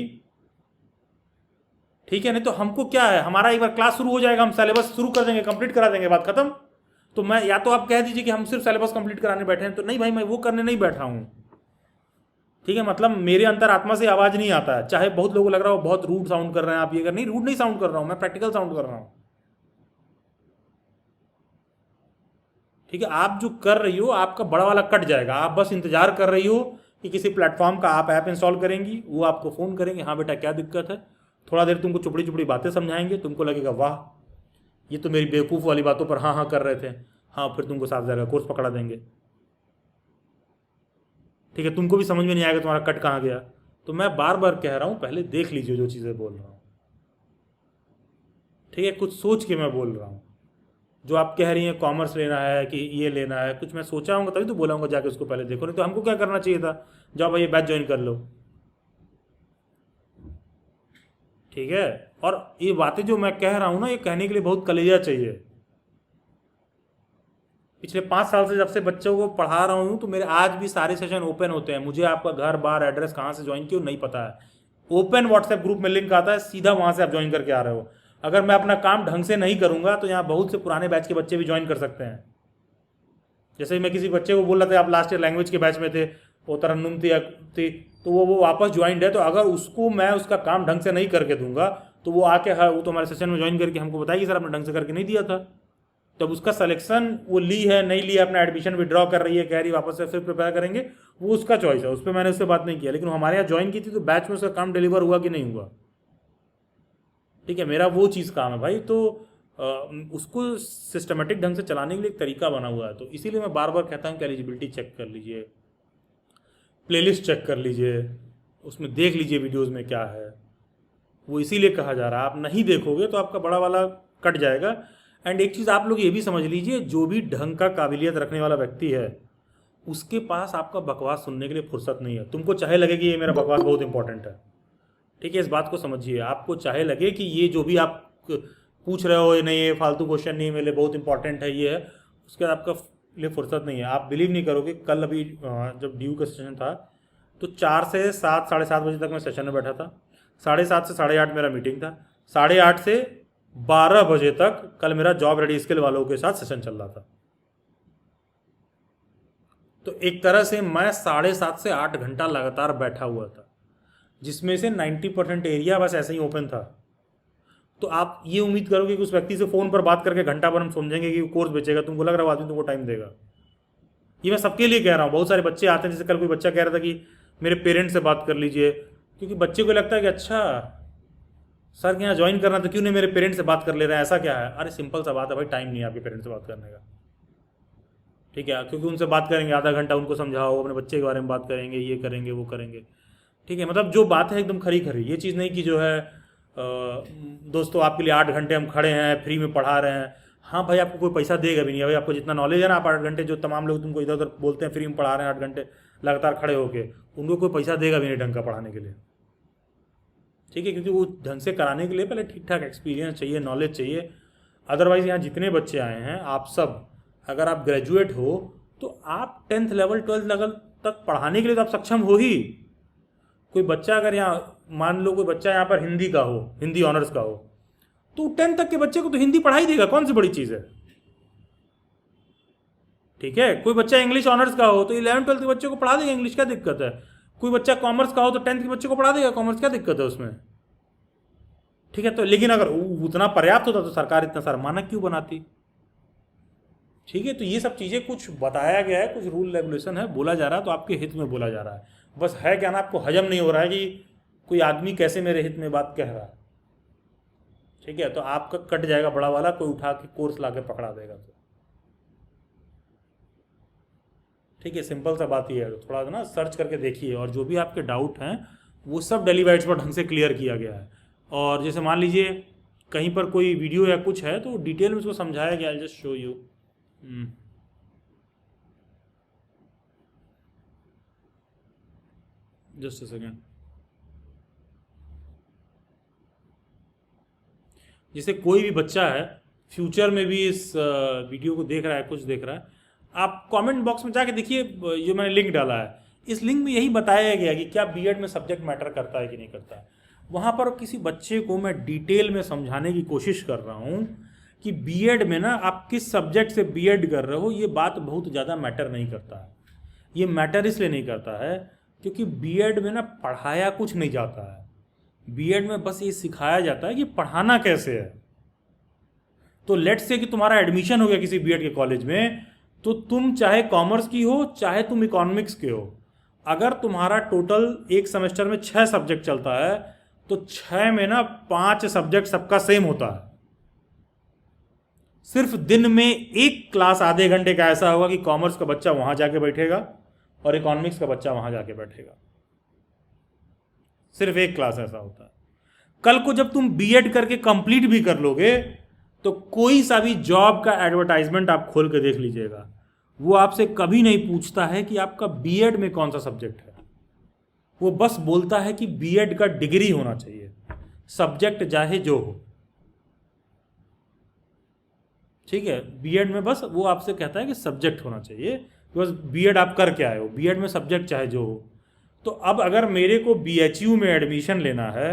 ठीक है? नहीं तो हमको क्या है, हमारा एक बार क्लास शुरू हो जाएगा, हम सिलेबस शुरू कर देंगे, कंप्लीट करा देंगे, बात खत्म। तो मैं या तो आप कह दीजिए कि हम सिर्फ सिलेबस कंप्लीट कराने बैठे हैं, तो नहीं भाई मैं वो करने नहीं बैठा हूँ, ठीक है? मतलब मेरे अंतरात्मा से आवाज़ नहीं आता है, चाहे बहुत लोगों को लग रहा हो बहुत रूड साउंड कर रहे हैं आप, ये कर नहीं, रूड नहीं साउंड कर रहा हूँ मैं, प्रैक्टिकल साउंड कर रहा हूँ, ठीक है? आप जो कर रही हो आपका बड़ा वाला कट जाएगा, आप बस इंतजार कर रही हो कि किसी प्लेटफॉर्म का आप ऐप इंस्टॉल करेंगी, वो आपको फ़ोन करेंगे, हाँ बेटा क्या दिक्कत है, थोड़ा देर तुमको चुपड़ी चुपड़ी बातें समझाएंगे, तुमको लगेगा वाह ये तो मेरी बेवकूफ़ वाली बातों पर हाँ हाँ कर रहे थे, हाँ फिर तुमको 7,000 का कोर्स पकड़ा देंगे, ठीक है? तुमको भी समझ में नहीं आएगा तुम्हारा कट कहाँ गया। तो मैं बार बार कह रहा हूँ पहले देख लीजिए जो चीज़ें बोल रहा हूँ, ठीक है? कुछ सोच के मैं बोल रहा हूँ। जो आप कह रही हैं कॉमर्स लेना है कि ये लेना है, कुछ मैं सोचा हूँ तभी तो बोला हूँ जाके उसको पहले देखो, नहीं तो हमको क्या करना चाहिए था, जाओ भाई ये बैच ज्वाइन कर लो, ठीक है? और ये बातें जो मैं कह रहा हूँ ना, ये कहने के लिए बहुत कलेजा चाहिए। पिछले 5 साल से जब से बच्चों को पढ़ा रहा हूँ तो मेरे आज भी सारे सेशन ओपन होते हैं, मुझे आपका घर बार एड्रेस कहाँ से ज्वाइन किया नहीं पता है, ओपन व्हाट्सएप ग्रुप में लिंक आता है, सीधा वहाँ से आप ज्वाइन करके आ रहे हो। अगर मैं अपना काम ढंग से नहीं करूँगा तो यहाँ बहुत से पुराने बैच के बच्चे भी ज्वाइन कर सकते हैं। जैसे मैं किसी बच्चे को बोल रहा था आप लास्ट ईयर लैंग्वेज के बैच में थे, वो तरन्नुम थी तो वो वापस ज्वाइंड है, तो अगर उसको मैं उसका काम ढंग से नहीं करके दूंगा तो वो आके वो तो हमारे सेशन में ज्वाइन करके हमको बताएगी सर आपने ढंग से करके नहीं दिया था, तब उसका सिलेक्शन वो ली है नहीं ली है, अपना एडमिशन विड्रॉ कर रही है, कह रही वापस से फिर प्रिपेयर करेंगे, वो उसका चॉइस है, उस पर मैंने उससे बात नहीं किया। लेकिन हमारे यहाँ ज्वाइन की थी तो बैच में उसका काम डिलीवर हुआ कि नहीं हुआ, ठीक है, मेरा वो चीज़ काम है भाई। तो उसको सिस्टमेटिक ढंग से चलाने के लिए एक तरीका बना हुआ है। तो इसीलिए मैं बार बार कहता हूँ कि एलिजिबिलिटी चेक कर लीजिए, प्लेलिस्ट चेक कर लीजिए, उसमें देख लीजिए वीडियोस में क्या है। वो इसीलिए कहा जा रहा है, आप नहीं देखोगे तो आपका बड़ा वाला कट जाएगा। एंड एक चीज़ आप लोग ये भी समझ लीजिए, जो भी ढंग का काबिलियत रखने वाला व्यक्ति है उसके पास आपका बकवास सुनने के लिए फुर्सत नहीं है। तुमको चाहे लगे कि ये मेरा बकवास बहुत इंपॉर्टेंट है, ठीक है, इस बात को समझिए। आपको चाहे लगे कि ये जो भी आप पूछ रहे हो ये नहीं, ये फालतू क्वेश्चन नहीं, मेरे लिए बहुत इंपॉर्टेंट है, ये है, उसके बाद आपका लिए फुर्सत नहीं है। आप बिलीव नहीं करोगे, कल अभी जब ड्यू का सेशन था तो 4 से 7 साढ़े 7 बजे तक मैं सेशन में बैठा था, 7:30 से 8:30 मेरा मीटिंग था, 8:30 से 12 बजे तक कल मेरा जॉब रेडी स्किल वालों के साथ सेशन चल रहा था। तो एक तरह से मैं 7:30 से 8 घंटा लगातार बैठा हुआ था, जिसमें से 90% एरिया बस ऐसे ही ओपन था। तो आप ये उम्मीद करोगे कि उस व्यक्ति से फ़ोन पर बात करके घंटा भर हम समझेंगे कि वो कोर्स बेचेगा, तुमको लग रहा है आदमी तुमको टाइम देगा। ये मैं सबके लिए कह रहा हूँ। बहुत सारे बच्चे आते हैं, जैसे कल कोई बच्चा कह रहा था कि मेरे पेरेंट्स से बात कर लीजिए, क्योंकि बच्चे को लगता है कि अच्छा सर के यहाँ ज्वाइन करना तो क्यों नहीं मेरे पेरेंट्स से बात कर ले रहे हैं, ऐसा क्या है। अरे सिंपल सा बात है भाई, टाइम नहीं है आपके पेरेंट्स से बात करने का, ठीक है, क्योंकि उनसे बात करेंगे आधा घंटा, उनको समझाओ, अपने बच्चे के बारे में बात करेंगे, ये करेंगे वो करेंगे, ठीक है। मतलब जो बात है एकदम खरी खरी, ये चीज़ नहीं कि जो है दोस्तों आपके लिए 8 घंटे हम खड़े हैं, फ्री में पढ़ा रहे हैं। हाँ भाई, आपको कोई पैसा देगा भी नहीं भाई, आपको जितना नॉलेज है ना, आप 8 घंटे जो तमाम लोग तुमको इधर उधर बोलते हैं फ्री में पढ़ा रहे हैं 8 घंटे लगातार खड़े होके, उनको कोई पैसा देगा भी नहीं ढंग का पढ़ाने के लिए, ठीक है, क्योंकि वो ढंग से कराने के लिए पहले ठीक ठाक एक्सपीरियंस चाहिए, नॉलेज चाहिए। अदरवाइज़ यहाँ जितने बच्चे आए हैं आप सब, अगर आप ग्रेजुएट हो तो आप 10th लेवल 12th लेवल तक पढ़ाने के लिए तो आप सक्षम हो ही। कोई बच्चा अगर यहाँ मान लो कोई बच्चा यहाँ पर हिंदी का हो, हिंदी ऑनर्स का हो, तो 10th तक के बच्चे को तो हिंदी पढ़ाई देगा, कौन सी बड़ी चीज़ है, ठीक है। कोई बच्चा इंग्लिश ऑनर्स का हो तो 11th 12th के बच्चे को पढ़ा देगा, इंग्लिश क्या दिक्कत है। कोई बच्चा कॉमर्स का हो तो 10th के बच्चे को पढ़ा देगा, कॉमर्स क्या दिक्कत है उसमें, ठीक है। तो लेकिन अगर उतना पर्याप्त होता तो सरकार इतना सारा मानक क्यों बनाती, ठीक है। तो ये सब चीज़ें कुछ बताया गया है, कुछ रूल रेगुलेशन है, बोला जा रहा है तो आपके हित में बोला जा रहा है। बस है क्या ना, आपको हजम नहीं हो रहा है कि कोई आदमी कैसे मेरे हित में बात कह रहा है, ठीक है। तो आपका कट जाएगा बड़ा वाला, कोई उठा के कोर्स ला के पकड़ा देगा तो, ठीक है। सिंपल सा बात ही है, थोड़ा ना सर्च करके देखिए, और जो भी आपके डाउट हैं वो सब डेली बाइट्स पर ढंग से क्लियर किया गया है। और जैसे मान लीजिए कहीं पर कोई वीडियो या कुछ है तो डिटेल में उसको समझाया गया है। Just show you, just a second. जैसे कोई भी बच्चा है फ्यूचर में भी इस वीडियो को देख रहा है, कुछ देख रहा है, आप कमेंट बॉक्स में जाके देखिए, जो मैंने लिंक डाला है, इस लिंक में यही बताया गया कि क्या बीएड में सब्जेक्ट मैटर करता है कि नहीं करता है। वहाँ पर किसी बच्चे को मैं डिटेल में समझाने की कोशिश कर रहा हूँ कि बीएड में ना आप किस सब्जेक्ट से बीएड कर रहे हो, ये बात बहुत ज़्यादा मैटर नहीं करता है। ये मैटर इसलिए नहीं करता है क्योंकि बीएड में ना पढ़ाया कुछ नहीं जाता है, बीएड में बस ये सिखाया जाता है कि पढ़ाना कैसे है। तो लेट्स से कि तुम्हारा एडमिशन हो गया किसी बीएड के कॉलेज में, तो तुम चाहे कॉमर्स की हो चाहे तुम इकोनॉमिक्स के हो, अगर तुम्हारा टोटल एक सेमेस्टर में 6 सब्जेक्ट चलता है तो 6 में ना 5 सब्जेक्ट सबका सेम होता है। सिर्फ दिन में एक क्लास आधे घंटे का ऐसा होगा कि कॉमर्स का बच्चा वहां जाके बैठेगा और इकोनॉमिक्स का बच्चा वहां जाके बैठेगा, सिर्फ एक क्लास ऐसा होता है। कल को जब तुम बीएड करके कंप्लीट भी कर लोगे तो कोई सा भी जॉब का एडवर्टाइजमेंट आप खोल के देख लीजिएगा, वो आपसे कभी नहीं पूछता है कि आपका बीएड में कौन सा सब्जेक्ट है। वो बस बोलता है कि बीएड का डिग्री होना चाहिए, सब्जेक्ट चाहे जो हो, ठीक है। बीएड में बस वो आपसे कहता है कि सब्जेक्ट होना चाहिए, बस बीएड आप कर क्या आए हो, बीएड में सब्जेक्ट चाहे जो हो। तो अब अगर मेरे को बीएचयू में एडमिशन लेना है,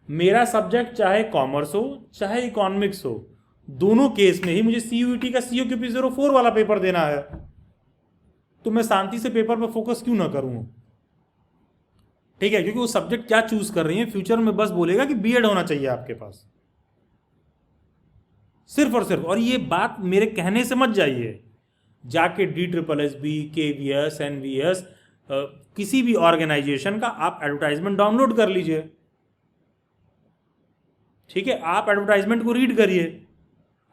मेरा सब्जेक्ट चाहे कॉमर्स हो चाहे इकोनॉमिक्स हो, दोनों केस में ही मुझे सीयूईटी का COQP04 वाला पेपर देना है, तो मैं शांति से पेपर पर फोकस क्यों ना करूं, ठीक है। क्योंकि वो सब्जेक्ट क्या चूज कर रही है फ्यूचर में बस बोलेगा कि बीएड होना चाहिए आपके पास, सिर्फ और सिर्फ। और ये बात मेरे कहने से मत जाइए, जाके DSSB, KVS, NVS किसी भी ऑर्गेनाइजेशन का आप एडवर्टाइजमेंट डाउनलोड कर लीजिए, ठीक है। आप एडवर्टाइजमेंट को रीड करिए,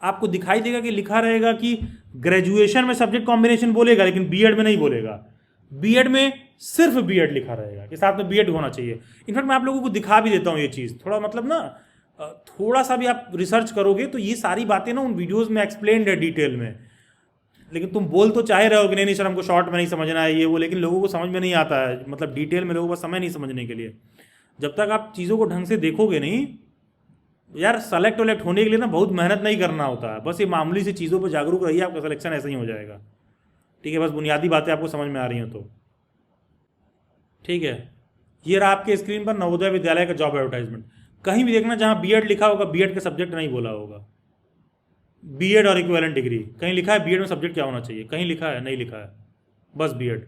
आपको दिखाई देगा कि लिखा रहेगा कि ग्रेजुएशन में सब्जेक्ट कॉम्बिनेशन बोलेगा, लेकिन बीएड में नहीं बोलेगा। बीएड में सिर्फ बीएड लिखा रहेगा कि साथ में बीएड होना चाहिए। इनफैक्ट मैं आप लोगों को दिखा भी देता हूँ ये चीज़, थोड़ा मतलब ना थोड़ा सा भी आप रिसर्च करोगे तो ये सारी बातें ना उन वीडियोज़ में एक्सप्लेन्ड है डिटेल में। लेकिन तुम बोल तो चाहे रहे हो कि नहीं सर हमको शॉर्ट में नहीं समझना है ये वो, लेकिन लोगों को समझ में नहीं आता है, मतलब डिटेल में लोगों को समय नहीं समझने के लिए। जब तक आप चीज़ों को ढंग से देखोगे नहीं यार, सेलेक्ट वलेक्ट होने के लिए ना बहुत मेहनत नहीं करना होता है, बस ये मामूली सी चीज़ों पर जागरूक रहिए, आपका सिलेक्शन ऐसे ही हो जाएगा, ठीक है। बस बुनियादी बातें आपको समझ में आ रही हो तो ठीक है। ये रहा आपके स्क्रीन पर नवोदय विद्यालय का जॉब एडवर्टाइजमेंट। कहीं भी देखना जहाँ बीएड लिखा होगा, बीएड का सब्जेक्ट नहीं बोला होगा। बीएड और इक्विवेलेंट डिग्री कहीं लिखा है, बीएड में सब्जेक्ट क्या होना चाहिए, कहीं लिखा है, नहीं लिखा है, बस बीएड,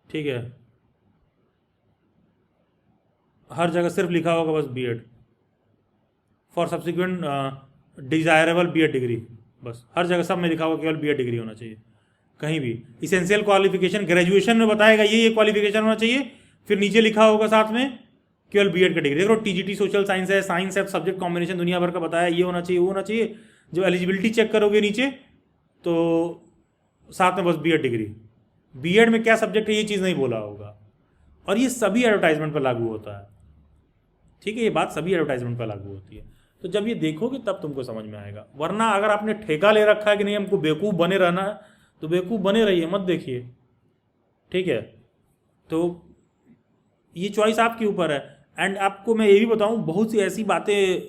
ठीक है। हर जगह सिर्फ लिखा होगा बस B Ed, for subsequent desirable B Ed degree, बस हर जगह सब में लिखा होगा केवल बीएड डिग्री होना चाहिए। कहीं भी इसेंशियल क्वालिफिकेशन ग्रेजुएशन में बताएगा ये क्वालिफिकेशन होना चाहिए, फिर नीचे लिखा होगा साथ में केवल बीएड का डिग्री। देखो टीजीटी सोशल साइंस है, साइंस है, सब्जेक्ट कॉम्बिनेशन दुनिया भर का बताया, ये होना चाहिए वो होना चाहिए। जो एलिजिबिलिटी चेक करोगे नीचे तो साथ में बस बीएड डिग्री, बीएड में क्या सब्जेक्ट है ये चीज़ नहीं बोला होगा। और ये सभी एडवर्टाइजमेंट पर लागू होता है, ठीक है। ये बात सभी एडवर्टाइजमेंट पर लागू होती है। तो जब ये देखोगे तब तुमको समझ में आएगा, वरना अगर आपने ठेका ले रखा है कि नहीं हमको बेवकूफ़ बने रहना है तो बेवकूफ़ बने रहिए, मत देखिए, ठीक है। तो ये चॉइस आपके ऊपर है। एंड आपको मैं ये भी बताऊं, बहुत सी ऐसी बातें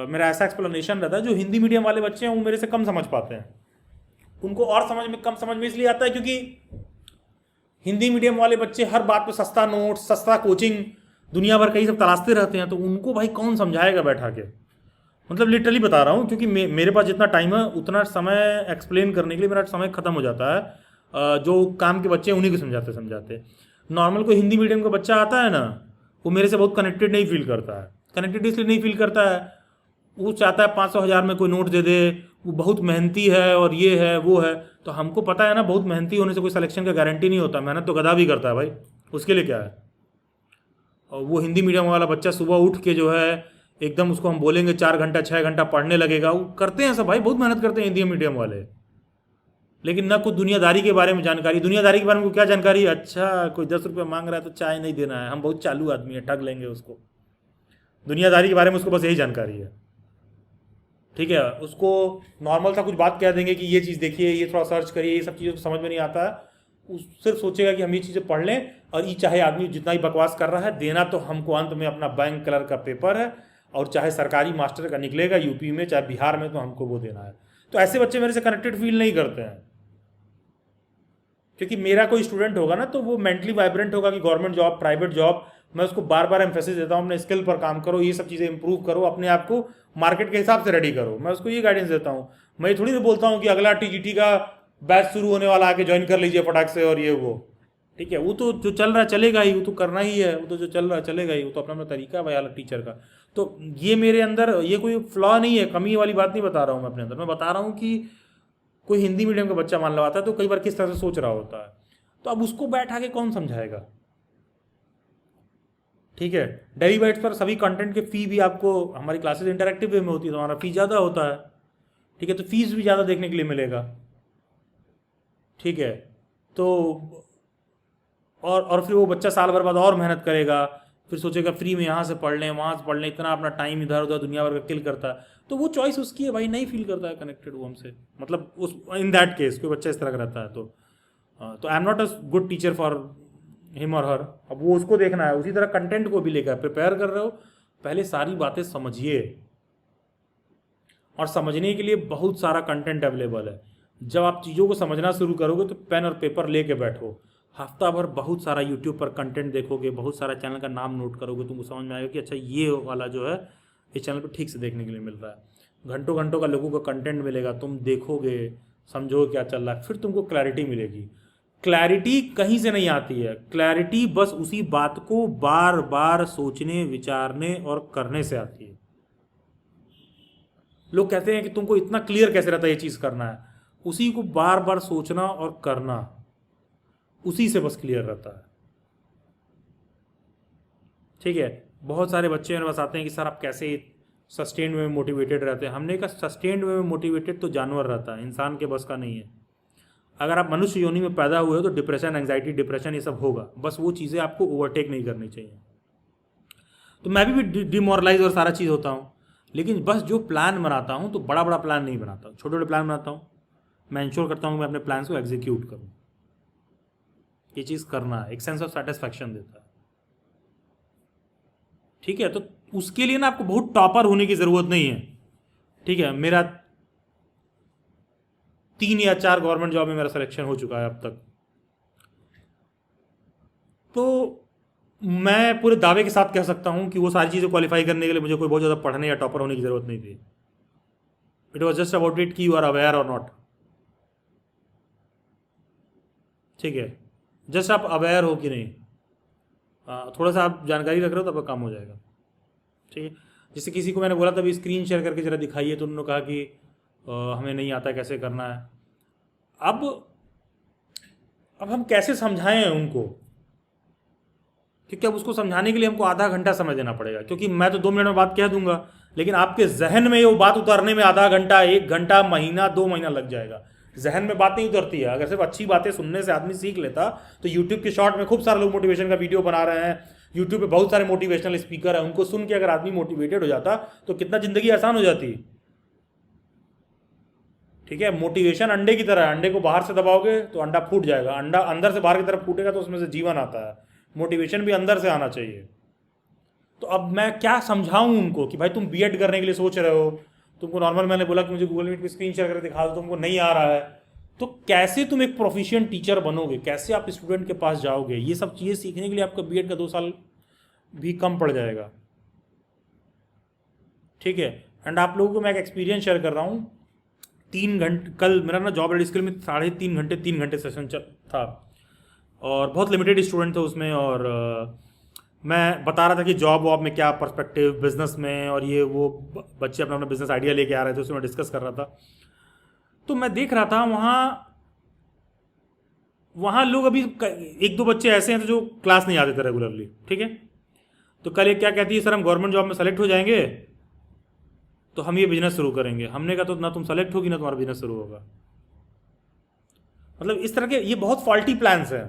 मेरा ऐसा एक्सप्लेनेशन रहता है जो हिंदी मीडियम वाले बच्चे हैं वो मेरे से कम समझ पाते हैं। उनको और कम समझ में इसलिए आता है क्योंकि हिंदी मीडियम वाले बच्चे हर बात पे सस्ता नोट, सस्ता कोचिंग, दुनिया भर का ही सब तलाशते रहते हैं। तो उनको भाई कौन समझाएगा बैठा के, मतलब लिटरली बता रहा हूँ, क्योंकि मेरे पास जितना टाइम है उतना समय एक्सप्लेन करने के लिए मेरा समय खत्म हो जाता है। जो काम के बच्चे हैं उन्हीं को समझाते नॉर्मल कोई हिंदी मीडियम का बच्चा आता है ना, वो मेरे से बहुत कनेक्टेड नहीं फील करता है। कनेक्टेड इसलिए नहीं फील करता है, वो चाहता है 500,000 में कोई नोट दे दे, वो बहुत मेहनती है और ये है वो है। तो हमको पता है ना, बहुत मेहनती होने से कोई सिलेक्शन का गारंटी नहीं होता, मेहनत तो गधा भी करता है भाई, उसके लिए क्या है। और वो हिंदी मीडियम वाला बच्चा सुबह उठ के जो है एकदम उसको हम बोलेंगे 4 घंटा 6 घंटा पढ़ने लगेगा, वो करते हैं सब भाई, बहुत मेहनत करते हैं हिंदी मीडियम वाले, लेकिन ना कुछ दुनियादारी के बारे में जानकारी। दुनियादारी के बारे में क्या जानकारी, अच्छा कोई 10 रुपये मांग रहा है तो चाय नहीं देना है, हम बहुत चालू आदमी है, ठग लेंगे उसको। दुनियादारी के बारे में उसको बस यही जानकारी है, ठीक है। उसको नॉर्मल सा कुछ बात कह देंगे कि ये चीज़ देखिए, ये थोड़ा सर्च करिए, ये सब चीज़ों को समझ में नहीं आता है। सिर्फ सोचेगा कि हम ये चीज़ें पढ़ लें, और ये चाहे आदमी जितना ही बकवास कर रहा है, देना तो हमको अंत में अपना बैंक कलर का पेपर है, और चाहे सरकारी मास्टर का निकलेगा यूपी में चाहे बिहार में, तो हमको वो देना है। तो ऐसे बच्चे मेरे से कनेक्टेड फील नहीं करते हैं, क्योंकि मेरा कोई स्टूडेंट होगा ना तो वो मेंटली वाइब्रेंट होगा कि गवर्नमेंट जॉब, प्राइवेट जॉब। मैं उसको बार बार एम्फेसिस देता हूँ, अपने स्किल पर काम करो, ये सब चीज़ें इंप्रूव करो, अपने आप को मार्केट के हिसाब से रेडी करो। मैं उसको ये गाइडेंस देता हूँ। मैं ये थोड़ी ना बोलता हूँ कि अगला टीजीटी का बैच शुरू होने वाला, आके ज्वाइन कर लीजिए फटाक से और ये वो, ठीक है। वो तो जो चल रहा है चलेगा ही, वो तो करना ही है, वो तो जो चल रहा है चलेगा ही, वो तो अपना अपना तरीका है भाई अलग टीचर का। तो ये मेरे अंदर ये कोई फ्लॉ नहीं है, कमी वाली बात नहीं बता रहा हूँ मैं अपने अंदर। मैं बता रहा हूँ कि कोई हिंदी मीडियम का बच्चा मान लो आता है तो कई बार किस तरह से सोच रहा होता है, तो अब उसको बैठा के कौन समझाएगा, ठीक है। डेली बाइट्स पर सभी कंटेंट के फ़ी भी आपको, हमारी क्लासेस इंटरेक्टिव वे में होती है तो हमारा फ़ी ज़्यादा होता है, ठीक है। तो फीस भी ज़्यादा देखने के लिए मिलेगा, ठीक है। तो और फिर वो बच्चा साल भर बाद और मेहनत करेगा, फिर सोचेगा फ्री में यहाँ से पढ़ लें वहाँ से पढ़ लें, इतना अपना टाइम इधर उधर दुनिया भर का किल करता है। तो वो चॉइस उसकी है भाई, नहीं फील करता है कनेक्टेड वो हमसे, मतलब उस इन दैट केस कोई बच्चा इस तरह का रहता है तो I am not a good teacher for him और हर। अब वो उसको देखना है। उसी तरह कंटेंट को भी लेकर प्रिपेयर कर रहे हो, पहले सारी बातें समझिए, और समझने के लिए बहुत सारा कंटेंट अवेलेबल है। जब आप चीज़ों को समझना शुरू करोगे तो पेन और पेपर लेके बैठो, हफ्ता भर बहुत सारा यूट्यूब पर कंटेंट देखोगे, बहुत सारा चैनल का नाम नोट करोगे, तुमको समझ में आएगा कि अच्छा ये वाला जो है इस चैनल पर ठीक से देखने के लिए मिल रहा है। घंटों घंटों का लोगों का कंटेंट मिलेगा, तुम देखोगे, समझोगे क्या चल रहा है, फिर तुमको क्लैरिटी मिलेगी। क्लैरिटी कहीं से नहीं आती है, क्लैरिटी बस उसी बात को बार बार सोचने, विचारने और करने से आती है। लोग कहते हैं कि तुमको इतना क्लियर कैसे रहता है ये चीज़ करना है, उसी को बार बार सोचना और करना, उसी से बस क्लियर रहता है। ठीक है, बहुत सारे बच्चे मेरे पास आते हैं कि सर आप कैसे सस्टेन्ड वे में मोटिवेटेड रहते हैं। हमने कहा सस्टेन्ड वे में मोटिवेटेड तो जानवर रहता है, इंसान के बस का नहीं है। अगर आप मनुष्य योनि में पैदा हुए हो तो डिप्रेशन, एंग्जाइटी, डिप्रेशन ये सब होगा, बस वो चीज़ें आपको ओवरटेक नहीं करनी चाहिए। तो मैं भी डिमोरलाइज और सारा चीज़ होता हूँ, लेकिन बस जो प्लान बनाता हूँ तो बड़ा बड़ा प्लान नहीं बनाता हूँ, छोटे छोटे प्लान बनाता हूँ। मैं इंश्योर करता हूँ मैं अपने प्लान्स को एग्जीक्यूट करूँ। ये चीज़ करना एक सेंस ऑफ सेटिस्फैक्शन देता है। ठीक है, तो उसके लिए ना आपको बहुत टॉपर होने की ज़रूरत नहीं है। ठीक है, मेरा 3 या 4 गवर्नमेंट जॉब में मेरा सिलेक्शन हो चुका है अब तक, तो मैं पूरे दावे के साथ कह सकता हूं कि वो सारी चीज़ें क्वालिफाई करने के लिए मुझे कोई बहुत ज़्यादा पढ़ने या टॉपर होने की ज़रूरत नहीं थी। It was just about it कि यू आर अवेयर और नॉट। ठीक है, जस्ट आप अवेयर हो कि नहीं, थोड़ा सा आप जानकारी रख रहे हो तो आपका काम हो जाएगा। ठीक है, जैसे किसी को मैंने बोला था अभी स्क्रीन शेयर करके ज़रा दिखाइए, तो उन्होंने कहा कि हमें नहीं आता कैसे करना है। अब हम कैसे समझाएं उनको, क्योंकि अब उसको समझाने के लिए हमको आधा घंटा समय देना पड़ेगा, क्योंकि मैं तो 2 मिनट में बात कह दूंगा, लेकिन आपके जहन में वो बात उतारने में आधा घंटा, 1 घंटा, महीना, 2 महीना लग जाएगा। जहन में बात नहीं उतरती है। अगर सिर्फ अच्छी बातें सुनने से आदमी सीख लेता तो यूट्यूब के शॉर्ट में खूब सारे लोग मोटिवेशन का वीडियो बना रहे हैं, यूट्यूब पे बहुत सारे मोटिवेशनल स्पीकर हैं, उनको सुन के अगर आदमी मोटिवेटेड हो जाता तो कितना जिंदगी आसान हो जाती। ठीक है, मोटिवेशन अंडे की तरह है, अंडे को बाहर से दबाओगे तो अंडा फूट जाएगा, अंडा अंदर से बाहर की तरफ फूटेगा तो उसमें से जीवन आता है। मोटिवेशन भी अंदर से आना चाहिए। तो अब मैं क्या समझाऊं उनको कि भाई तुम बीएड करने के लिए सोच रहे हो, तुमको नॉर्मल मैंने बोला कि मुझे गूगल मीट पे स्क्रीन शेयर करके दिखा दो, तुमको नहीं आ रहा है, तो कैसे तुम एक प्रोफिशिएंट टीचर बनोगे, कैसे आप स्टूडेंट के पास जाओगे, ये सब चीज़ें सीखने के लिए आपका बीएड का 2 साल भी कम पड़ जाएगा। ठीक है, एंड आप लोगों को मैं एक एक्सपीरियंस शेयर कर रहा हूँ। 3 घंटे कल मेरा ना जॉब रेडी स्किल में 3.5 घंटे सेशन था और बहुत लिमिटेड स्टूडेंट थे उसमें, और मैं बता रहा था कि जॉब वॉब में क्या पर्सपेक्टिव, बिजनेस में, और ये वो बच्चे अपना अपना बिजनेस आइडिया लेके आ रहे थे, उसमें मैं डिस्कस कर रहा था। तो मैं देख रहा था वहाँ लोग अभी 1-2 बच्चे ऐसे हैं तो जो क्लास नहीं आते थे रेगुलरली। ठीक है, तो कल एक क्या कहती है, सर हम गवर्नमेंट जॉब में सेलेक्ट हो जाएंगे तो हम ये बिजनेस शुरू करेंगे। हमने कहा तो ना तुम सेलेक्ट होगी ना तुम्हारा बिजनेस शुरू होगा। मतलब इस तरह के ये बहुत फॉल्टी प्लान्स हैं।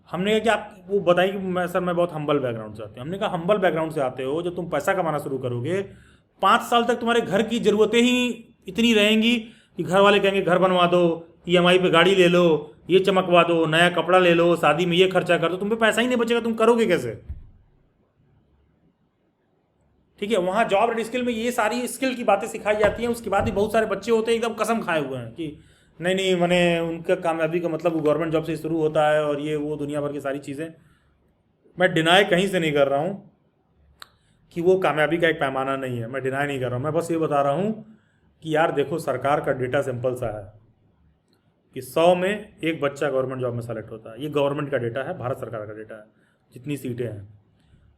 हमने कहा कि आप वो बताइए कि मैं बहुत हम्बल बैकग्राउंड से आते हैं। हमने कहा हम्बल बैकग्राउंड से आते हो, जब तुम पैसा कमाना शुरू करोगे 5 साल तक तुम्हारे घर की ज़रूरतें ही इतनी रहेंगी कि घर वाले कहेंगे घर बनवा दो, EMI पे गाड़ी ले लो, ये चमकवा दो, नया कपड़ा ले लो, शादी में ये खर्चा कर दो, तुम पे पैसा ही नहीं बचेगा, तुम करोगे कैसे। ठीक है, वहाँ जॉब रेडी स्किल में ये सारी स्किल की बातें सिखाई जाती हैं। उसके बाद भी बहुत सारे बच्चे होते हैं एकदम कसम खाए हुए हैं कि नहीं मैंने उनका कामयाबी का मतलब वो गवर्नमेंट जॉब से शुरू होता है और ये वो दुनिया भर की सारी चीज़ें। मैं डिनाई कहीं से नहीं कर रहा हूँ कि वो कामयाबी का एक पैमाना नहीं है, मैं डिनाई नहीं कर रहा हूँ। मैं बस ये बता रहा हूँ कि यार देखो, सरकार का डेटा सिंपल सा है कि 100 में 1 बच्चा गवर्नमेंट जॉब में सेलेक्ट होता है। ये गवर्नमेंट का डेटा है, भारत सरकार का डेटा है, जितनी सीटें हैं।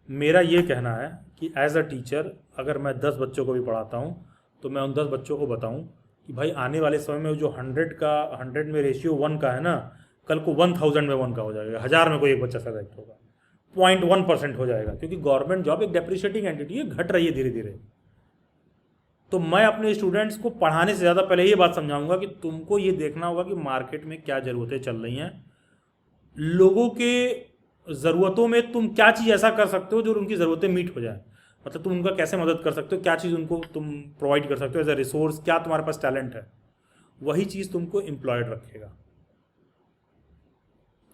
मेरा ये कहना है कि एज अ टीचर अगर मैं 10 बच्चों को भी पढ़ाता हूँ तो मैं उन 10 बच्चों को बताऊँ कि भाई आने वाले समय में जो 100 में रेशियो 1 का है ना, कल को 1000 में 1 का हो जाएगा, 1000 में कोई एक बच्चा सेलेक्ट होगा, 0.1% हो जाएगा, क्योंकि गवर्नमेंट जॉब एक डेप्रिशिएटिंग एंटिटी है, घट रही है धीरे धीरे। तो मैं अपने स्टूडेंट्स को पढ़ाने से ज़्यादा पहले ये बात समझाऊंगा कि तुमको ये देखना होगा कि मार्केट में क्या ज़रूरतें चल रही हैं, लोगों के ज़रूरतों में तुम क्या चीज़ ऐसा कर सकते हो जो उनकी ज़रूरतें मीट हो जाए। मतलब तुम उनका कैसे मदद कर सकते हो, क्या चीज़ उनको तुम प्रोवाइड कर सकते हो एज अ रिसोर्स, क्या तुम्हारे पास टैलेंट है, वही चीज़ तुमको एम्प्लॉयड रखेगा।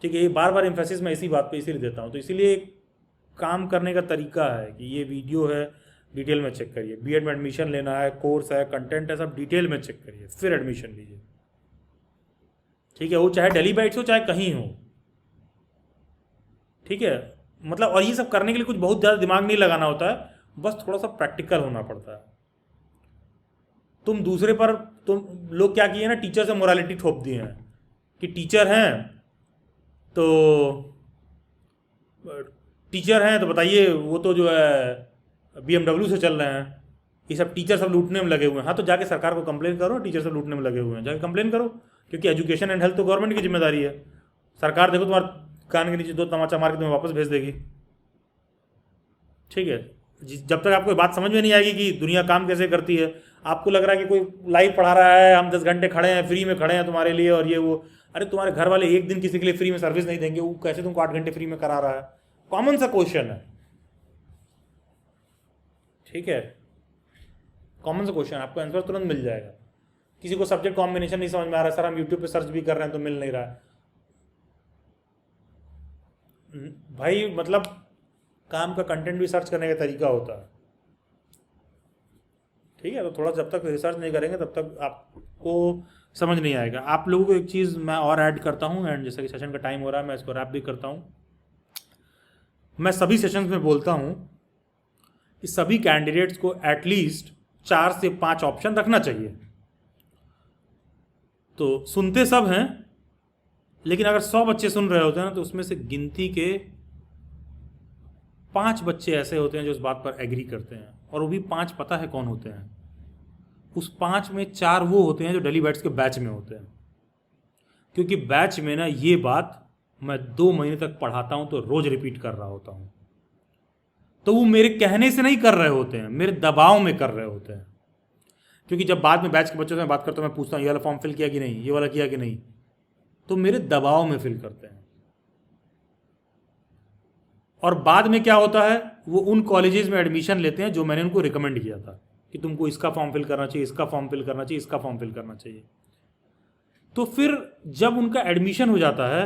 ठीक है, ये बार बार एम्फेसिस मैं इसी बात पे इसीलिए देता हूँ। तो इसीलिए काम करने का तरीका है कि ये वीडियो है, डिटेल में चेक करिए। बीएड में एडमिशन लेना है, कोर्स है, कंटेंट है, सब डिटेल में चेक करिए, फिर एडमिशन लीजिए। ठीक है, वो चाहे डेली बाइट्स हो चाहे कहीं हो। ठीक है, मतलब और ये सब करने के लिए कुछ बहुत ज़्यादा दिमाग नहीं लगाना होता है, बस थोड़ा सा प्रैक्टिकल होना पड़ता है। तुम दूसरे पर, तुम लोग क्या किए ना, टीचर से मोरालिटी थोप दिए हैं कि टीचर हैं तो बताइए वो तो जो है BMW से चल रहे हैं, ये सब टीचर सब लूटने में लगे हुए हैं। हाँ तो जाके सरकार को कंप्लेन करो, टीचर सब लूटने में लगे हुए हैं, जाके कंप्लेन करो, क्योंकि एजुकेशन एंड हेल्थ तो गवर्नमेंट की जिम्मेदारी है। सरकार देखो तुम्हारे कान के नीचे 2 तमाचा मार के तुम्हें वापस भेज देगी। ठीक है, जब तक आपको बात समझ में नहीं आएगी कि दुनिया काम कैसे करती है, आपको लग रहा है कि कोई लाइव पढ़ा रहा है, हम 10 घंटे खड़े हैं, फ्री में खड़े हैं तुम्हारे लिए और ये वो। अरे तुम्हारे घर वाले एक दिन किसी के लिए फ्री में सर्विस नहीं देंगे, वो कैसे तुमको 8 घंटे फ्री में करा रहा है? कॉमन सा क्वेश्चन है। ठीक है, कॉमन सा क्वेश्चन, आपको आंसर तुरंत मिल जाएगा। किसी को सब्जेक्ट कॉम्बिनेशन नहीं समझ में आ रहा है, सर हम यूट्यूब पे सर्च भी कर रहे हैं तो मिल नहीं रहा है। भाई मतलब काम का कंटेंट भी सर्च करने का तरीका होता है। ठीक है, तो थोड़ा जब तक रिसर्च नहीं करेंगे तब तक आपको समझ नहीं आएगा। आप लोगों को एक चीज़ मैं और ऐड करता हूँ, एंड जैसे कि सेशन का टाइम हो रहा है मैं इसको रैप भी करता हूँ। मैं सभी सेशंस में बोलता हूँ कि सभी कैंडिडेट्स को एटलीस्ट 4 से 5 ऑप्शन रखना चाहिए। तो सुनते सब हैं, लेकिन अगर 100 बच्चे सुन रहे होते हैं ना तो उसमें से गिनती के 5 बच्चे ऐसे होते हैं जो इस बात पर एग्री करते हैं, और वो भी 5 पता है कौन होते हैं। उस 5 में 4 वो होते हैं जो डेली बैट्स के बैच में होते हैं, क्योंकि बैच में ना ये बात मैं 2 महीने तक पढ़ाता हूँ तो रोज रिपीट कर रहा होता हूँ। तो वो मेरे कहने से नहीं कर रहे होते हैं, मेरे दबाव में कर रहे होते हैं। क्योंकि जब बाद में बैच के बच्चों से मैं बात करता हूँ, मैं पूछता हूँ ये वाला फॉर्म फिल किया कि नहीं, ये वाला किया कि नहीं, तो मेरे दबाव में फिल करते हैं। और बाद में क्या होता है, वो उन कॉलेजेस में एडमिशन लेते हैं जो मैंने उनको रिकमेंड किया था कि तुमको इसका फॉर्म फिल करना चाहिए, इसका फॉर्म फिल करना चाहिए, इसका फॉर्म फिल करना चाहिए। तो फिर जब उनका एडमिशन हो जाता है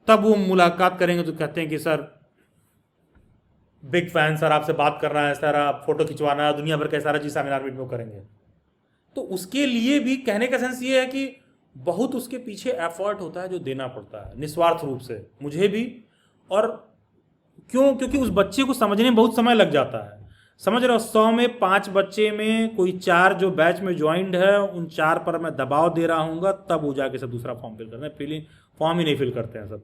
तब वो मुलाकात करेंगे तो कहते हैं कि सर बिग फैन, सर आपसे बात करना है, सर आप फोटो खिंचवाना है, दुनिया भर का सारा चीज़ सेमिनार मीट में करेंगे। तो उसके लिए भी कहने का सेंस ये है कि बहुत उसके पीछे एफर्ट होता है जो देना पड़ता है निस्वार्थ रूप से, मुझे भी। और क्योंकि उस बच्चे को समझने में बहुत समय लग जाता है। समझ रहे हो, 100 में 5 बच्चे में कोई 4 जो बैच में ज्वाइंट है, उन 4 पर मैं दबाव दे रहा हूँ, तब वो जाके सब दूसरा फॉर्म फिल करते हैं। फिलिंग फॉर्म ही नहीं फिल करते हैं सब।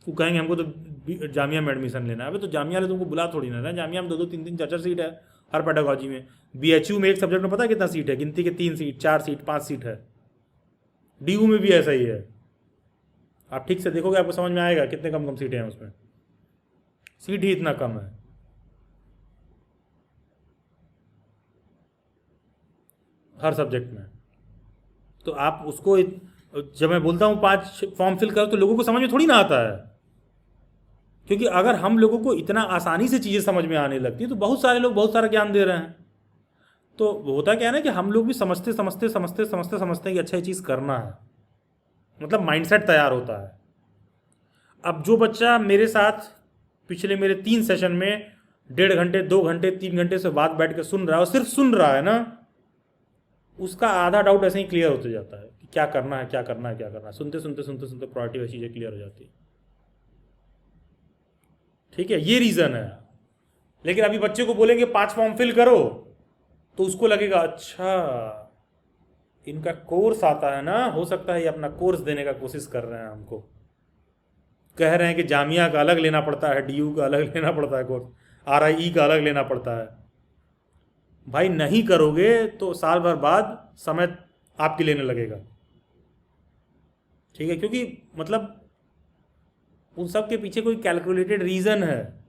वो कहेंगे हमको तो जामिया में एडमिशन लेना है। अभी तो जामिया वाले तुमको बुला थोड़ी ना रहे, जामिया में 2-2, 3-3, 4-4 सीट है हर पेडागोजी में। BHU में एक सब्जेक्ट में पता है कितना सीट है? गिनती के 3 सीट, 4 सीट, 5 सीट है। DU में भी ऐसा ही है। आप ठीक से देखोगे आपको समझ में आएगा कितने कम सीटें हैं उसमें, सीट ही इतना कम है। हर सब्जेक्ट में। तो आप उसको जब मैं बोलता हूँ 5 फॉर्म फिल करो तो लोगों को समझ में थोड़ी ना आता है, क्योंकि अगर हम लोगों को इतना आसानी से चीज़ें समझ में आने लगती तो बहुत सारे लोग बहुत सारा ज्ञान दे रहे हैं। तो होता क्या है ना कि हम लोग भी समझते हैं कि अच्छा ये चीज़ करना है, मतलब माइंडसेट तैयार होता है। अब जो बच्चा मेरे साथ पिछले मेरे 3 सेशन में 1.5 घंटे, 2 घंटे, 3 घंटे से बाद बैठ के सुन रहा है और सिर्फ सुन रहा है ना, उसका आधा डाउट ऐसे ही क्लियर होते जाता है कि क्या करना है, क्या करना है, क्या करना है। सुनते सुनते प्रायोरिटी वाली चीज़ें क्लियर हो जाती है। ठीक है, ये रीज़न है। लेकिन अभी बच्चे को बोलेंगे 5 फॉर्म फिल करो तो उसको लगेगा अच्छा इनका कोर्स आता है ना, हो सकता है ये अपना कोर्स देने का कोशिश कर रहे हैं, हमको कह रहे हैं कि जामिया का अलग लेना पड़ता है, DU का अलग लेना पड़ता है कोर्स, RIE का अलग लेना पड़ता है। भाई नहीं करोगे तो साल भर बाद समय आपके लेने लगेगा। ठीक है, क्योंकि मतलब उन सब के पीछे कोई कैलकुलेटेड रीज़न है।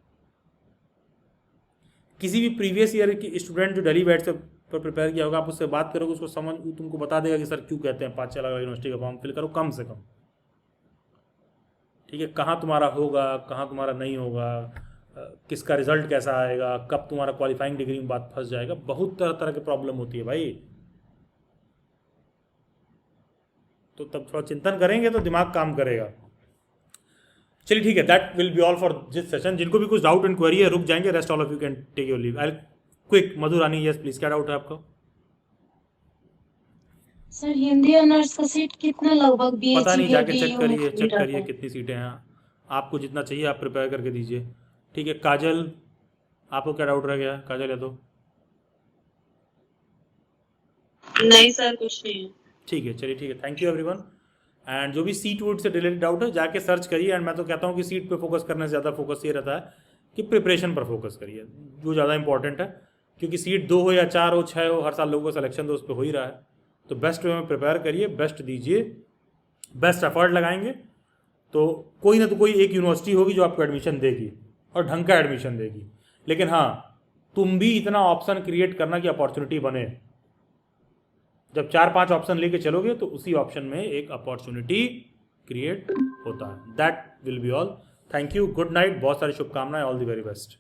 किसी भी प्रीवियस ईयर की स्टूडेंट जो डेली बैच से पर प्रिपेयर किया होगा, आप उससे बात करोगे, उसको समझ, तुमको बता देगा कि सर क्यों कहते हैं 5-6 अलग यूनिवर्सिटी का फॉर्म फिल करो कम से कम। ठीक है, कहाँ तुम्हारा होगा, कहाँ तुम्हारा नहीं होगा, किसका रिजल्ट कैसा आएगा, कब तुम्हारा क्वालिफाइंग डिग्री में बात फंस जाएगा, बहुत तरह तरह की प्रॉब्लम होती है भाई। तो तब थोड़ा चिंतन करेंगे तो दिमाग काम करेगा। चलिए ठीक है, that will be all for this session. जिनको भी कुछ डाउट एंड क्वेरी है रुक जाएंगे, rest all of you can take your leave. I quick, Madhu Rani, yes please, क्या डाउट है आपका? सर हिंदी ऑनर्स का सीट कितना लगभग पता नहीं, BHU जाके DU चेक में करिए कितनी सीटें हैं। आपको जितना चाहिए आप प्रिपेयर करके दीजिए। ठीक है, काजल, आपको क्या डाउट रह गया? काजल है तो नहीं सर, कुछ नहीं है। ठीक है, चलिए ठीक है, थैंक यू एवरीवन। एंड जो भी सीट वूट से रिलेटेड डाउट है जाके सर्च करिए। एंड मैं तो कहता हूँ कि सीट पे फोकस करने से ज़्यादा फोकस ये रहता है कि प्रिपरेशन पर फोकस करिए, जो ज़्यादा इंपॉर्टेंट है। क्योंकि सीट 2 हो या 4 हो 6 हो, हर साल लोगों का सिलेक्शन तो उस पर हो ही रहा है। तो बेस्ट वे में प्रिपेयर करिए, बेस्ट दीजिए, बेस्ट एफर्ट लगाएंगे तो कोई ना तो कोई एक यूनिवर्सिटी होगी जो आपको एडमिशन देगी और ढंग का एडमिशन देगी। लेकिन हाँ, तुम भी इतना ऑप्शन क्रिएट करना कि अपॉर्चुनिटी बने। जब 4-5 ऑप्शन लेके चलोगे तो उसी ऑप्शन में एक अपॉर्चुनिटी क्रिएट होता है। That will be all. Thank you, good night, बहुत सारी शुभकामनाएं, ऑल द वेरी बेस्ट।